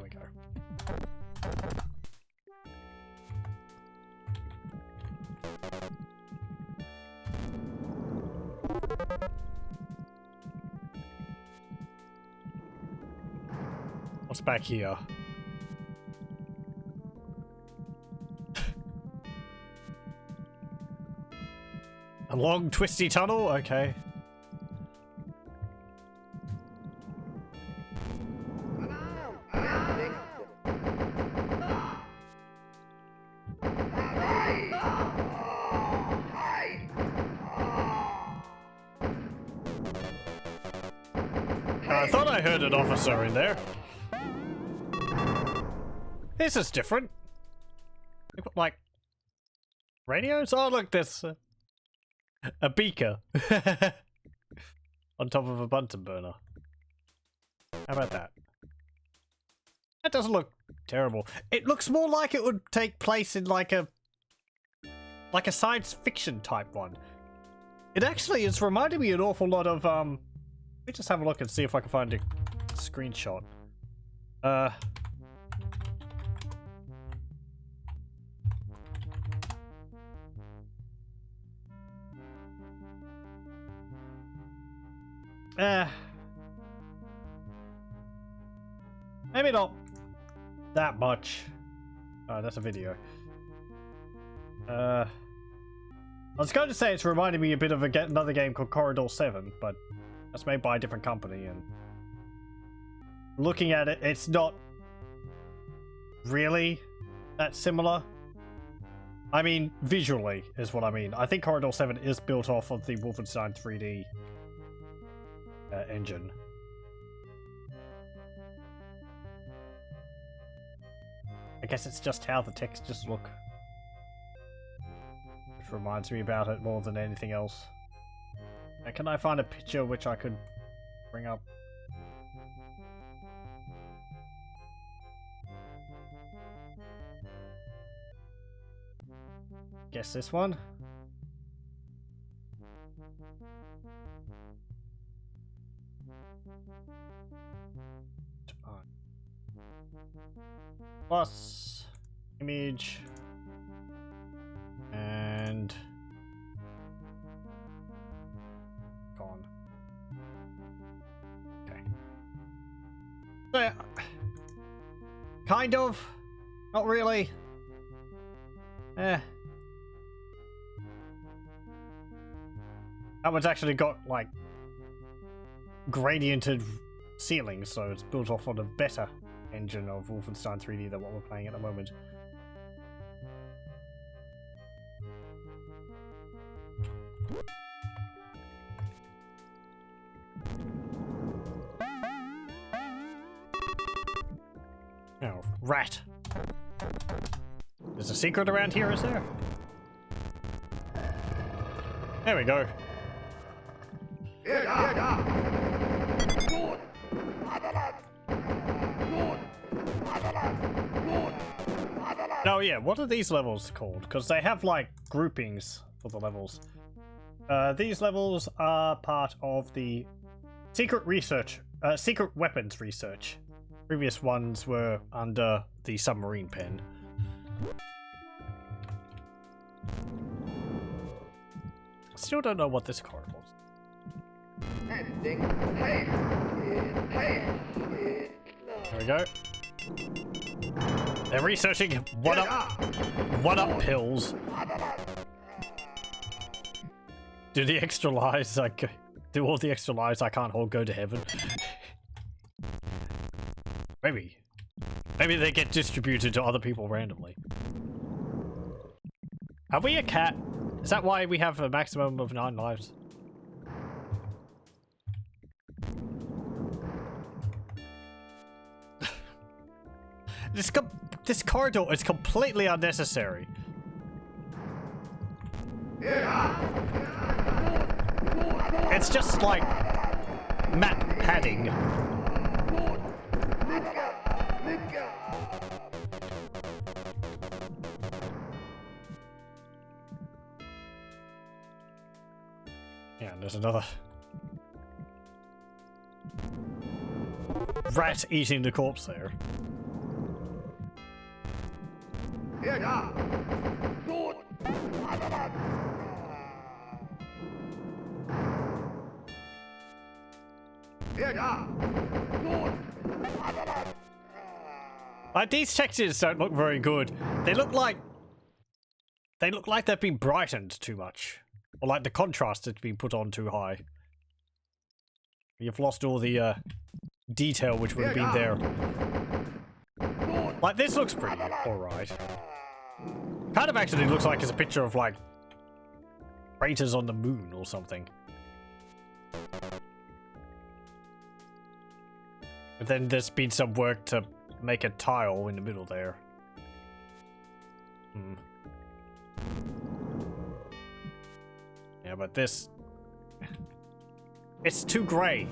we go. What's back here? A long twisty tunnel? Okay. I thought I heard an officer in there. This is different. They've got, like, radios? Oh, look, there's a beaker on top of a Bunsen burner. How about that? That doesn't look terrible. It looks more like it would take place in like a science fiction type one. It actually is reminding me an awful lot of let me just have a look and see if I can find a screenshot. Maybe not that much. Oh, that's a video. I was going to say it's reminding me a bit of another game called Corridor 7, but that's made by a different company, and looking at it, it's not really that similar. I mean, visually is what I mean. I think Corridor 7 is built off of the Wolfenstein 3D engine. I guess it's just how the textures look, which reminds me about it more than anything else. Now, can I find a picture which I could bring up? Guess this one? Plus image and gone. Okay. So, yeah, kind of, not really. That one's actually got like gradiented ceilings, so it's built off on a better engine of Wolfenstein 3D than what we're playing at the moment. Oh, rat. There's a secret around here, is there? There we go. Oh yeah, what are these levels called? Because they have like groupings for the levels. These levels are part of the secret weapons research. Previous ones were under the submarine pen. Still don't know what this card was. There we go. They're researching one-up pills. Do the extra lives, do all the extra lives I can't hold go to heaven? Maybe they get distributed to other people randomly. Are we a cat? Is that why we have a maximum of 9 lives? This corridor is completely unnecessary. It's just like map padding. Yeah, and there's another rat eating the corpse there. These textures don't look very good. They look like they've been brightened too much. Or like the contrast that's been put on too high. You've lost all the detail which would have been there. Like this looks pretty alright. Kind of actually looks like it's a picture of like craters on the moon or something. But then there's been some work to make a tile in the middle there. Yeah, but this... It's too grey.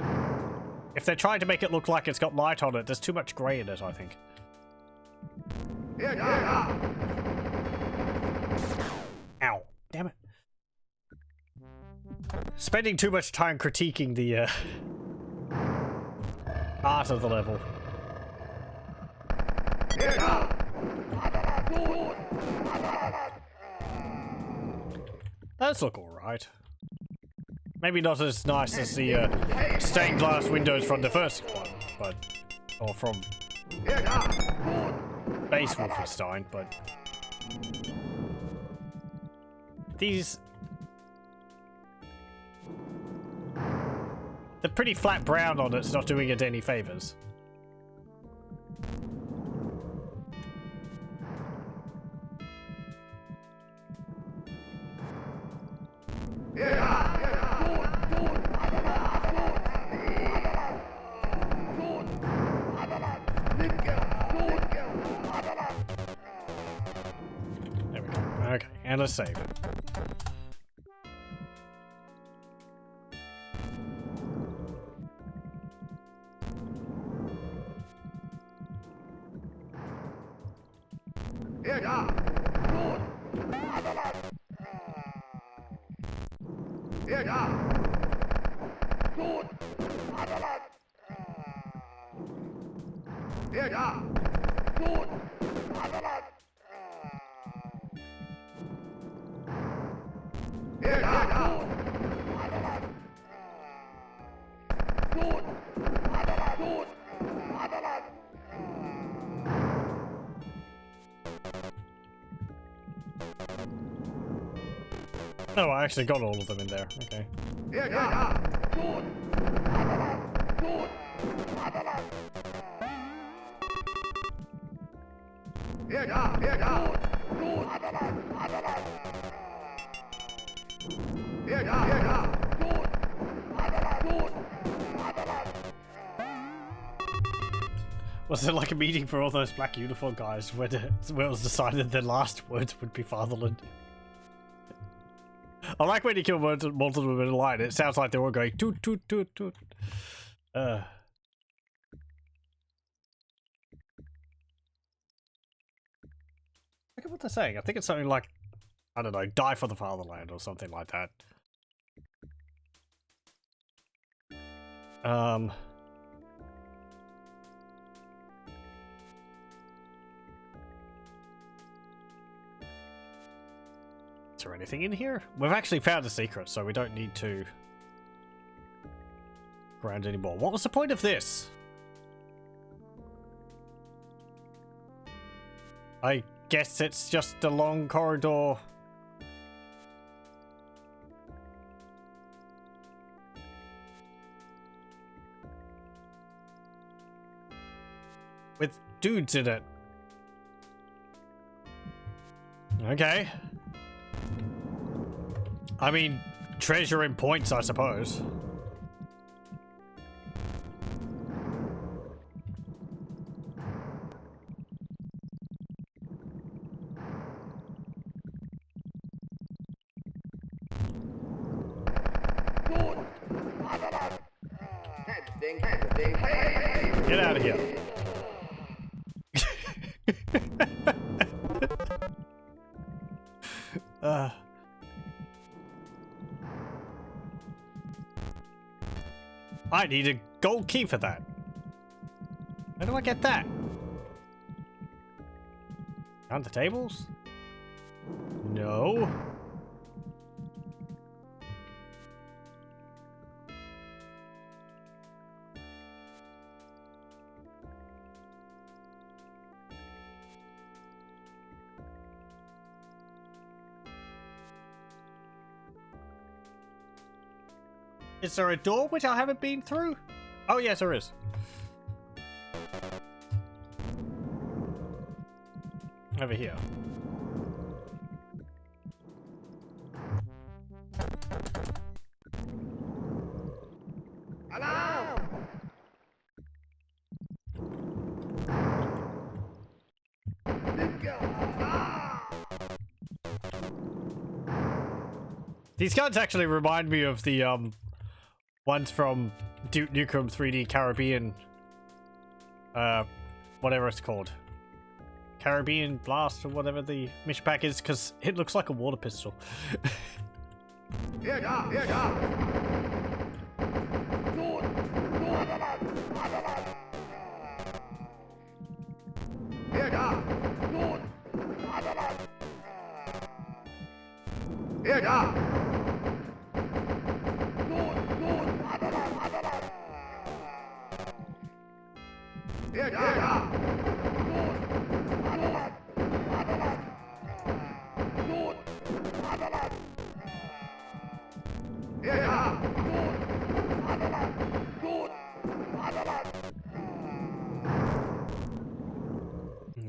If they're trying to make it look like it's got light on it, there's too much grey in it, I think. Ow. Damn it. Spending too much time critiquing the art of the level. Those look alright. Maybe not as nice as the stained glass windows from the first one, but... Or from... base Wolfenstein, but... These... The pretty flat brown on it's not doing it any favors. There we go. Okay, and let's save it. Oh, I actually got all of them in there. Okay. Was it like a meeting for all those black uniform guys where it was decided their last words would be fatherland? I like when you kill multiple women in a line. It sounds like they're all going toot toot toot toot. I forget what they're saying. I think it's something like, I don't know, die for the fatherland or something like that. Is there anything in here? We've actually found a secret, so we don't need to grind anymore. What was the point of this? I guess it's just a long corridor. With dudes in it. Okay. I mean, treasure in points, I suppose. Get out of here. I need a gold key for that. How do I get that? On the tables? No. Is there a door which I haven't been through? Oh, yes, there is. Over here. Hello! These guns actually remind me of the ones from Duke Nukem 3D Caribbean, whatever it's called, Caribbean Blast or whatever the mission pack is, because it looks like a water pistol.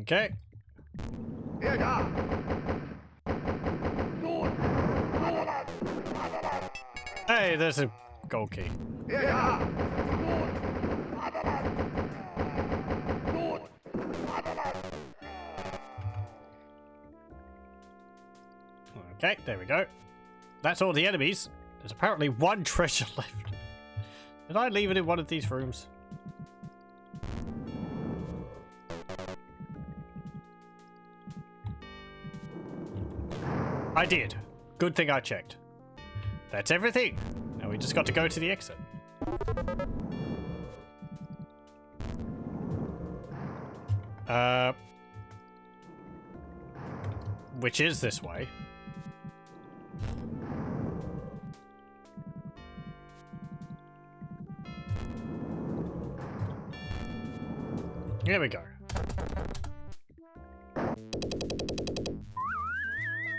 Okay. Hey, there's a gold key. Okay, there we go. That's all the enemies. There's apparently one treasure left. Did I leave it in one of these rooms? I did. Good thing I checked. That's everything. Now we just got to go to the exit. Which is this way. Here we go.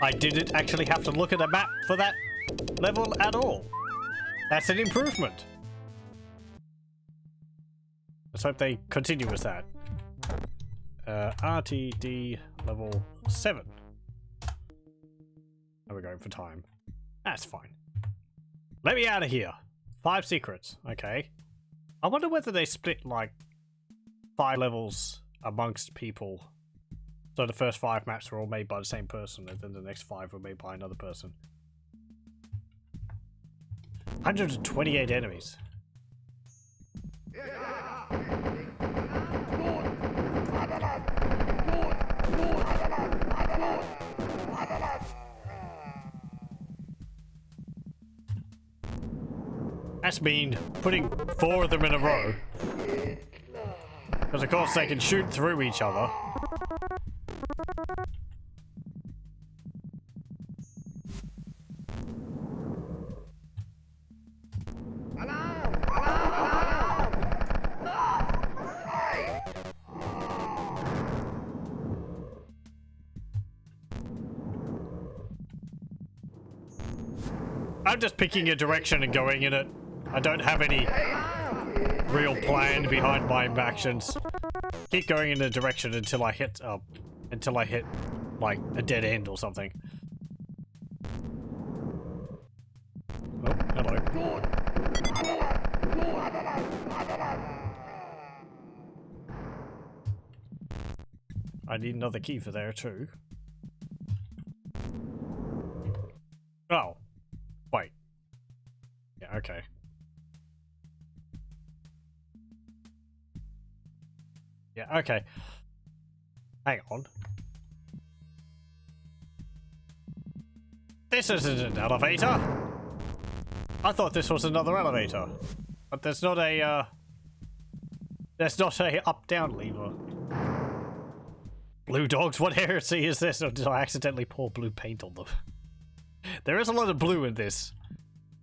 I didn't actually have to look at a map for that level at all. That's an improvement. Let's hope they continue with that. RTD level 7. Are we going for time? That's fine. Let me out of here. 5 secrets. Okay. I wonder whether they split like 5 levels amongst people. So the first 5 maps were all made by the same person, and then the next 5 were made by another person. 128 enemies. That's mean, putting 4 of them in a row. Because of course they can shoot through each other. I'm just picking a direction and going in it. I don't have any real plan behind my actions. Keep going in a direction until I hit like a dead end or something. Oh, hello. I need another key for there too. Oh. Wait. Yeah, okay. Yeah, okay. Hang on. This isn't an elevator! I thought this was another elevator. But there's not a up-down lever. Blue dogs, what heresy is this? Or did I accidentally pour blue paint on them? There is a lot of blue in this.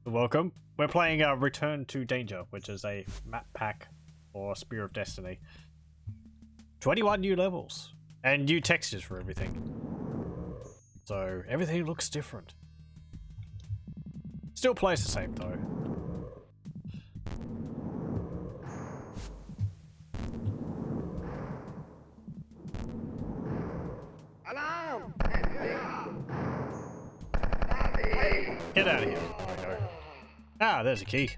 Welcome. We're playing Return to Danger, which is a map pack for Spear of Destiny. 21 new levels. And new textures for everything. So, everything looks different. Still plays the same, though. Get out of here. There we go. Ah, there's a key.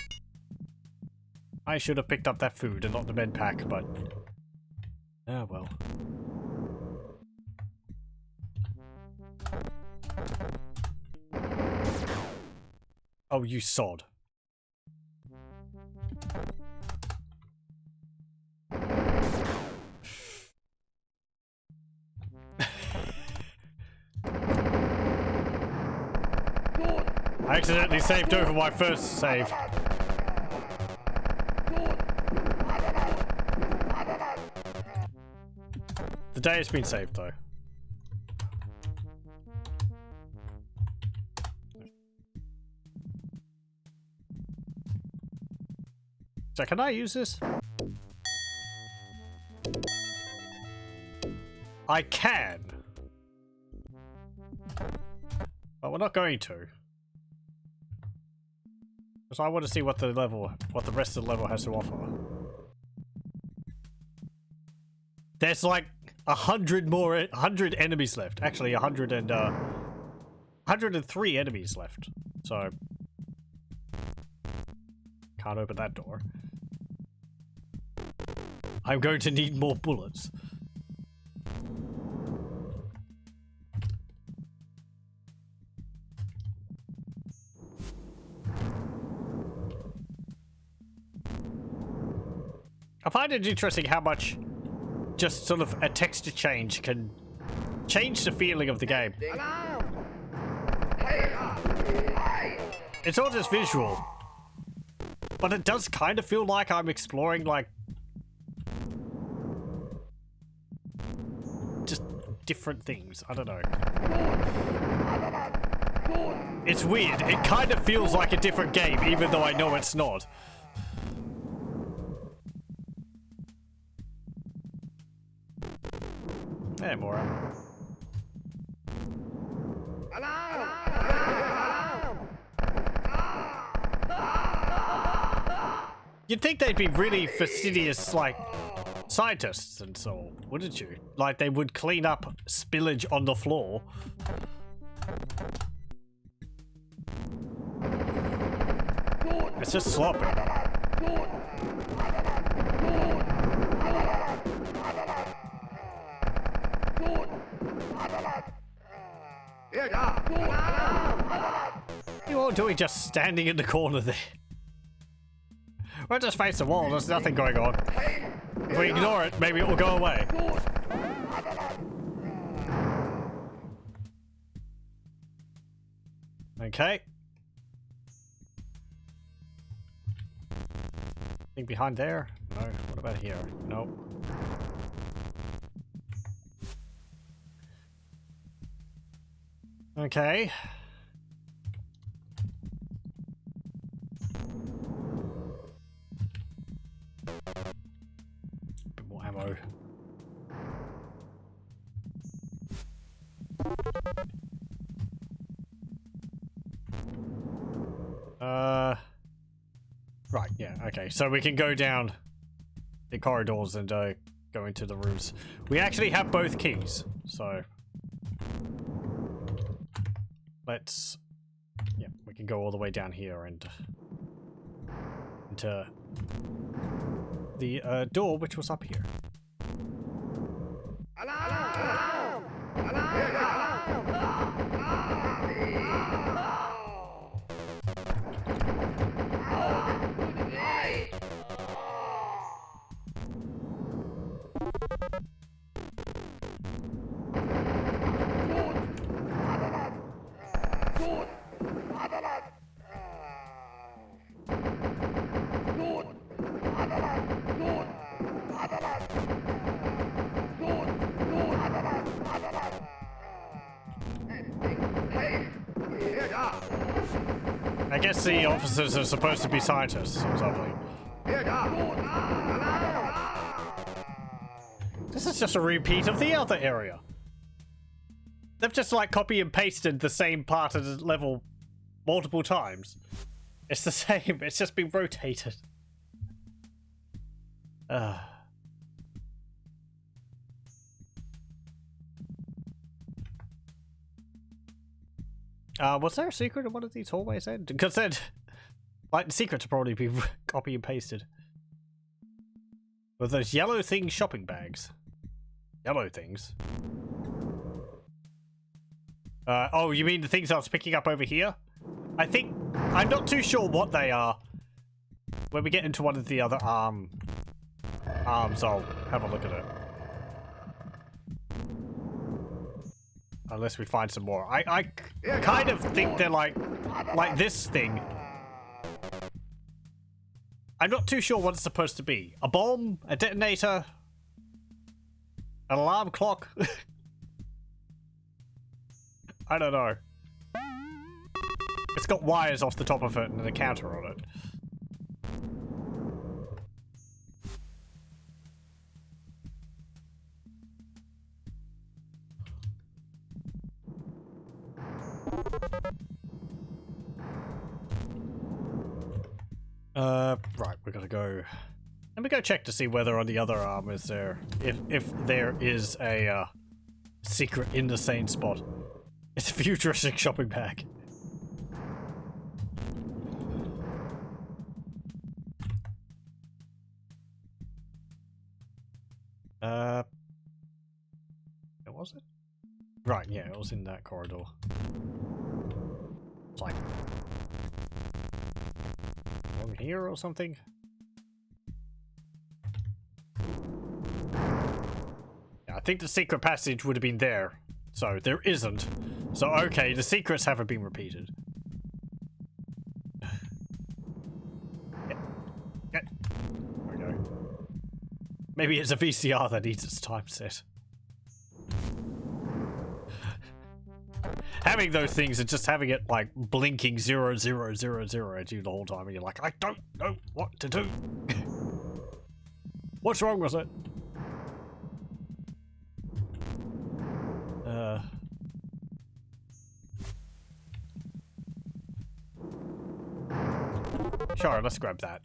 I should have picked up that food and not the med pack, but... ah, well. Oh, you sod. I accidentally saved over my first save. The day has been saved, though. So can I use this? I can. But we're not going to. Because I want to see what the rest of the level has to offer. There's like 100 enemies left. Actually, 103 enemies left. So can't open that door. I'm going to need more bullets. I find it interesting how much just sort of a texture change can change the feeling of the game. It's all just visual, but it does kind of feel like I'm exploring like just different things. I don't know. It's weird. It kind of feels like a different game, even though I know it's not. Hey, more ammo. You'd think they'd be really fastidious, like, scientists and so, wouldn't you? Like, they would clean up spillage on the floor. It's just sloppy. You all doing just standing in the corner there? We'll just face the wall, there's nothing going on. If we ignore it, maybe it will go away. Okay. Anything behind there? No. What about here? Nope. Okay. Bit more ammo. Right, yeah, okay. So we can go down the corridors and go into the rooms. We actually have both keys, so let's, yeah, we can go all the way down here and into the door which was up here. I guess the officers are supposed to be scientists or something. This is just a repeat of the other area. They've just like copy and pasted the same part of the level multiple times. It's the same, it's just been rotated. Was there a secret in one of these hallways then? Because then, like, the secrets will probably be copy and pasted. With those yellow thing shopping bags. Yellow things. Oh, you mean the things I was picking up over here? I'm not too sure what they are. When we get into one of the other arms, I'll have a look at it. Unless we find some more. I kind of think they're like this thing. I'm not too sure what it's supposed to be. A bomb? A detonator? An alarm clock? I don't know. It's got wires off the top of it and a counter on it. Right, we're gonna go. Let me go check to see whether on the other arm is there, if there is a secret in the same spot. It's a futuristic shopping bag. Where was it? Right, yeah, it was in that corridor. It's like along here or something. Yeah, I think the secret passage would have been there. So there isn't. So okay, the secrets haven't been repeated. Yeah. There we go. Maybe it's a VCR that needs its time set. Having those things and just having it like blinking 0, 0, 0, 0 at you the whole time, and you're like, I don't know what to do. What's wrong with it? Sure, let's grab that.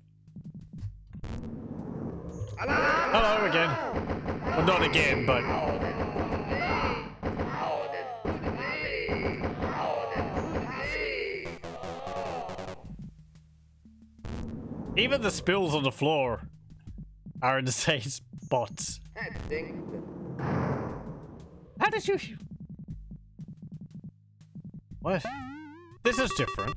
Hello again. Well, not again, but... Even the spills on the floor are in the same spots. How did you... What? This is different.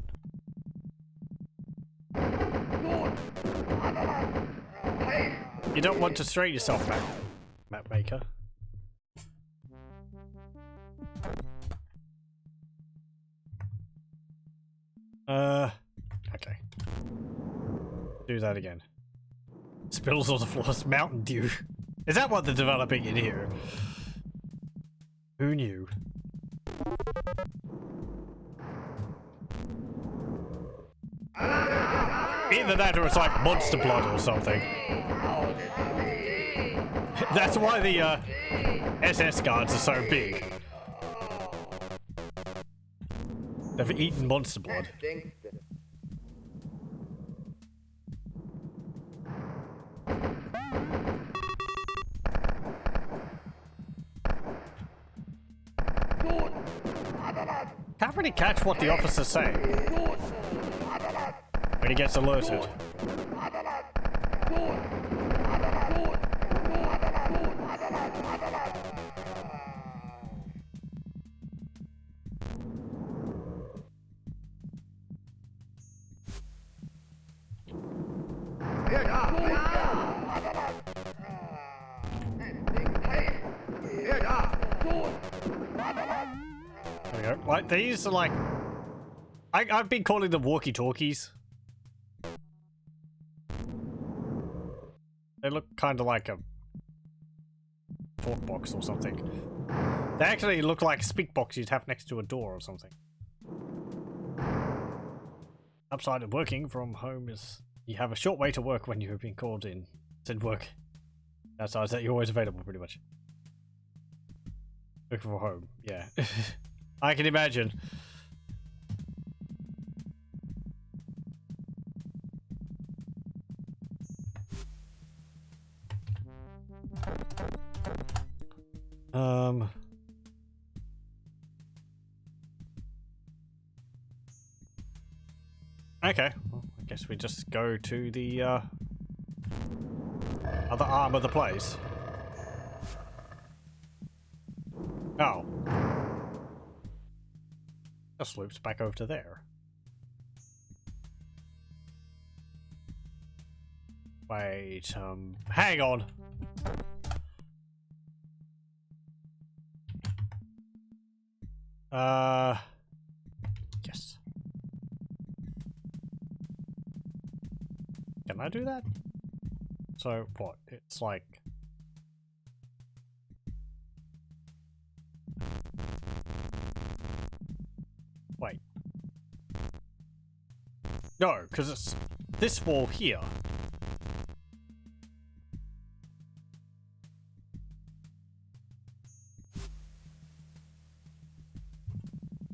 You don't want to stray yourself, map maker. Okay. Do that again. Spills on the floors, Mountain Dew. Is that what they're developing in here? Who knew? Either that or it's like monster blood or something. That's why the SS guards are so big. They've eaten monster blood. Can't really catch what the officer's saying when he gets alerted. There we go. Like, these are like... I've been calling them walkie-talkies. They look kind of like a talk box or something. They actually look like a speak box you'd have next to a door or something. Upside of working from home is you have a short way to work when you have been called in. Said work. Outside that you're always available pretty much. Working from home, yeah. I can imagine. Okay, well, I guess we just go to the other arm of the place. Oh. Just loops back over to there. Wait, hang on. Yes. Can I do that? So, what? It's like... Wait. No, because it's this wall here.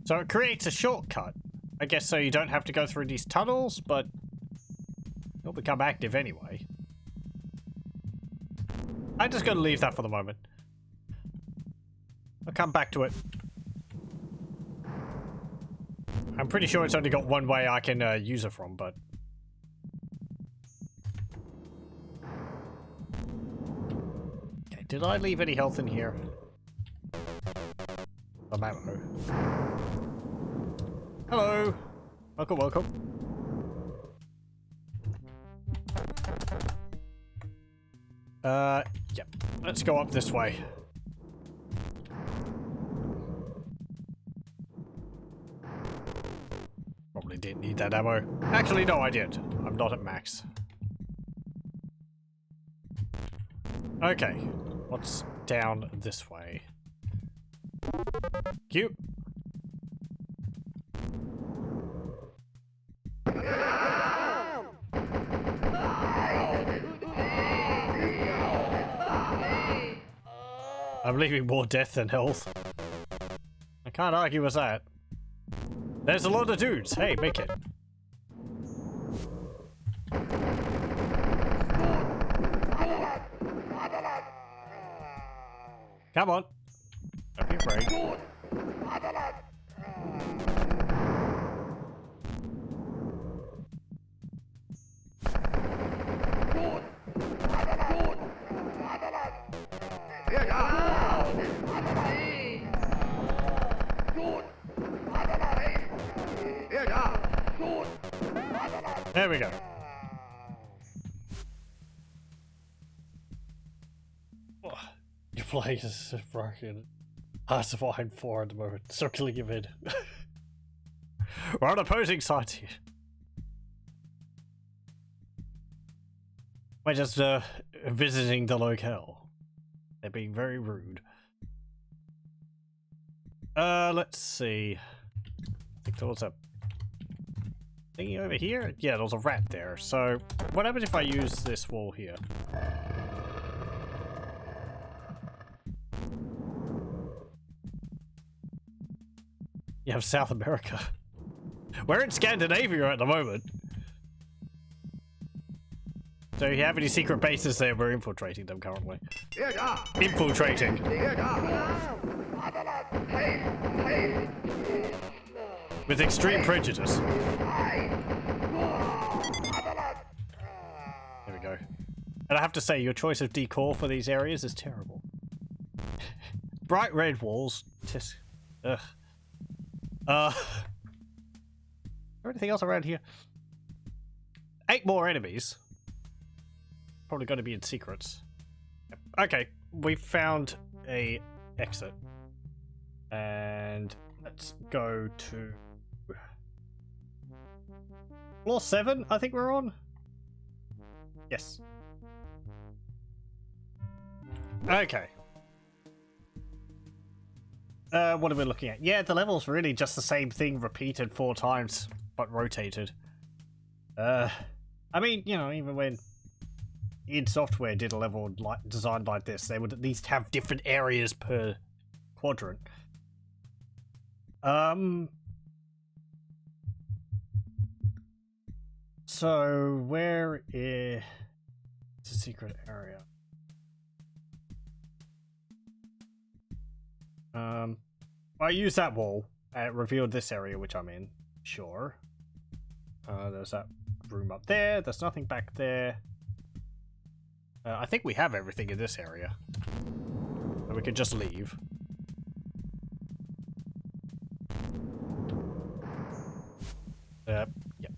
So it creates a shortcut. I guess so you don't have to go through these tunnels, but it'll become active anyway. I'm just gonna leave that for the moment. I'll come back to it. I'm pretty sure it's only got one way I can use it from, but... Okay, did I leave any health in here? Some ammo. Hello! Welcome, welcome. Yep. Let's go up this way. Probably didn't need that ammo. Actually, no, I did. I'm not at max. Okay. What's down this way? Cute. I'm leaving more death than health. I can't argue with that. There's a lot of dudes. Hey, make it. Come on. Don't be afraid. There we go. Oh, your place is broken. Hard to find 4 at the moment. Stop killing him in. We're on opposing sides here. We're just visiting the locale. They're being very rude. Let's see. I think there was a thingy over here? Yeah, there was a rat there. So, what happens if I use this wall here? You have South America. We're in Scandinavia at the moment. So if you have any secret bases there, we're infiltrating them currently. Infiltrating. With extreme prejudice. There we go. And I have to say, your choice of decor for these areas is terrible. Bright red walls. Just... Ugh. Is there anything else around here? 8 more enemies. Probably going to be in secrets. Okay, we found a exit. And let's go to floor 7, I think we're on. Yes. Okay. What are we looking at? Yeah, the level's really just the same thing repeated 4 times, but rotated. I mean, you know, even when id Software did a level designed like this, they would at least have different areas per quadrant. So where is the secret area? I used that wall and it revealed this area which I'm in. Sure. There's that room up there. There's nothing back there. I think we have everything in this area. So we could just leave. Yeah,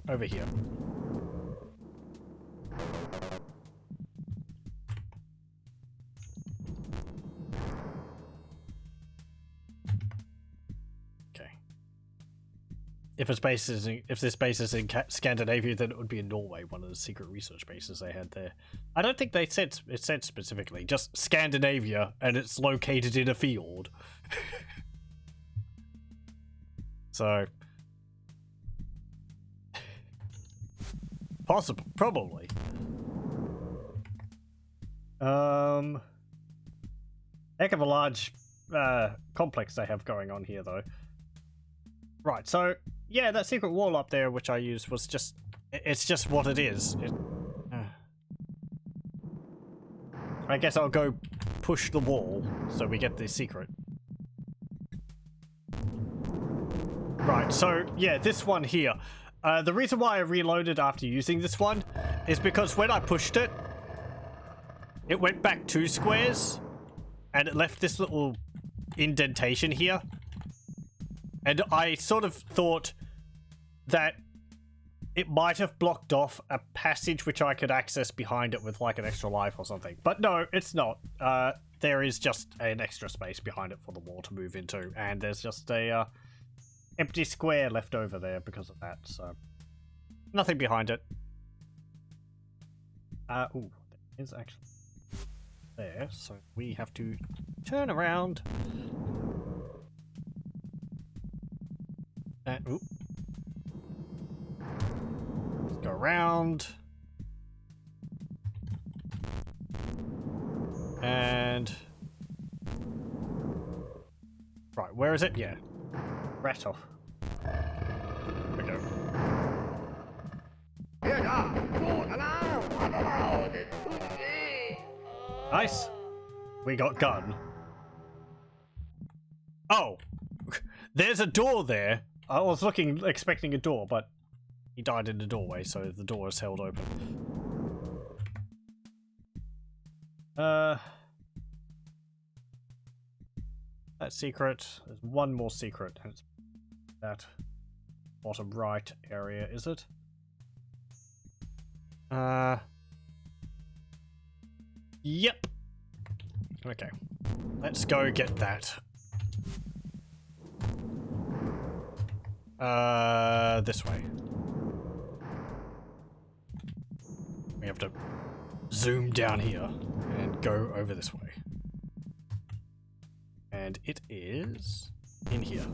over here. Okay. If this base is in Scandinavia, then it would be in Norway, one of the secret research bases they had there. I don't think it said specifically, just Scandinavia, and it's located in a field. So possible, probably. Heck of a large complex they have going on here, though. Right, so yeah, that secret wall up there, which I used, was just—it's just what it is. I guess I'll go push the wall so we get the secret. Right, so yeah, this one here. The reason why I reloaded after using this one is because when I pushed it, it went back 2 squares, and it left this little indentation here. And I sort of thought that it might have blocked off a passage which I could access behind it with like an extra life or something. But no, it's not. There is just an extra space behind it for the wall to move into, and there's just a empty square left over there because of that, so nothing behind it. Ooh, there is actually there, so we have to turn around. Ooh. Let's go around. And right, where is it? Yeah. Rat off. There we go. Nice. We got gun. Oh, there's a door there. I was expecting a door, but he died in the doorway, so the door is held open. That secret. There's one more secret, and it's that bottom right area, is it? Yep. Okay. Let's go get that. This way. We have to zoom down here and go over this way. And it is in here.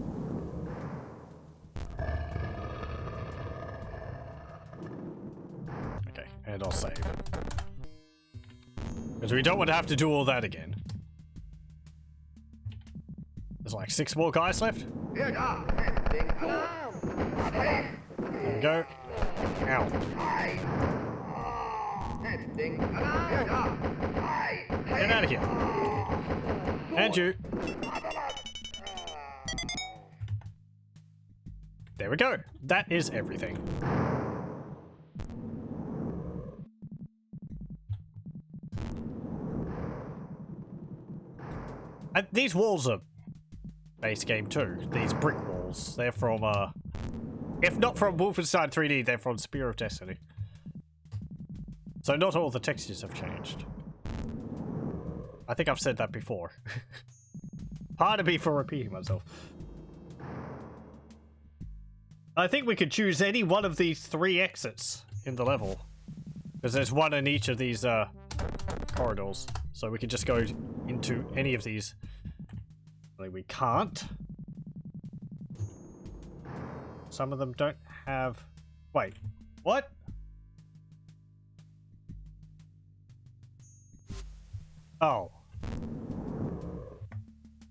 Okay, and I'll save. Because we don't want to have to do all that again. There's like 6 more guys left. There we go. Ow. Get out of here. And you. There we go. That is everything. And these walls are base game too. These brick walls. They're from, if not from Wolfenstein 3D, they're from Spear of Destiny. So not all the textures have changed. I think I've said that before. Pardon me for repeating myself. I think we could choose any one of these 3 exits in the level. Because there's one in each of these corridors. So we can just go into any of these. Only we can't. Some of them don't have... Wait, what? Oh.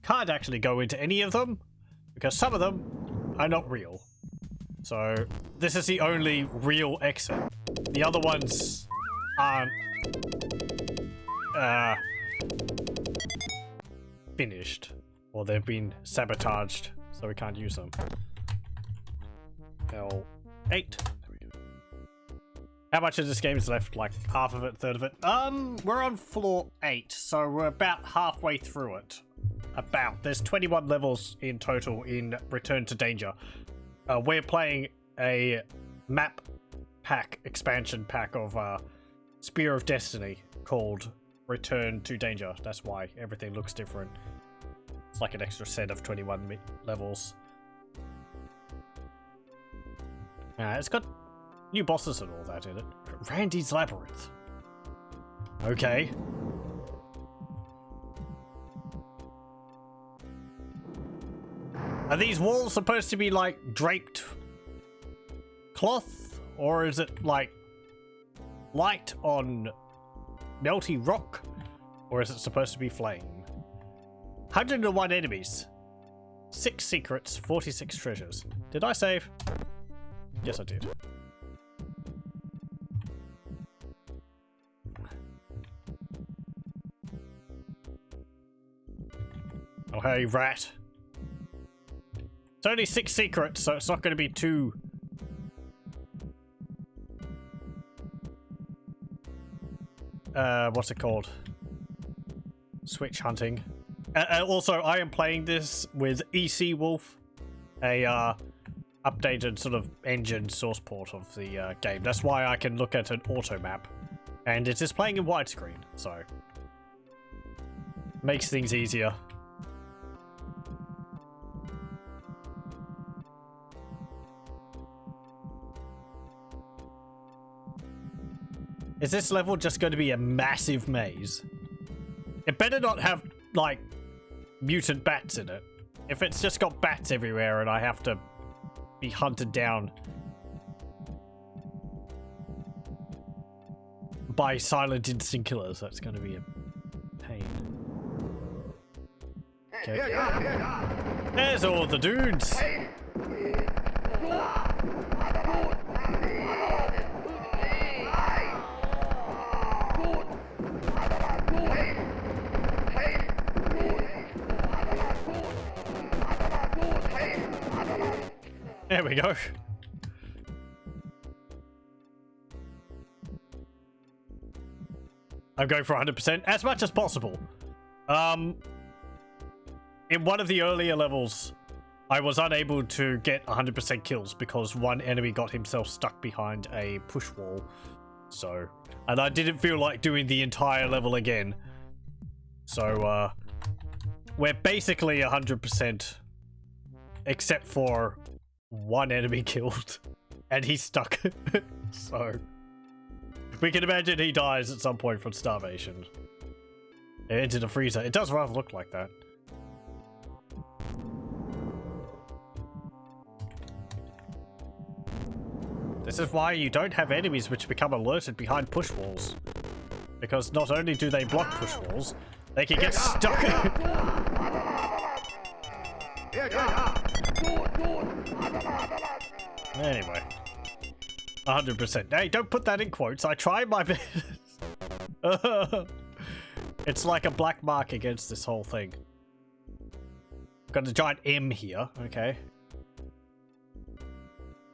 Can't actually go into any of them, because some of them are not real. So, this is the only real exit. The other ones aren't... finished. Or they've been sabotaged, so we can't use them. L8. There we go. How much of this game is left? Like half of it, third of it? We're on floor 8, so we're about halfway through it. There's 21 levels in total in Return to Danger. We're playing a map pack, expansion pack of Spear of Destiny called Return to Danger. That's why everything looks different. It's like an extra set of 21 levels. It's got new bosses and all that in it. Randy's Labyrinth. Okay. Are these walls supposed to be like draped cloth? Or is it like light on melty rock? Or is it supposed to be flame? 101 enemies. 6 secrets, 46 treasures. Did I save? Yes, I did. Oh, hey, rat. It's only 6 secrets, so it's not going to be too... what's it called? Switch hunting. Also, I am playing this with EC Wolf, a updated sort of engine source port of the game. That's why I can look at an auto map, and it is playing in widescreen, so makes things easier. Is this level just going to be a massive maze? It better not have, like, mutant bats in it. If it's just got bats everywhere and I have to be hunted down by silent instant killers, that's going to be a pain. Okay. There's all the dudes! There we go. I'm going for 100% as much as possible. In one of the earlier levels, I was unable to get 100% kills because one enemy got himself stuck behind a push wall. So, and I didn't feel like doing the entire level again. So, we're basically 100%, except for one enemy killed, and he's stuck. So, we can imagine he dies at some point from starvation. Into the freezer. It does rather look like that. This is why you don't have enemies which become alerted behind push walls. Because not only do they block push walls, they can get stuck. Anyway. 100%. Hey, don't put that in quotes. I tried my best. It's like a black mark against this whole thing. Got a giant M here. Okay.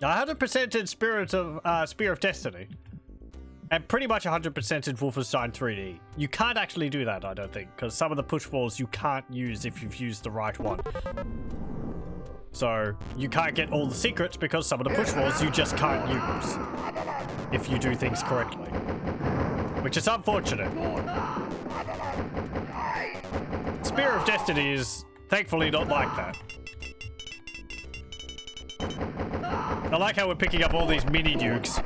100% in Spear of Destiny. And pretty much 100% in Wolfenstein 3D. You can't actually do that, I don't think, because some of the push walls you can't use if you've used the right one. So, you can't get all the secrets because some of the push walls you just can't use if you do things correctly. Which is unfortunate. Spear of Destiny is thankfully not like that. I like how we're picking up all these mini nukes.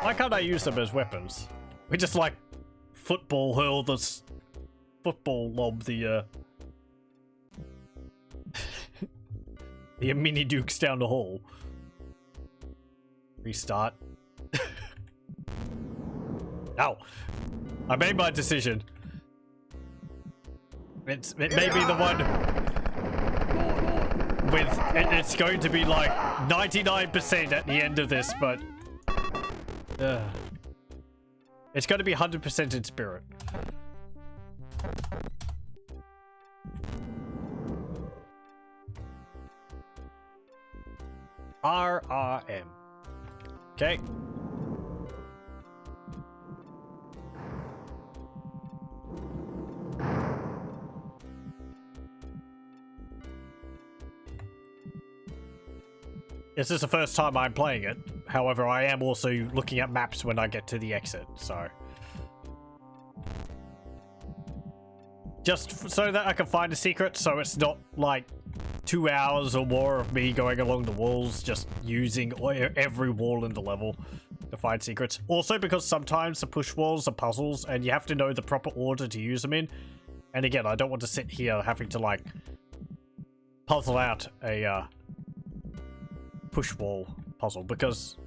Why can't I use them as weapons? We just like football hurl this football lob the the mini nukes down the hall. Restart. Ow. I made my decision. It may be the one with it's going to be like 99% at the end of this, but it's going to be 100% in spirit. RRM. Okay. This is the first time I'm playing it. However, I am also looking at maps when I get to the exit, so... Just so that I can find a secret, so it's not like 2 hours or more of me going along the walls, just using every wall in the level to find secrets. Also because sometimes the push walls are puzzles, and you have to know the proper order to use them in. And again, I don't want to sit here having to, like, puzzle out a, push wall puzzle, because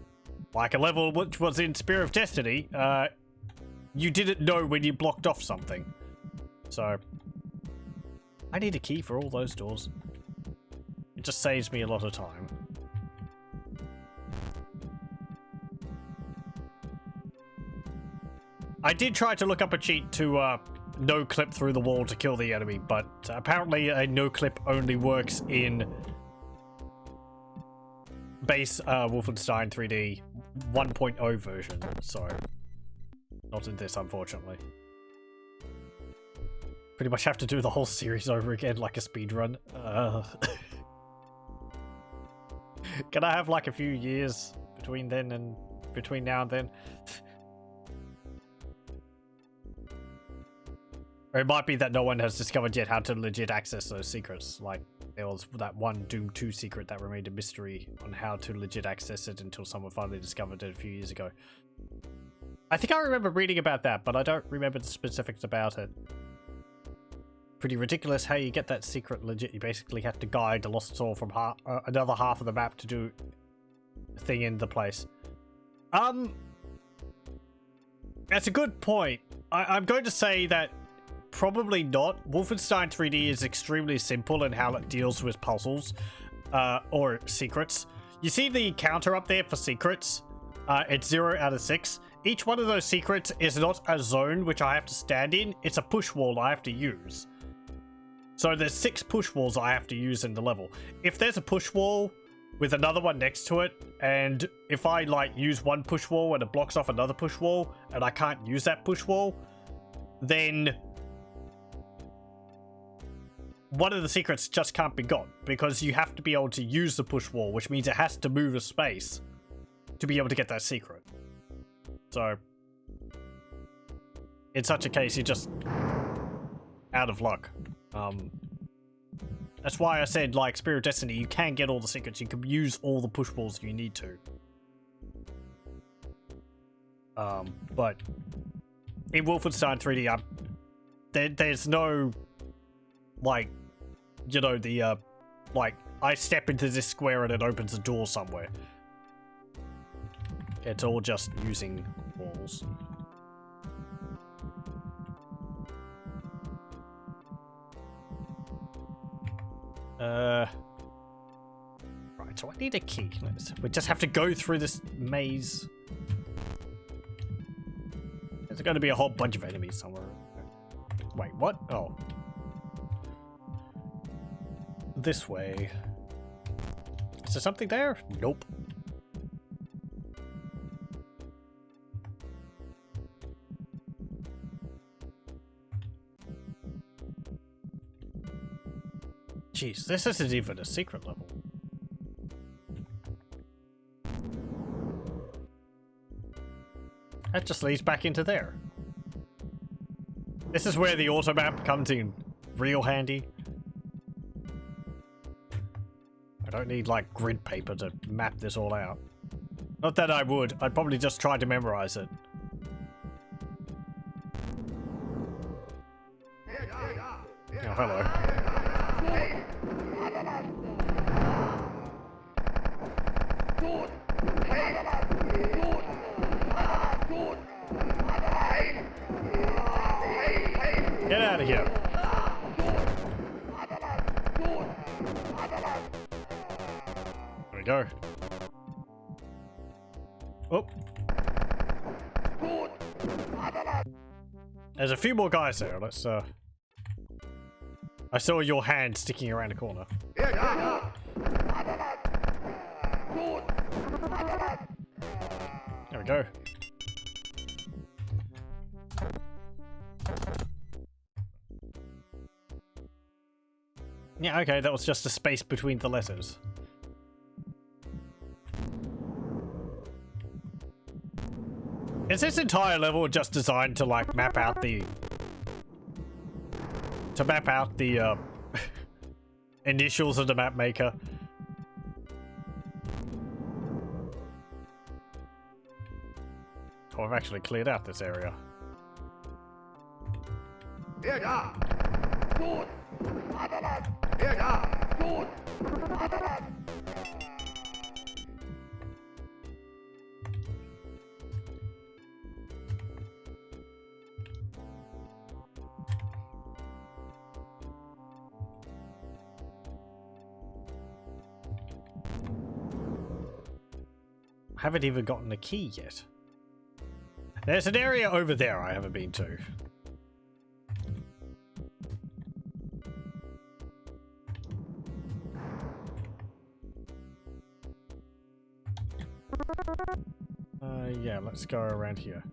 like a level which was in Spear of Destiny, you didn't know when you blocked off something. So I need a key for all those doors. It just saves me a lot of time. I did try to look up a cheat to no clip through the wall to kill the enemy, but apparently a no clip only works in base Wolfenstein 3D 1.0 version, so not in this, unfortunately. Pretty much have to do the whole series over again like a speedrun. Can I have like a few years between now and then? Or it might be that no one has discovered yet how to legit access those secrets, like there was that one Doom 2 secret that remained a mystery on how to legit access it until someone finally discovered it a few years ago. I think I remember reading about that, but I don't remember the specifics about it. Pretty ridiculous how you get that secret legit. You basically have to guide the lost soul from another half of the map to do a thing in the place. That's a good point. I'm going to say that probably not. Wolfenstein 3D is extremely simple in how it deals with puzzles or secrets. You see the counter up there for secrets? It's 0 out of 6. Each one of those secrets is not a zone which I have to stand in. It's a push wall I have to use. So there's 6 push walls I have to use in the level. If there's a push wall with another one next to it, and if I like use one push wall and it blocks off another push wall, and I can't use that push wall, then one of the secrets just can't be got, because you have to be able to use the push wall, which means it has to move a space to be able to get that secret. So in such a case, you're just out of luck. That's why I said, like, Spear of Destiny, you can get all the secrets. You can use all the push walls if you need to. But in Wolfenstein 3D, there's no, like, you know, the, like, I step into this square and it opens a door somewhere. It's all just using walls. Right, so I need a key. We just have to go through this maze. There's going to be a whole bunch of enemies somewhere. Wait, what? Oh. This way. Is there something there? Nope. Jeez, this isn't even a secret level. That just leads back into there. This is where the auto map comes in real handy. I don't need, like, grid paper to map this all out. Not that I would. I'd probably just try to memorize it. Oh, hello. Get out of here. There we go. Oh. There's a few more guys there. Let's, I saw your hand sticking around the corner. go. Yeah, okay, that was just a space between the letters. Is this entire level just designed to like map out the initials of the map maker? Oh, I've actually cleared out this area. I haven't even gotten a key yet. There's an area over there I haven't been to. Yeah, let's go around here.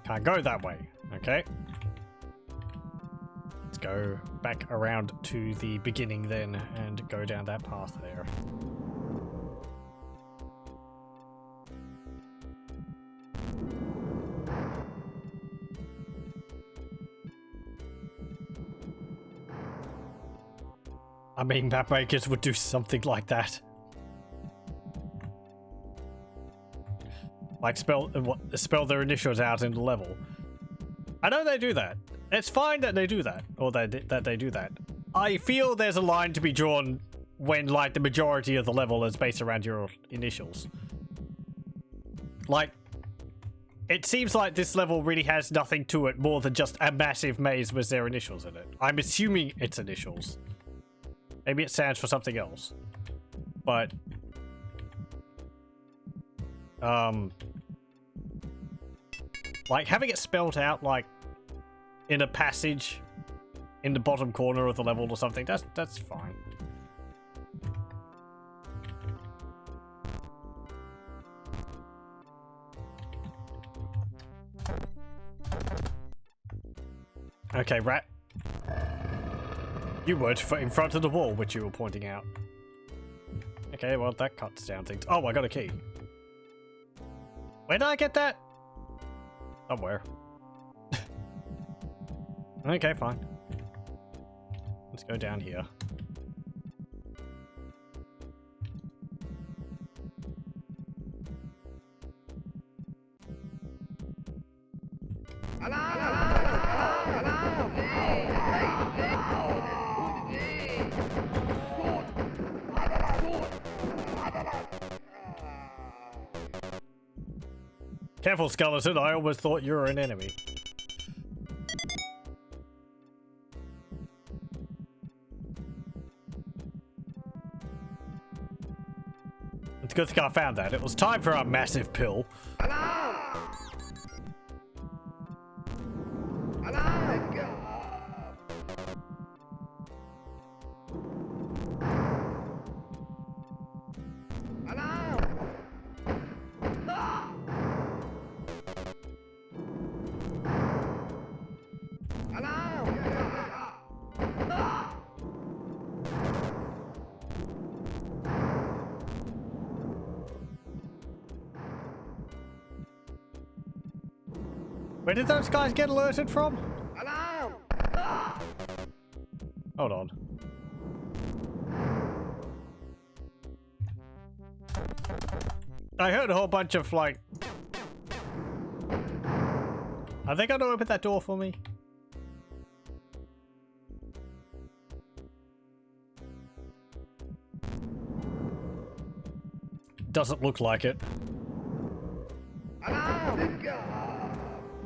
Can't go that way. Okay. Let's go back around to the beginning then and go down that path there. I mean, map makers would do something like that. Like spell their initials out in the level. I know they do that. It's fine that they do that, or that they do that. I feel there's a line to be drawn when like the majority of the level is based around your initials. Like, it seems like this level really has nothing to it more than just a massive maze with their initials in it. I'm assuming it's initials. Maybe it stands for something else. But like having it spelled out like in a passage in the bottom corner of the level or something, that's fine. Okay, rat. You weren't in front of the wall, which you were pointing out. Okay, well, that cuts down things. Oh, I got a key. Where did I get that? Somewhere. Okay, fine. Let's go down here. Careful, skeleton. I always thought you were an enemy. It's a good thing I found that. It was time for a massive pill. Where did those guys get alerted from? Alarm! Hold on. I heard a whole bunch of like... Are they gonna open that door for me? Doesn't look like it.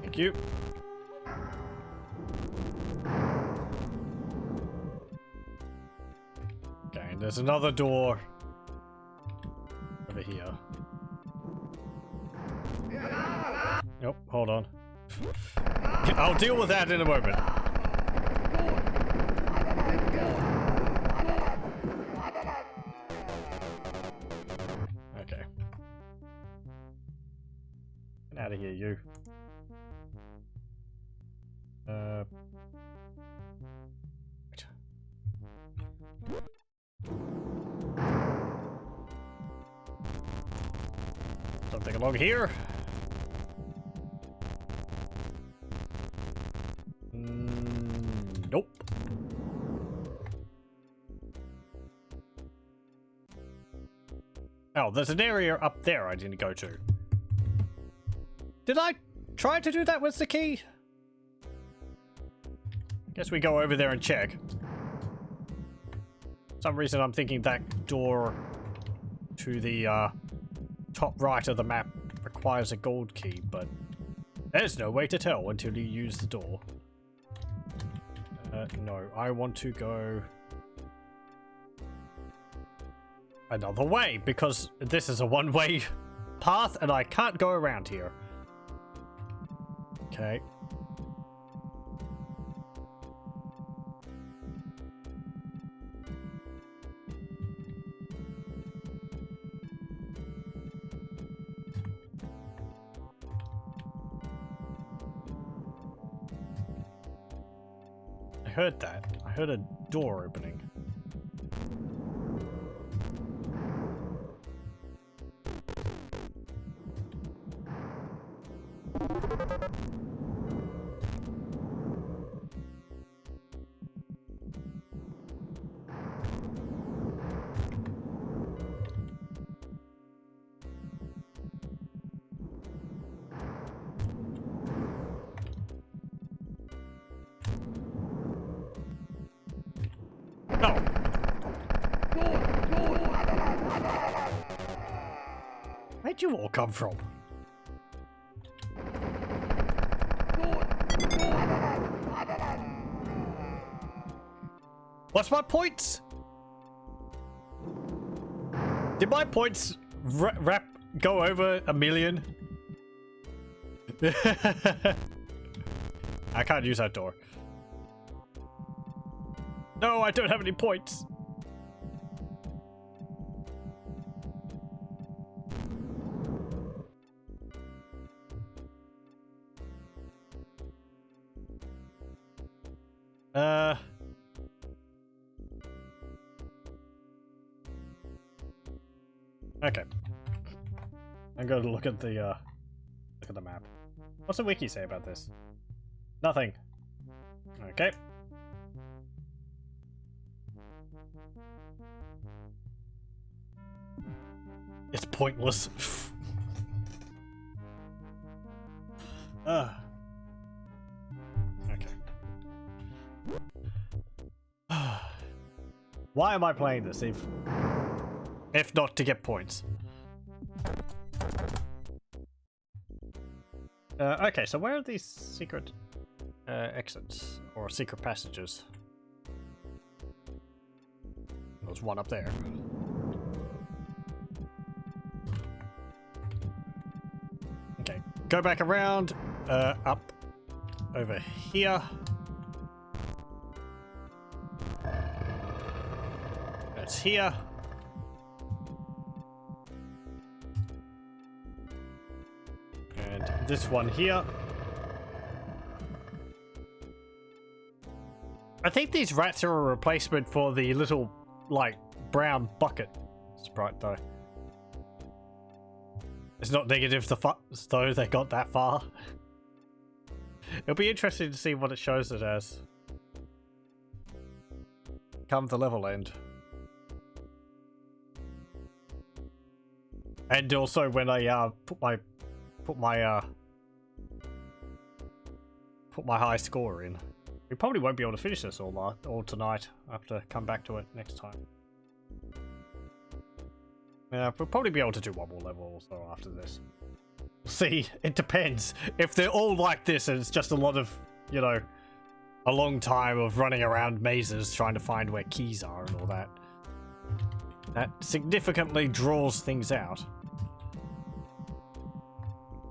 Thank you. Okay, there's another door over here. Nope, hold on. I'll deal with that in a moment. Okay. Get out of here, you. Something along here. Nope. Oh, there's an area up there I didn't go to. Did I try to do that with the key? Guess we go over there and check. For some reason I'm thinking that door to the top right of the map requires a gold key, but there's no way to tell until you use the door. No, I want to go another way because this is a one-way path and I can't go around here. Okay. I heard that. I heard a door opening. No. Where'd you all come from? What's my points? Did my points go over 1 million? I can't use that door. No, I don't have any points. Okay. I'm going to look at the map. What's the wiki say about this? Nothing. Okay. It's pointless. Okay. Why am I playing this if not to get points? Okay, so where are these secret exits or secret passages? There's one up there. Okay, go back around, up over here. That's here. And this one here. I think these rats are a replacement for the little, like, brown bucket sprite, though. It's not negative though they got that far. It'll be interesting to see what it shows it as come the level end. And also when I put my high score in. We probably won't be able to finish this all tonight. I have to come back to it next time. Yeah, we'll probably be able to do one more level or so after this. See, it depends. If they're all like this and it's just a lot of, you know, a long time of running around mazes trying to find where keys are and all that, that significantly draws things out.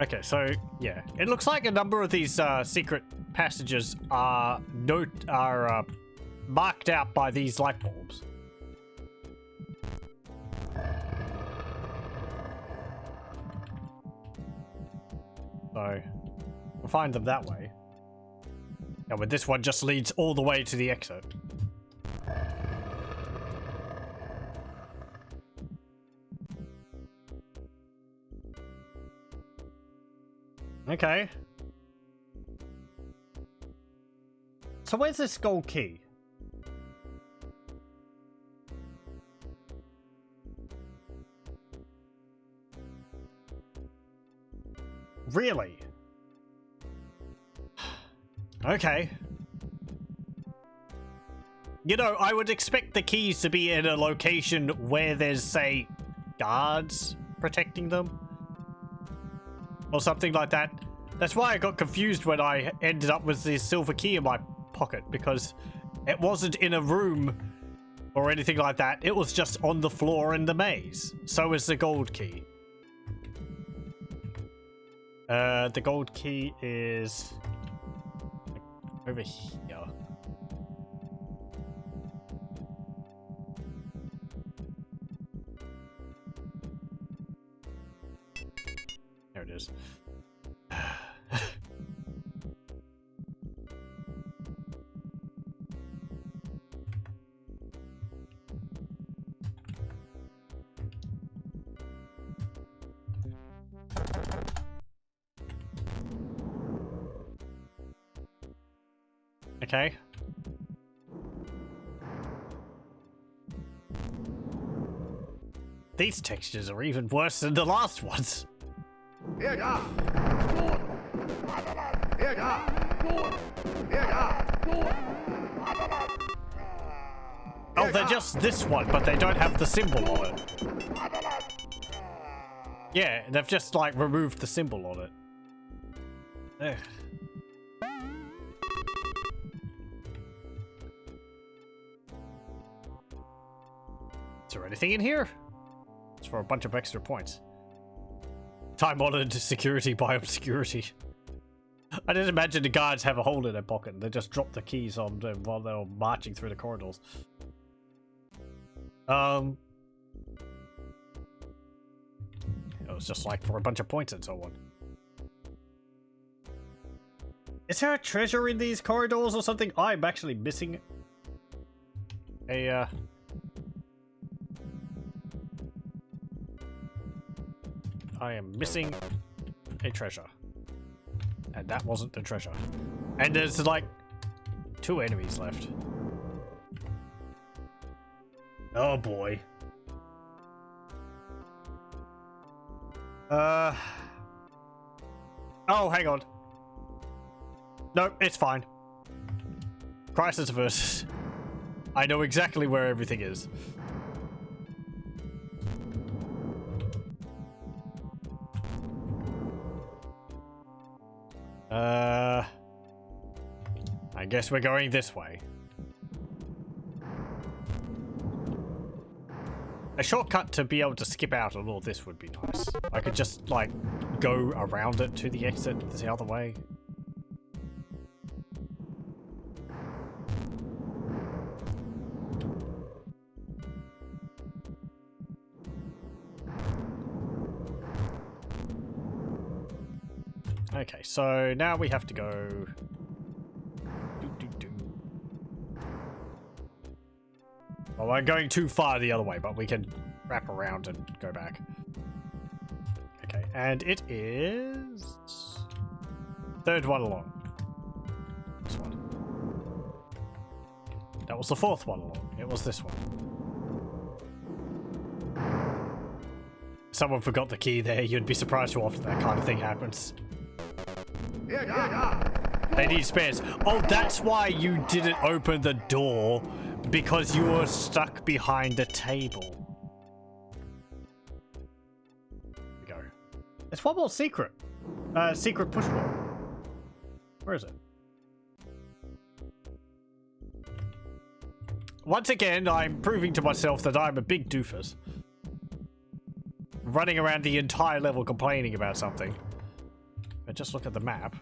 Okay, so yeah, it looks like a number of these secret passages are marked out by these light bulbs. So we'll find them that way. Yeah, but this one just leads all the way to the exit. Okay. So where's this gold key? Really? Okay. You know, I would expect the keys to be in a location where there's, say, guards protecting them. Or something like that. That's why I got confused when I ended up with this silver key in my pocket, because it wasn't in a room or anything like that. It was just on the floor in the maze. So is the gold key. The gold key is over here. There it is. Okay. These textures are even worse than the last ones. Oh, they're just this one, but they don't have the symbol on it. Yeah, they've just, like, removed the symbol on it. Ugh. Is there anything in here? It's for a bunch of extra points. Time-honored security by obscurity. I didn't imagine the guards have a hole in their pocket and they just drop the keys on them while they were marching through the corridors. It was just like for a bunch of points and so on. Is there a treasure in these corridors or something? I'm actually missing a I am missing a treasure. And that wasn't the treasure. And there's like 2 enemies left. Oh boy. Oh, hang on. No, it's fine. Crisis averted. I know exactly where everything is. I guess we're going this way. A shortcut to be able to skip out on all this would be nice. I could just, like, go around it to the exit the other way. Okay, so now we have to go... Well, we're going too far the other way, but we can wrap around and go back. Okay, and it is... 3rd one along. This one. That was the 4th one along. It was this one. Someone forgot the key there. You'd be surprised how often that kind of thing happens. They need spares. Oh, that's why you didn't open the door. Because you were stuck behind a table. Here we go. There's one more secret. Secret push wall. Where is it? Once again, I'm proving to myself that I'm a big doofus. Running around the entire level complaining about something. just look at the map,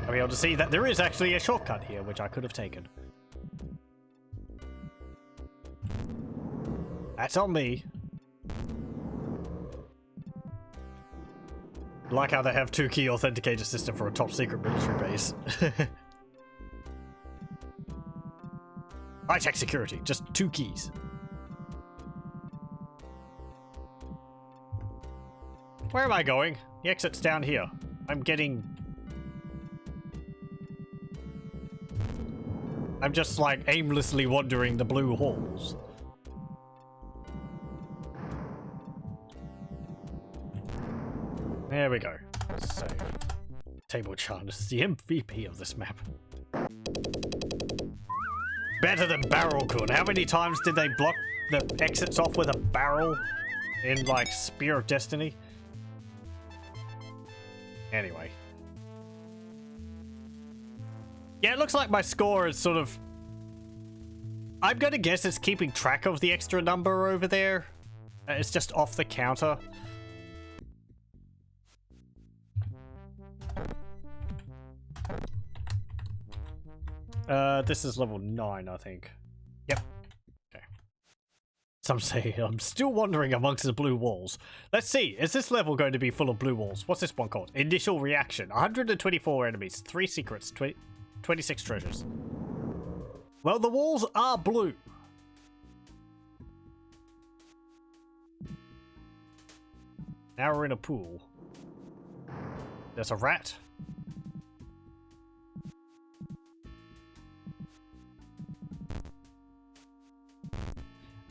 I'll be able to see that there is actually a shortcut here, which I could have taken. That's on me. Like how they have 2-key authenticator system for a top secret military base. High-tech security, just 2 keys. Where am I going? The exit's down here. I'm just like aimlessly wandering the blue halls. There we go. Save. Table Chan is the MVP of this map. Better than Barrel Kun. How many times did they block the exits off with a barrel in like Spear of Destiny? Anyway. Yeah, it looks like my score is sort of... I'm gonna guess it's keeping track of the extra number over there. It's just off the counter. This is level 9, I think. Yep. Okay. Some say I'm still wandering amongst the blue walls. Let's see, is this level going to be full of blue walls? What's this one called? Initial reaction. 124 enemies, 3 secrets, 26 treasures. Well, the walls are blue. Now we're in a pool. There's a rat.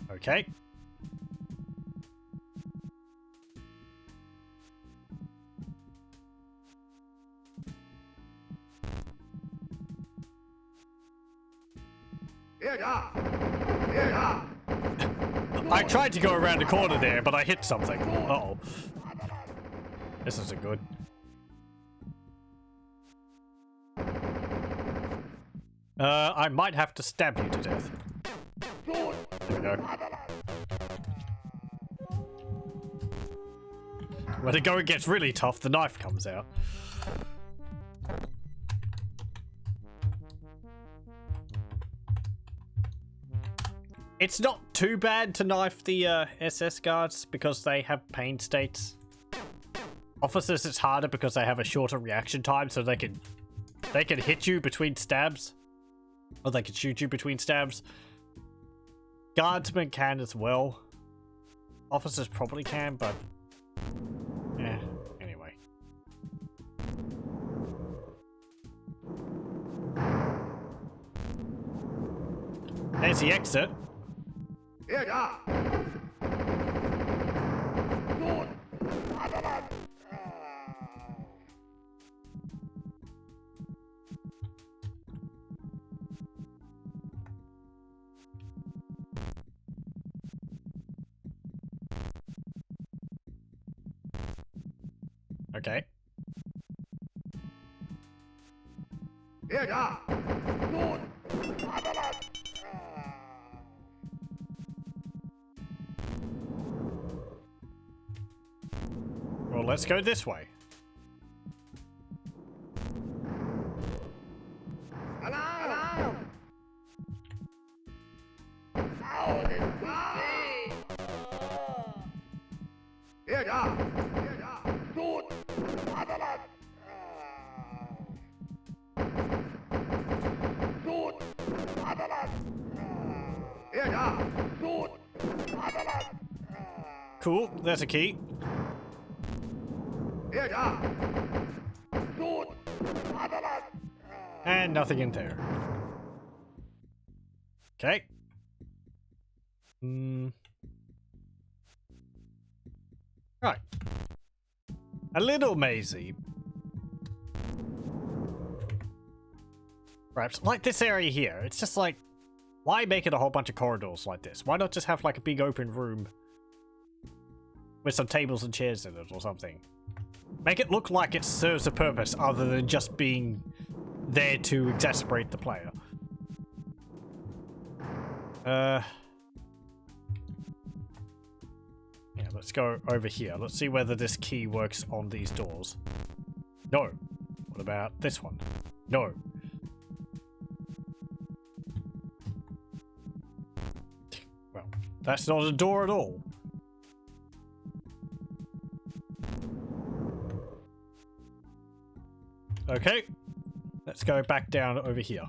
Okay. I tried to go around the corner there, but I hit something. Uh-oh. This isn't good. I might have to stab you to death. There we go. When the going gets really tough, the knife comes out. It's not too bad to knife the SS guards because they have pain states. Officers, it's harder because they have a shorter reaction time, so they can hit you between stabs, or they can shoot you between stabs. Guardsmen can as well. Officers probably can, but yeah. Anyway. There's the exit. Okay. Well, let's go this way. Cool, there's a key. And nothing in there. Okay. Right. A little mazy. Perhaps. Like this area here. It's just like, why make it a whole bunch of corridors like this? Why not just have like a big open room with some tables and chairs in it or something? Make it look like it serves a purpose other than just being there to exasperate the player. Yeah, let's go over here. Let's see whether this key works on these doors. No. What about this one? No. Well, that's not a door at all. Okay. Let's go back down over here.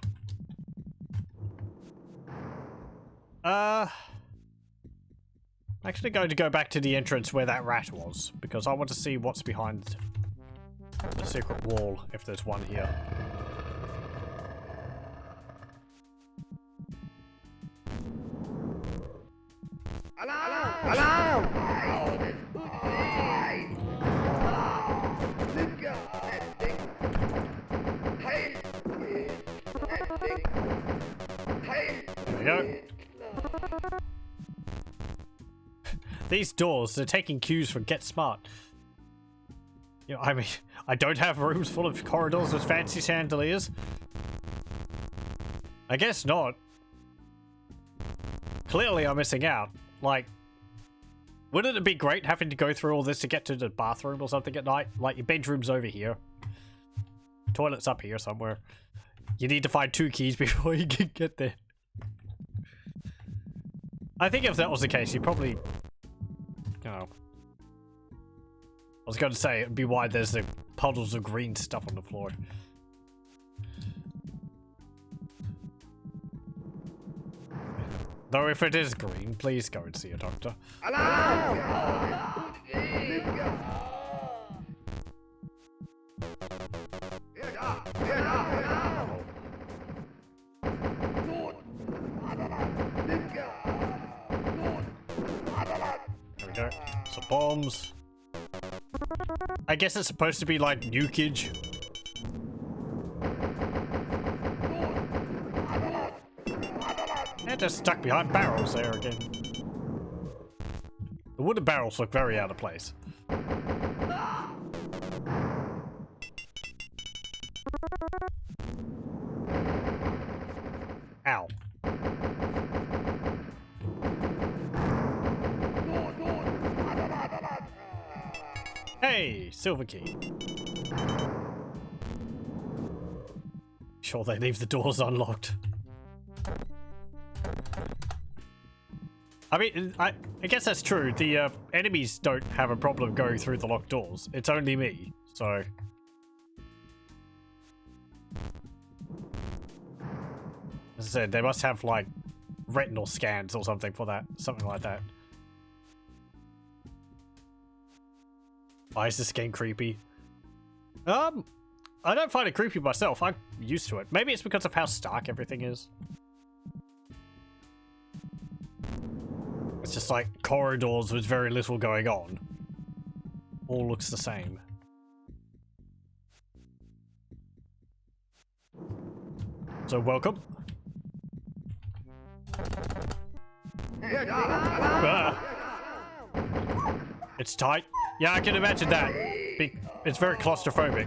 I'm actually going to go back to the entrance where that rat was, because I want to see what's behind the secret wall, if there's one here. There we go. These doors, they're taking cues from Get Smart. You know, I mean, I don't have rooms full of corridors with fancy chandeliers. I guess not. Clearly I'm missing out. Like, wouldn't it be great having to go through all this to get to the bathroom or something at night? Like, your bedroom's over here. Toilet's up here somewhere. You need to find 2 keys before you can get there. I think if that was the case, you probably... You know... I was going to say, it'd be why there's the puddles of green stuff on the floor. Though if it is green, please go and see a doctor. There we go. Some bombs. I guess it's supposed to be like nukage. They're just stuck behind barrels there again. The wooden barrels look very out of place. Ow. Hey, silver key. Sure they leave the doors unlocked. I mean, I guess that's true. The enemies don't have a problem going through the locked doors. It's only me, so... As I said, they must have, like, retinal scans or something for that. Something like that. Why is this game creepy? I don't find it creepy myself. I'm used to it. Maybe it's because of how stark everything is. It's just like corridors with very little going on. All looks the same. So welcome. Ah. It's tight. Yeah, I can imagine that. It's very claustrophobic.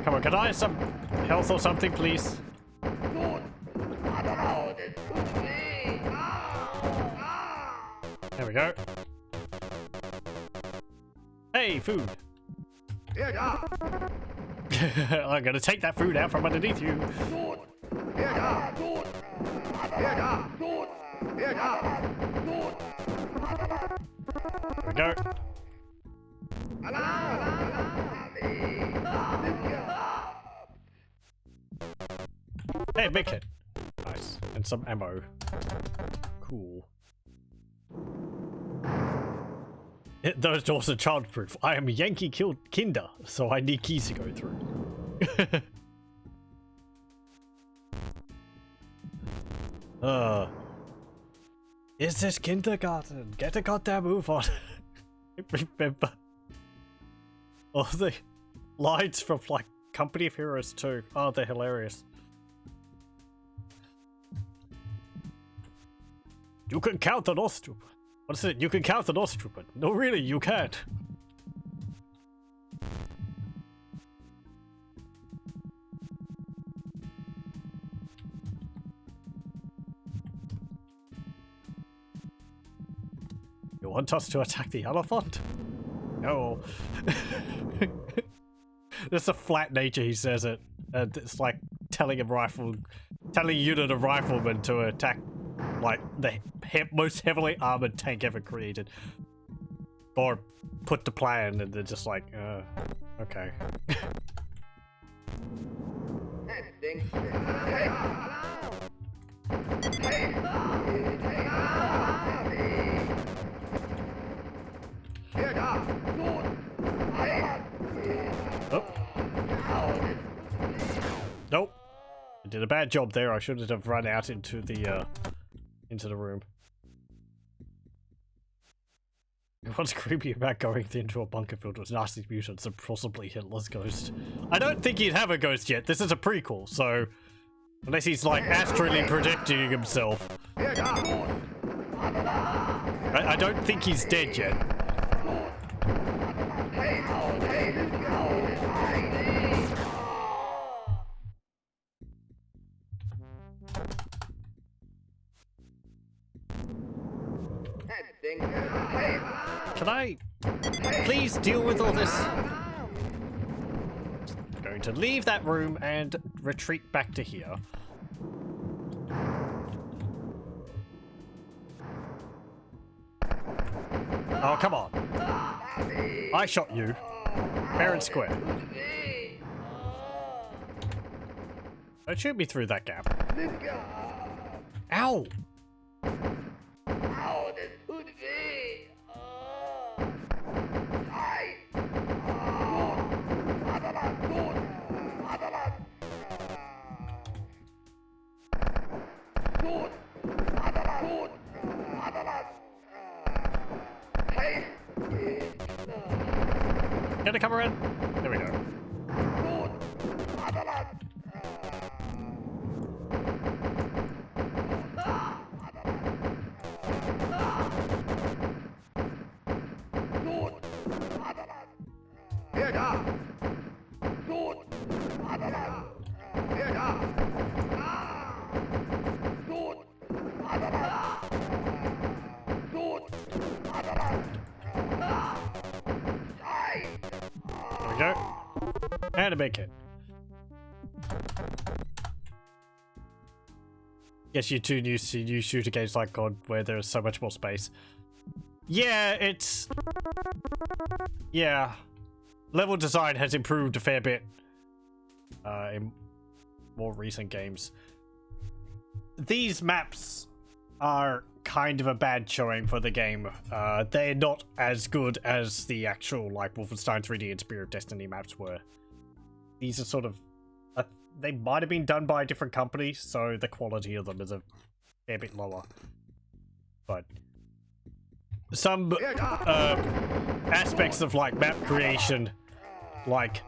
Come on, can I have some health or something, please? There we go. Hey, food. I'm gonna take that food out from underneath you. There we go. Hey, big hit. Nice. And some ammo. Cool. Those doors are childproof. I am Yankee Kinder, so I need keys to go through. Is this kindergarten? Get a goddamn move on. I remember all the lines from like Company of Heroes 2. Oh, they're hilarious. You can count the North Trooper. What is it? You can count the North Trooper. No, really, you can't. You want us to attack the elephant? No. That's a flat nature, he says it. It's like telling a unit of riflemen to attack like the most heavily armored tank ever created. Or put to plan, and they're just like, okay. Oh. Nope. I did a bad job there. I shouldn't have run out into the room. What's creepy about going into a bunker filled with nasty mutants and possibly Hitler's ghost? I don't think he'd have a ghost yet. This is a prequel, so unless he's like astrally projecting himself. I don't think he's dead yet. Can I please deal with all this? I'm going to leave that room and retreat back to here. Oh, come on. I shot you. Fair and square. Don't shoot me through that gap. Ow! Gonna come around? There we go. Go. And a big hit. Guess you're too used to new shooter games like God where there is so much more space. Yeah, it's... Yeah. Level design has improved a fair bit in more recent games. These maps are kind of a bad showing for the game. They're not as good as the actual like Wolfenstein 3D and Spirit of Destiny maps were. These are sort of they might have been done by a different company, so the quality of them is a fair bit lower. But some aspects of like map creation, like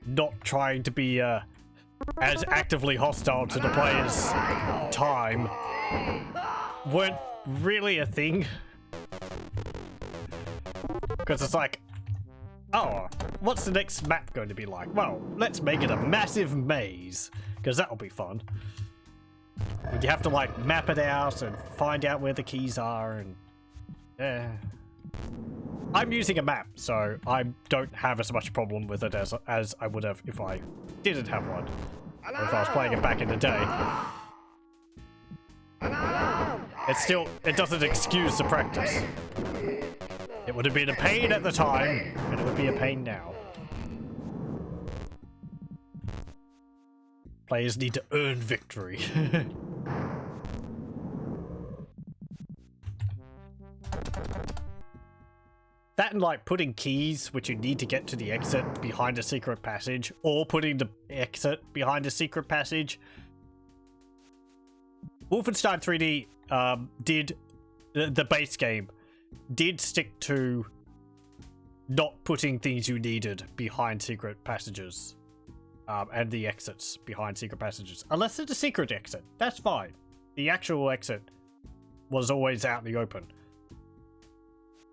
not trying to be as actively hostile to the player's time, weren't really a thing. Because it's like, oh, what's the next map going to be like? Well, let's make it a massive maze, because that'll be fun. And you have to like map it out and find out where the keys are, and I'm using a map, so I don't have as much problem with it as I would have if I didn't have one, or if I was playing it back in the day. It doesn't excuse the practice. It would have been a pain at the time, and it would be a pain now. Players need to earn victory. That and like putting keys, which you need to get to the exit behind a secret passage, or putting the exit behind a secret passage. Wolfenstein 3D did, the base game, did stick to not putting things you needed behind secret passages. And the exits behind secret passages. Unless it's a secret exit, that's fine. The actual exit was always out in the open.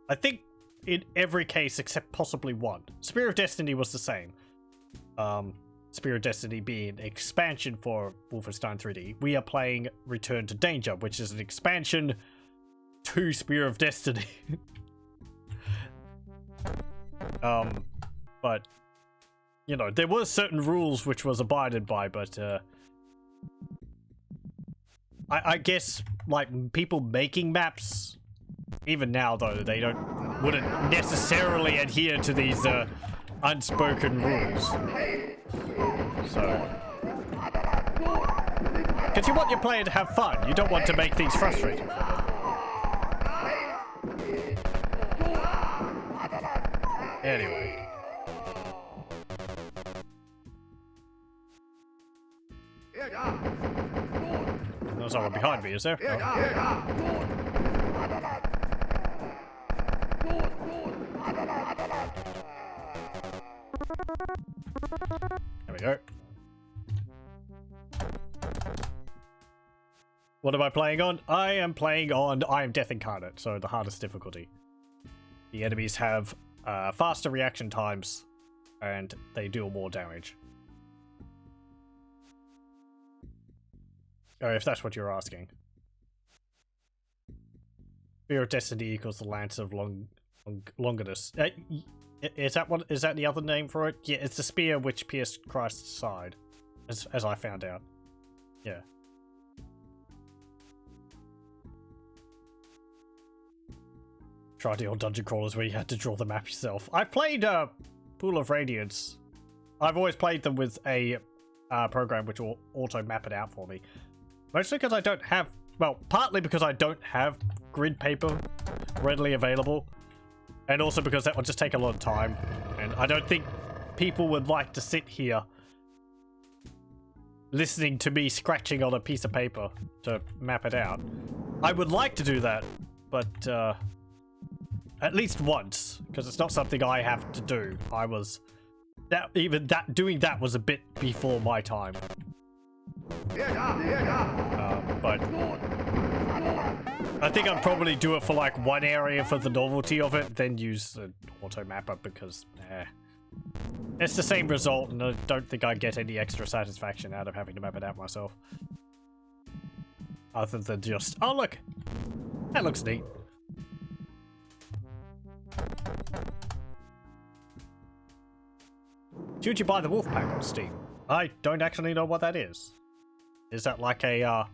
I think in every case except possibly one. Spirit of Destiny was the same. Spirit of Destiny being an expansion for Wolfenstein 3D. We are playing Return to Danger, which is an expansion to Spirit of Destiny. But, you know, there were certain rules which was abided by, but, I guess, like, people making maps, even now, though, they wouldn't necessarily adhere to these, unspoken rules. So... because you want your player to have fun, you don't want to make things frustrating for them. Anyway. There's someone behind me, is there? No. There we go. What am I playing on? I am playing on I Am Death Incarnate, so the hardest difficulty. The enemies have faster reaction times, and they deal more damage. Oh, if that's what you're asking. Spear of Destiny equals the Lance of Longinus. Is that the other name for it? Yeah, it's the spear which pierced Christ's side, as I found out. Yeah. Tried the old dungeon crawlers where you had to draw the map yourself. I've played Pool of Radiance. I've always played them with a program which will auto map it out for me. Mostly because I don't have, well, partly because I don't have grid paper readily available, and also because that would just take a lot of time, and I don't think people would like to sit here listening to me scratching on a piece of paper to map it out. I would like to do that, but at least once, because it's not something I have to do. Doing that was a bit before my time. But I think I'd probably do it for like one area for the novelty of it, then use the auto mapper because it's the same result, and I don't think I'd get any extra satisfaction out of having to map it out myself. Other than just, oh look, that looks neat. Should you buy the Wolf Pack on Steam? I don't actually know what that is. Is that like a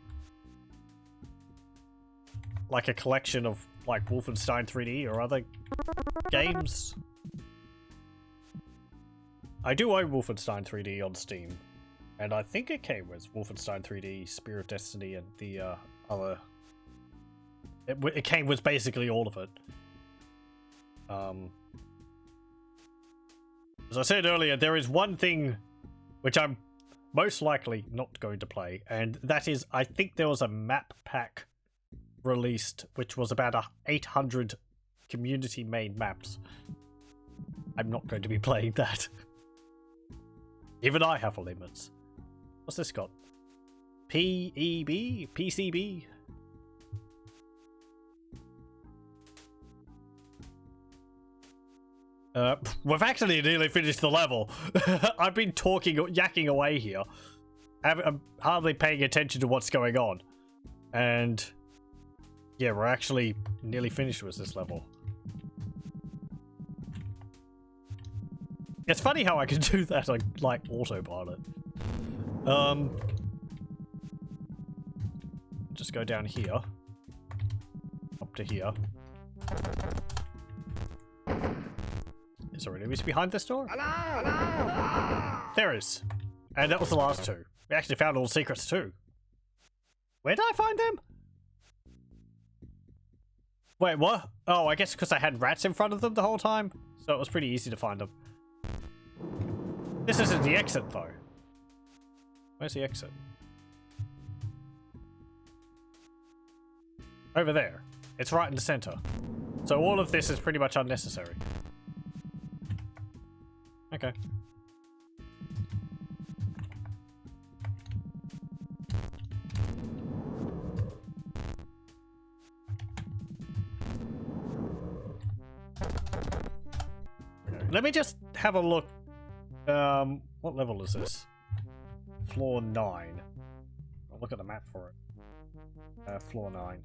collection of like Wolfenstein 3D or other games? I do own Wolfenstein 3D on Steam, and I think it came with Wolfenstein 3D, Spear of Destiny, and the other. It came with basically all of it. As I said earlier, there is one thing which I'm most likely not going to play, and that is, I think there was a map pack released which was about 800 community-made maps. I'm not going to be playing that. Even I have limits. What's this got? PEB? PCB? We've actually nearly finished the level. I've been yakking away here. I'm hardly paying attention to what's going on. And yeah, we're actually nearly finished with this level. It's funny how I can do that on, like, autopilot. Just go down here. Up to here. Is there enemies behind this door? Hello? There is. And that was the last two. We actually found all the secrets too. Where did I find them? Wait, what? Oh, I guess because I had rats in front of them the whole time. So it was pretty easy to find them. This isn't the exit though. Where's the exit? Over there. It's right in the center. So all of this is pretty much unnecessary. Okay. Let me just have a look. What level is this? Floor 9. I'll look at the map for it. Floor 9.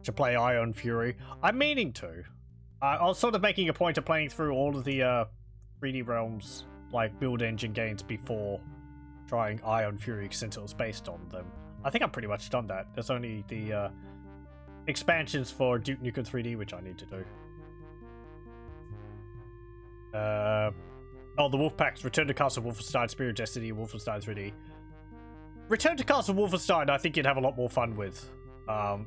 Should play Iron Fury. I'm meaning to. I was sort of making a point of playing through all of the 3D Realms, like, build engine games before trying Ion Fury since it was based on them. I think I've pretty much done that. There's only the expansions for Duke Nukem 3D, which I need to do. Oh, the Wolfpack's Return to Castle Wolfenstein, Spirit of Destiny, Wolfenstein 3D. Return to Castle Wolfenstein, I think you'd have a lot more fun with.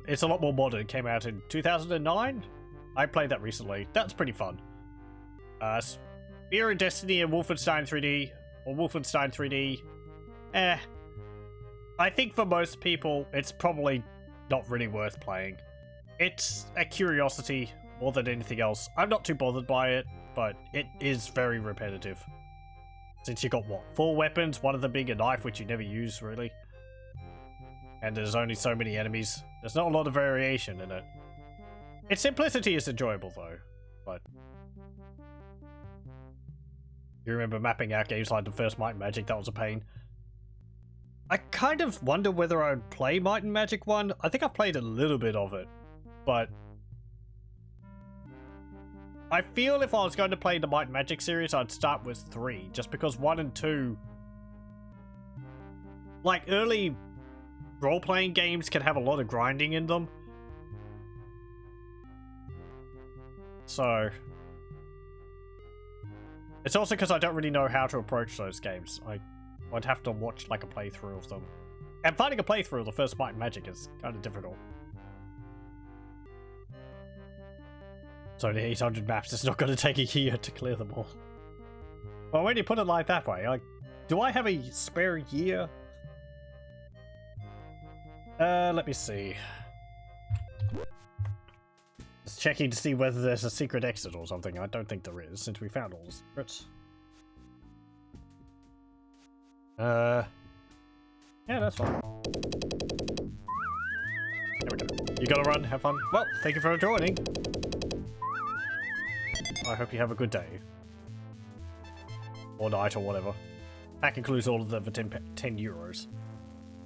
It's a lot more modern. It came out in 2009. I played that recently. That's pretty fun. Spirit of Destiny and Wolfenstein 3D, or Wolfenstein 3D, I think for most people, it's probably not really worth playing. It's a curiosity more than anything else. I'm not too bothered by it, but it is very repetitive. Since you got, what, 4 weapons, one of them being a knife, which you never use, really. And there's only so many enemies. There's not a lot of variation in it. Its simplicity is enjoyable, though, but... You remember mapping out games like the first Might and Magic? That was a pain. I kind of wonder whether I'd play Might and Magic 1. I think I've played a little bit of it, but... I feel if I was going to play the Might and Magic series, I'd start with 3, just because 1 and 2... Like, early role-playing games can have a lot of grinding in them. So... It's also because I don't really know how to approach those games. I'd have to watch, like, a playthrough of them. And finding a playthrough of the first Might and Magic is kind of difficult. So the 800 maps is not going to take a year to clear them all. Well, when you put it like that way, do I have a spare year? Let me see. Just checking to see whether there's a secret exit or something. I don't think there is, since we found all the secrets. Yeah, that's fine. There we go. You gotta run, have fun. Well, thank you for joining. I hope you have a good day. Or night, or whatever. That includes all of them for 10 euros.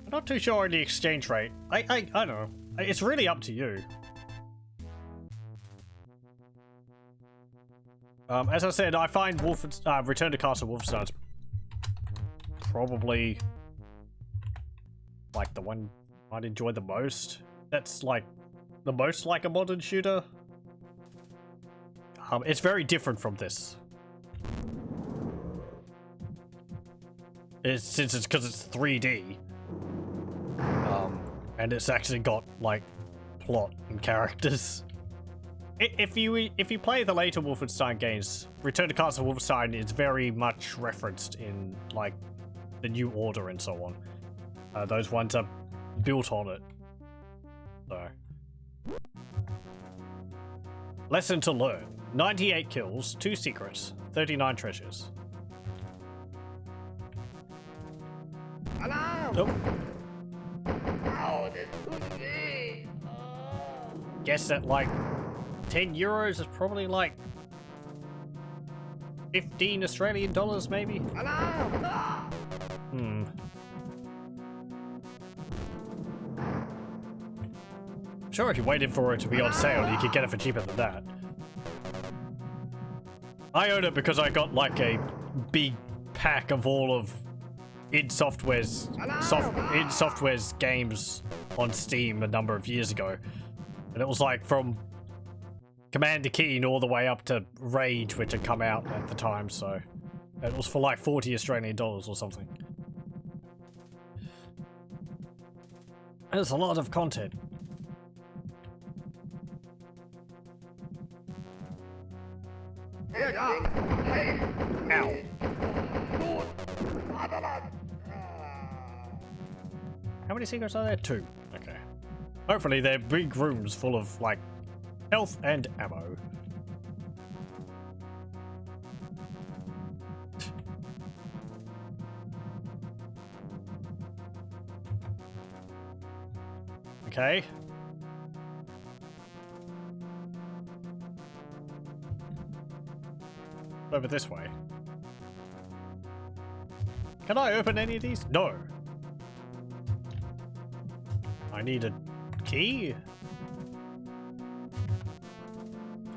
I'm not too sure on the exchange rate. I don't know. It's really up to you. As I said, I find Return to Castle Wolfenstein's probably like the one I'd enjoy the most. That's like the most like a modern shooter. It's very different from this. Since it's 3D. And it's actually got like plot and characters. If you play the later Wolfenstein games, Return to Castle Wolfenstein is very much referenced in like the New Order and so on. Those ones are built on it. So, lesson to learn: 98 kills, 2 secrets, 39 treasures. Hello. Oh. Guess that like 10 euros is probably like 15 Australian dollars, maybe? Sure, if you waited for it to be on sale, you could get it for cheaper than that. I own it because I got like a big pack of all of id Software's games on Steam a number of years ago. And it was like from Commander Keen all the way up to Rage, which had come out at the time, so it was for like 40 Australian dollars or something. There's a lot of content. Ow. How many secrets are there? 2. Okay. Hopefully they're big rooms full of, like, health and ammo. Okay. Over this way. Can I open any of these? No. I need a key?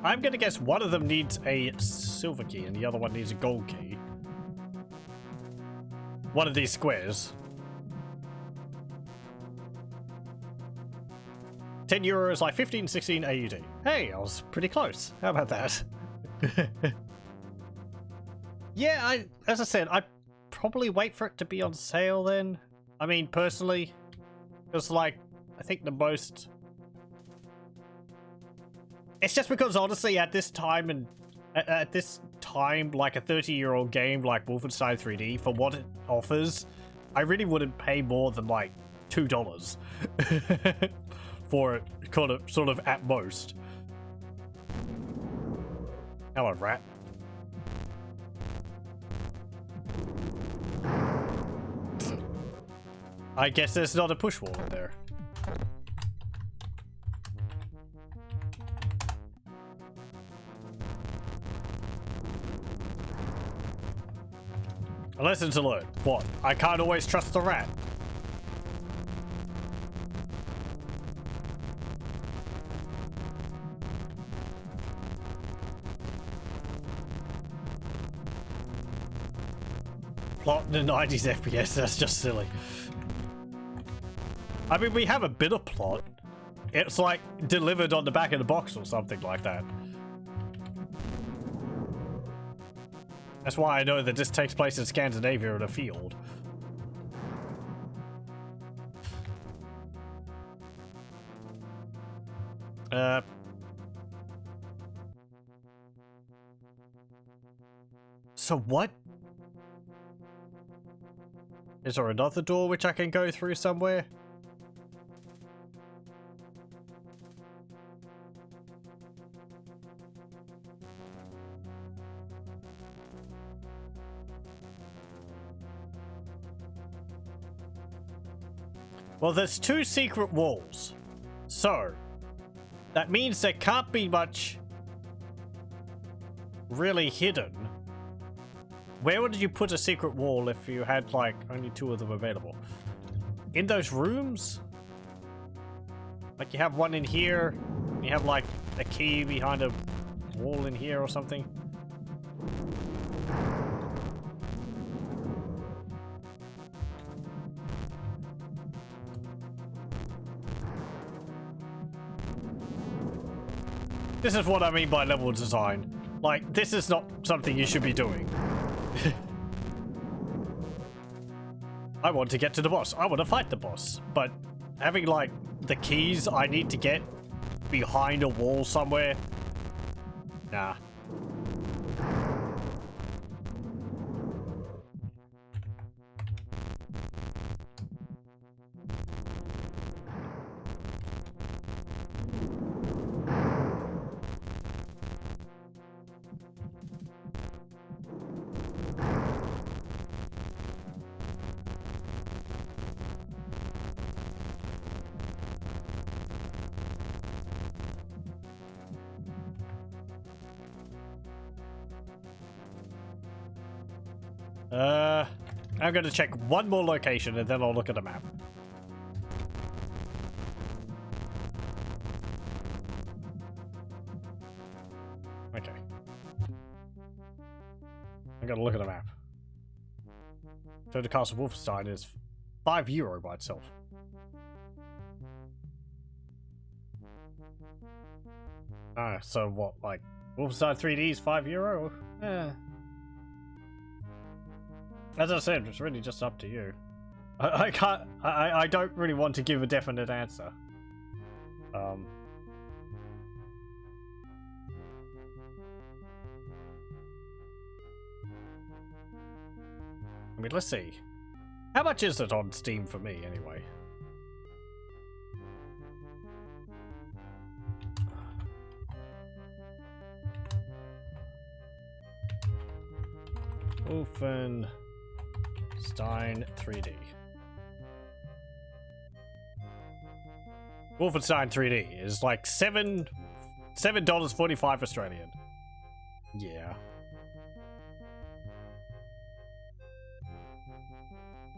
I'm gonna guess one of them needs a silver key and the other one needs a gold key. One of these squares. 10 euros, like 15, 16 AUD. Hey, I was pretty close. How about that? Yeah, as I said, I'd probably wait for it to be on sale then. I mean, personally, because like, I think the most... It's just because honestly, at this time and at this time, like a 30-year-old game like Wolfenstein 3D, for what it offers, I really wouldn't pay more than like $2 for it, sort of at most. Hello, rat. I guess there's not a push wall in there. A lesson to learn. What? I can't always trust the rat. Plot in the 90s FPS, that's just silly. I mean, we have a bit of plot. It's like delivered on the back of the box or something like that. That's why I know that this takes place in Scandinavia in a field. So what? Is there another door which I can go through somewhere? Well, there's 2 secret walls. So, that means there can't be much really hidden. Where would you put a secret wall if you had, like, only 2 of them available? In those rooms? Like, you have one in here, you have, like, a key behind a wall in here or something? This is what I mean by level design. Like, this is not something you should be doing. I want to get to the boss. I want to fight the boss. But having, like, the keys I need to get behind a wall somewhere? Nah. I'm gonna check one more location and then I'll look at the map. Okay. I gotta look at the map. So the Castle Wolfenstein is €5 by itself. So what, like, Wolfenstein 3D is €5? Eh. As I said, it's really just up to you. I can't, I don't really want to give a definite answer. I mean, let's see. How much is it on Steam for me, anyway? Wolfenstein 3D. Wolfenstein 3D is like $7.45 Australian. Yeah.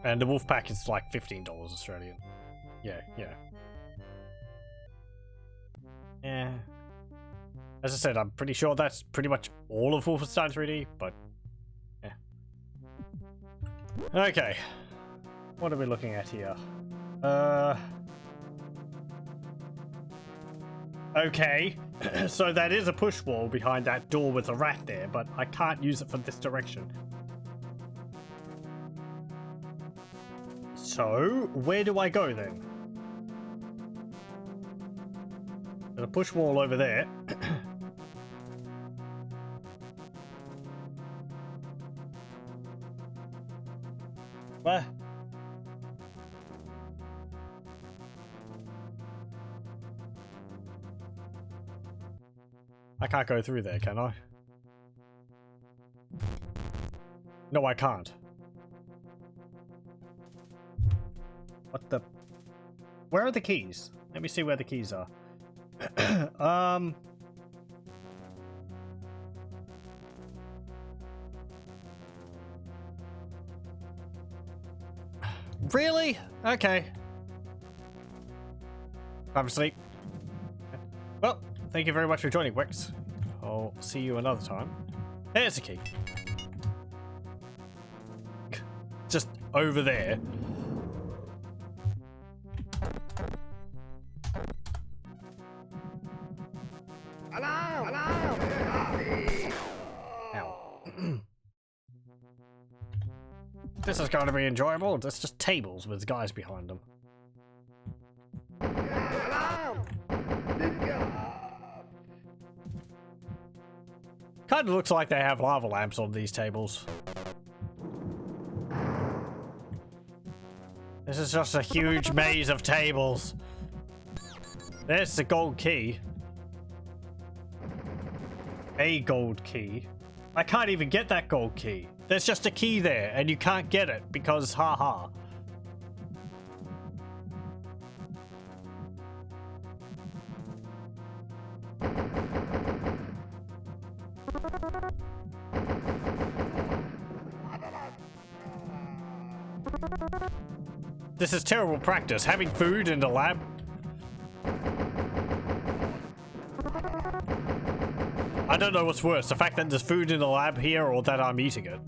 And the wolf pack is like $15 Australian. Yeah, yeah. Yeah. As I said, I'm pretty sure that's pretty much all of Wolfenstein 3D, but yeah. Okay. What are we looking at here? Okay. So that is a push wall behind that door with a rat there, but I can't use it from this direction. So, where do I go then? There's a push wall over there. What? I can't go through there, can I? No, I can't. What the? Where are the keys? Let me see where the keys are. Really? Okay. I'm asleep. Well, thank you very much for joining, Wix. I'll see you another time. There's a key. Just over there. This is going to be enjoyable. There's just tables with guys behind them. Kind of looks like they have lava lamps on these tables. This is just a huge maze of tables. There's the gold key. A gold key. I can't even get that gold key. There's just a key there, and you can't get it because haha. This is terrible practice, having food in the lab. I don't know what's worse, the fact that there's food in the lab here or that I'm eating it.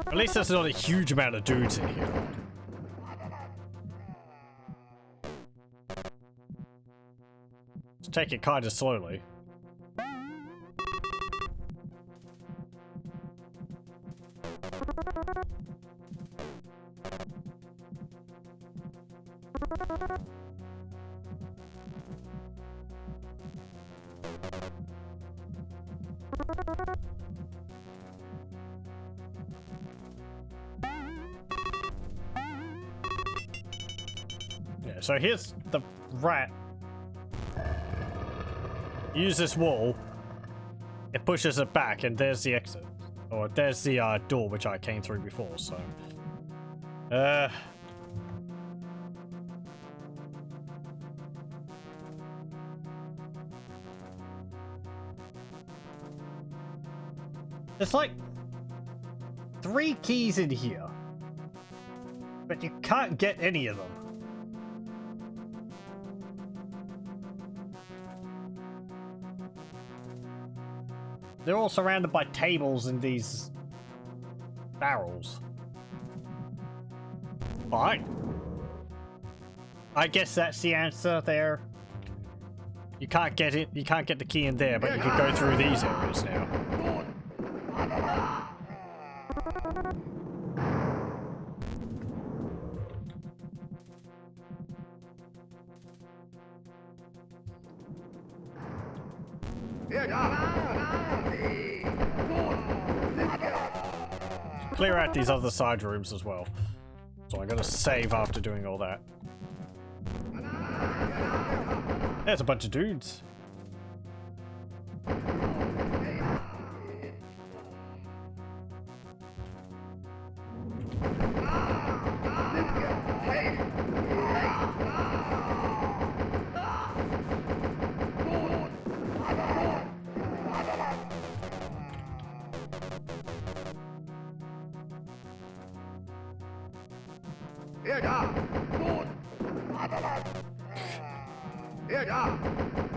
At least there's not a huge amount of dudes in here. Let's take it kind of slowly. Yeah, so here's the rat. Use this wall. It pushes it back, and there's the exit. Or there's the door which I came through before, so. There's like 3 keys in here, but you can't get any of them. They're all surrounded by tables and these barrels. Fine. I guess that's the answer there. You can't get it. You can't get the key in there, but you can go through these areas now. Clear out these other side rooms as well. So I'm gonna save after doing all that. There's a bunch of dudes.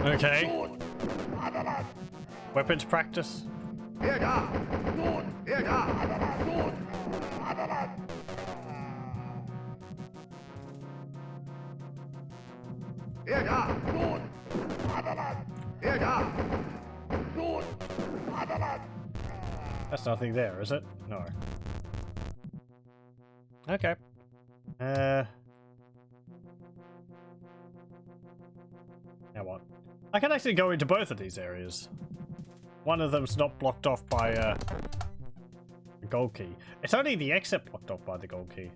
Okay. Weapons practice. That's nothing there, is it? No. Okay. Now what? I can actually go into both of these areas. One of them's not blocked off by the gold key. It's only the exit blocked off by the gold key.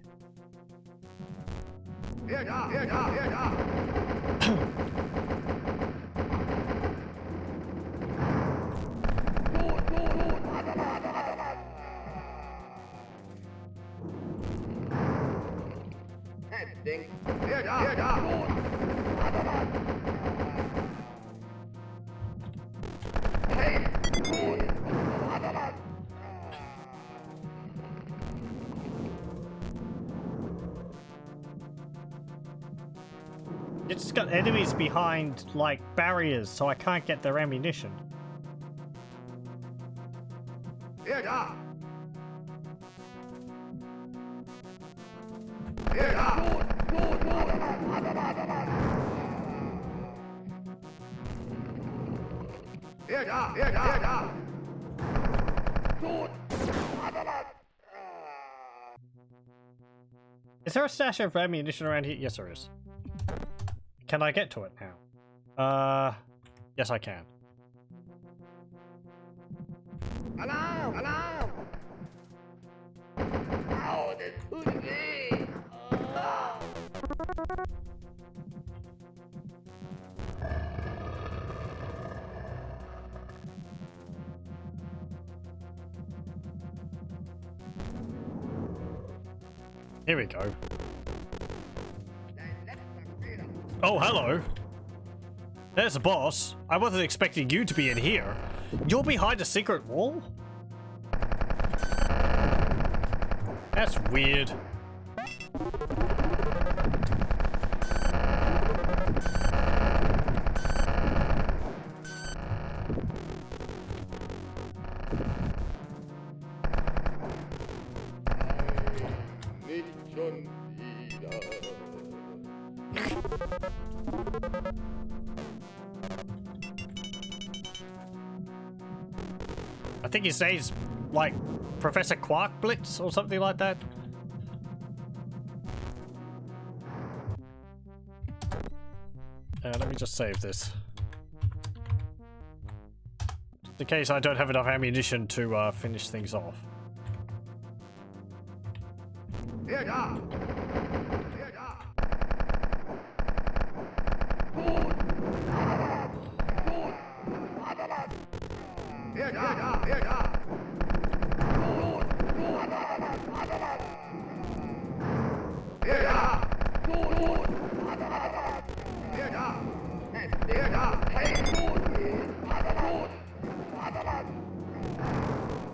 It's got enemies behind, like, barriers, so I can't get their ammunition. Is there a stash of ammunition around here? Yes, there is. Can I get to it now? Yes, I can. Alarm! Alarm! Oh, the hoodie! Here we go. Oh, hello. There's the boss. I wasn't expecting you to be in here. You're behind a secret wall? That's weird. I think his name's like Professor Quarkblitz or something like that. Let me just save this. Just in case I don't have enough ammunition to finish things off.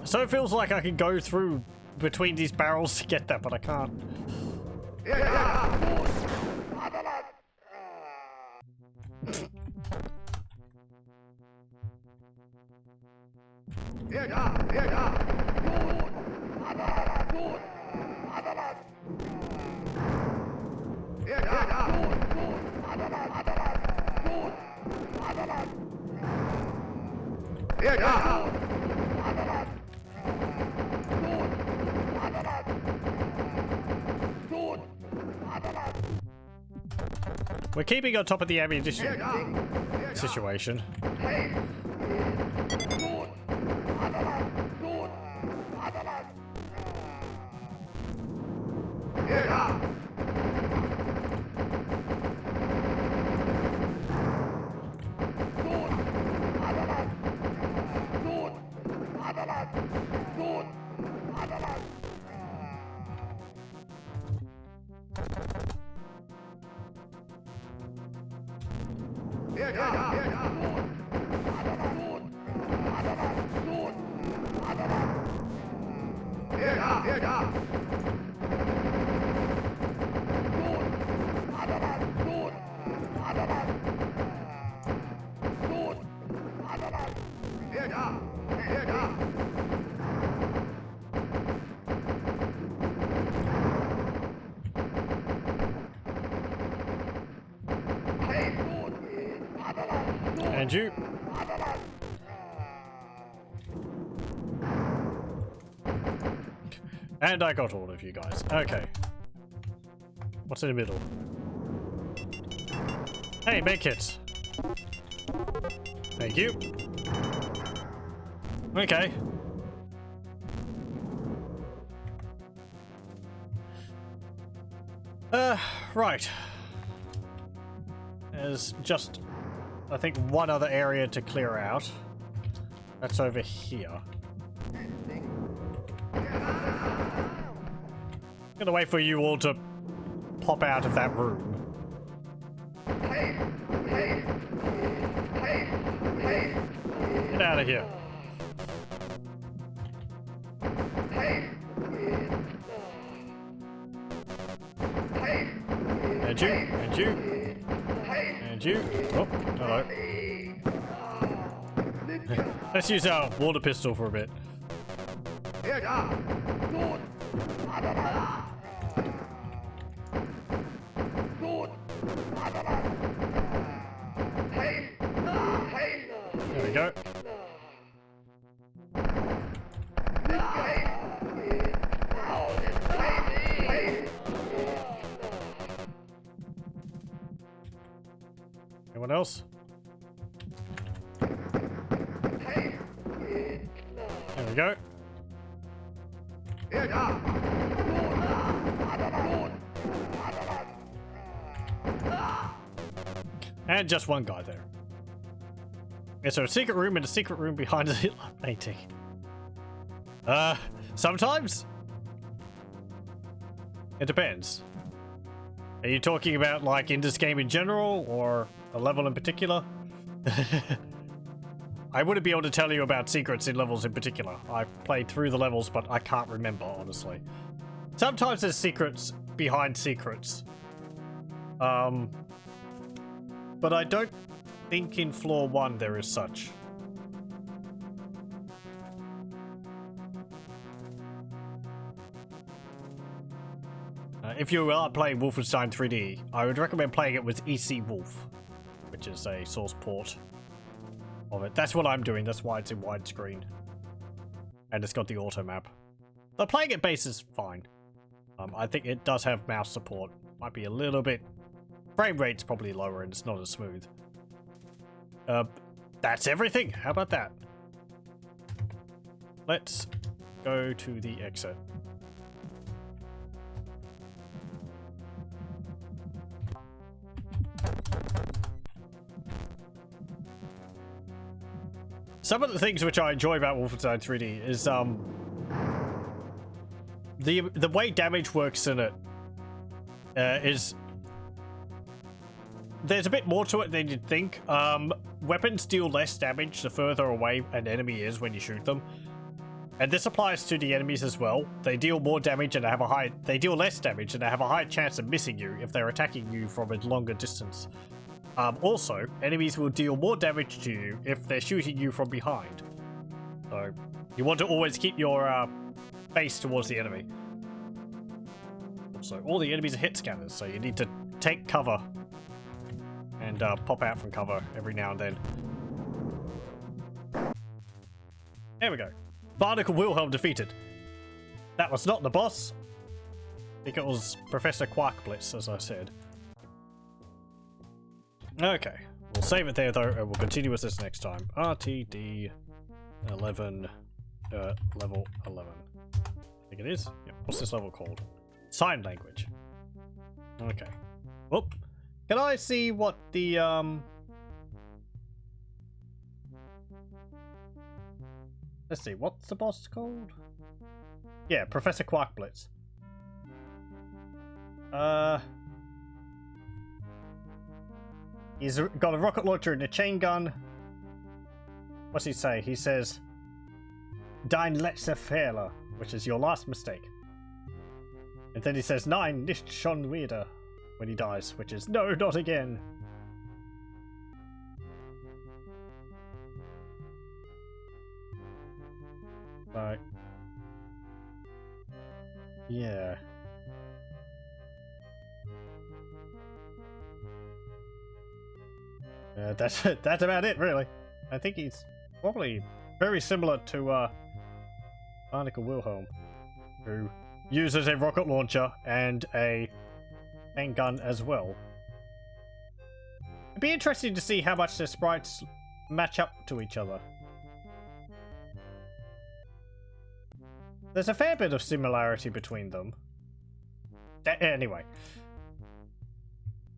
So it feels like I can go through between these barrels to get that, but I can't. We're keeping on top of the ammunition situation. Hier da! Hier da! Hey, gut! And you. And I got all of you guys. Okay. What's in the middle? Hey, make kits. Thank you. Okay. Right. There's just, I think, one other area to clear out. That's over here. I'm gonna wait for you all to pop out of that room. Get out of here. And you, and you, and you. Oh, hello. Let's use our water pistol for a bit. Hier da! Gut! Gut! Hey! Hey! There we go. Anyone else? There we go. Hier da! And just one guy there. Okay, so a secret room and a secret room behind a Hitler painting. Sometimes? It depends. Are you talking about, like, in this game in general, or a level in particular? I wouldn't be able to tell you about secrets in levels in particular. I've played through the levels, but I can't remember, honestly. Sometimes there's secrets behind secrets. But I don't think in floor 1 there is such. If you are playing Wolfenstein 3D, I would recommend playing it with EC Wolf, which is a source port of it. That's what I'm doing, that's why it's in widescreen. And it's got the auto map. The playing it base is fine. I think it does have mouse support. Might be a little bit... Frame rate's probably lower and it's not as smooth. That's everything. How about that? Let's go to the exit. Some of the things which I enjoy about Wolfenstein 3D is the way damage works in it is there's a bit more to it than you'd think. Weapons deal less damage the further away an enemy is when you shoot them, and this applies to the enemies as well. They deal more damage and they deal less damage and they have a higher chance of missing you if they're attacking you from a longer distance. Also, enemies will deal more damage to you if they're shooting you from behind. So, you want to always keep your face towards the enemy. Also, all the enemies are hit scanners, so you need to take cover and pop out from cover every now and then. There we go. Barnacle Wilhelm defeated. That was not the boss. I think it was Professor Quarkblitz, as I said. Okay, we'll save it there though, and we'll continue with this next time. RTD 11, level 11. I think it is. Yep. What's this level called? Sign language. Okay. Whoop. Can I see what the let's see, what's the boss called? Yeah, Professor Quarkblitz. He's got a rocket launcher and a chain gun. What's he say? He says, "Dein letzter Fehler," which is your last mistake. And then he says, "Nein, nicht schon wieder," when he dies, which is, "No, not again." Right. Yeah. That's about it, really. I think he's probably very similar to Arnica Wilhelm, who uses a rocket launcher and a handgun as well. It'd be interesting to see how much the sprites match up to each other. There's a fair bit of similarity between them. Anyway.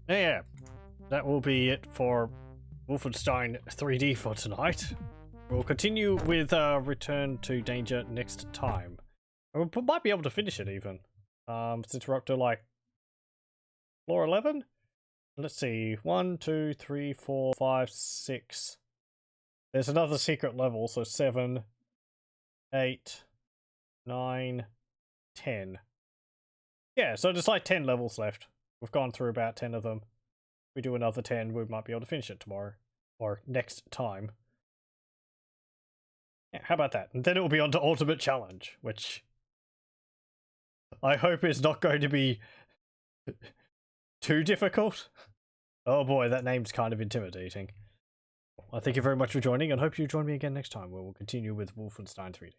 Yeah, that will be it for Wolfenstein 3D for tonight. We'll continue with Return to Danger next time. We might be able to finish it even. Since we're up to like floor 11? Let's see. 1, 2, 3, 4, 5, 6. There's another secret level, so 7, 8, 9, 10. Yeah, so there's like 10 levels left. We've gone through about 10 of them. If we do another 10, we might be able to finish it tomorrow. Or next time. Yeah, how about that? And then it will be on to Ultimate Challenge, which I hope is not going to be too difficult. Oh boy, that name's kind of intimidating. Well, thank you very much for joining, and hope you join me again next time, where we'll continue with Wolfenstein 3D.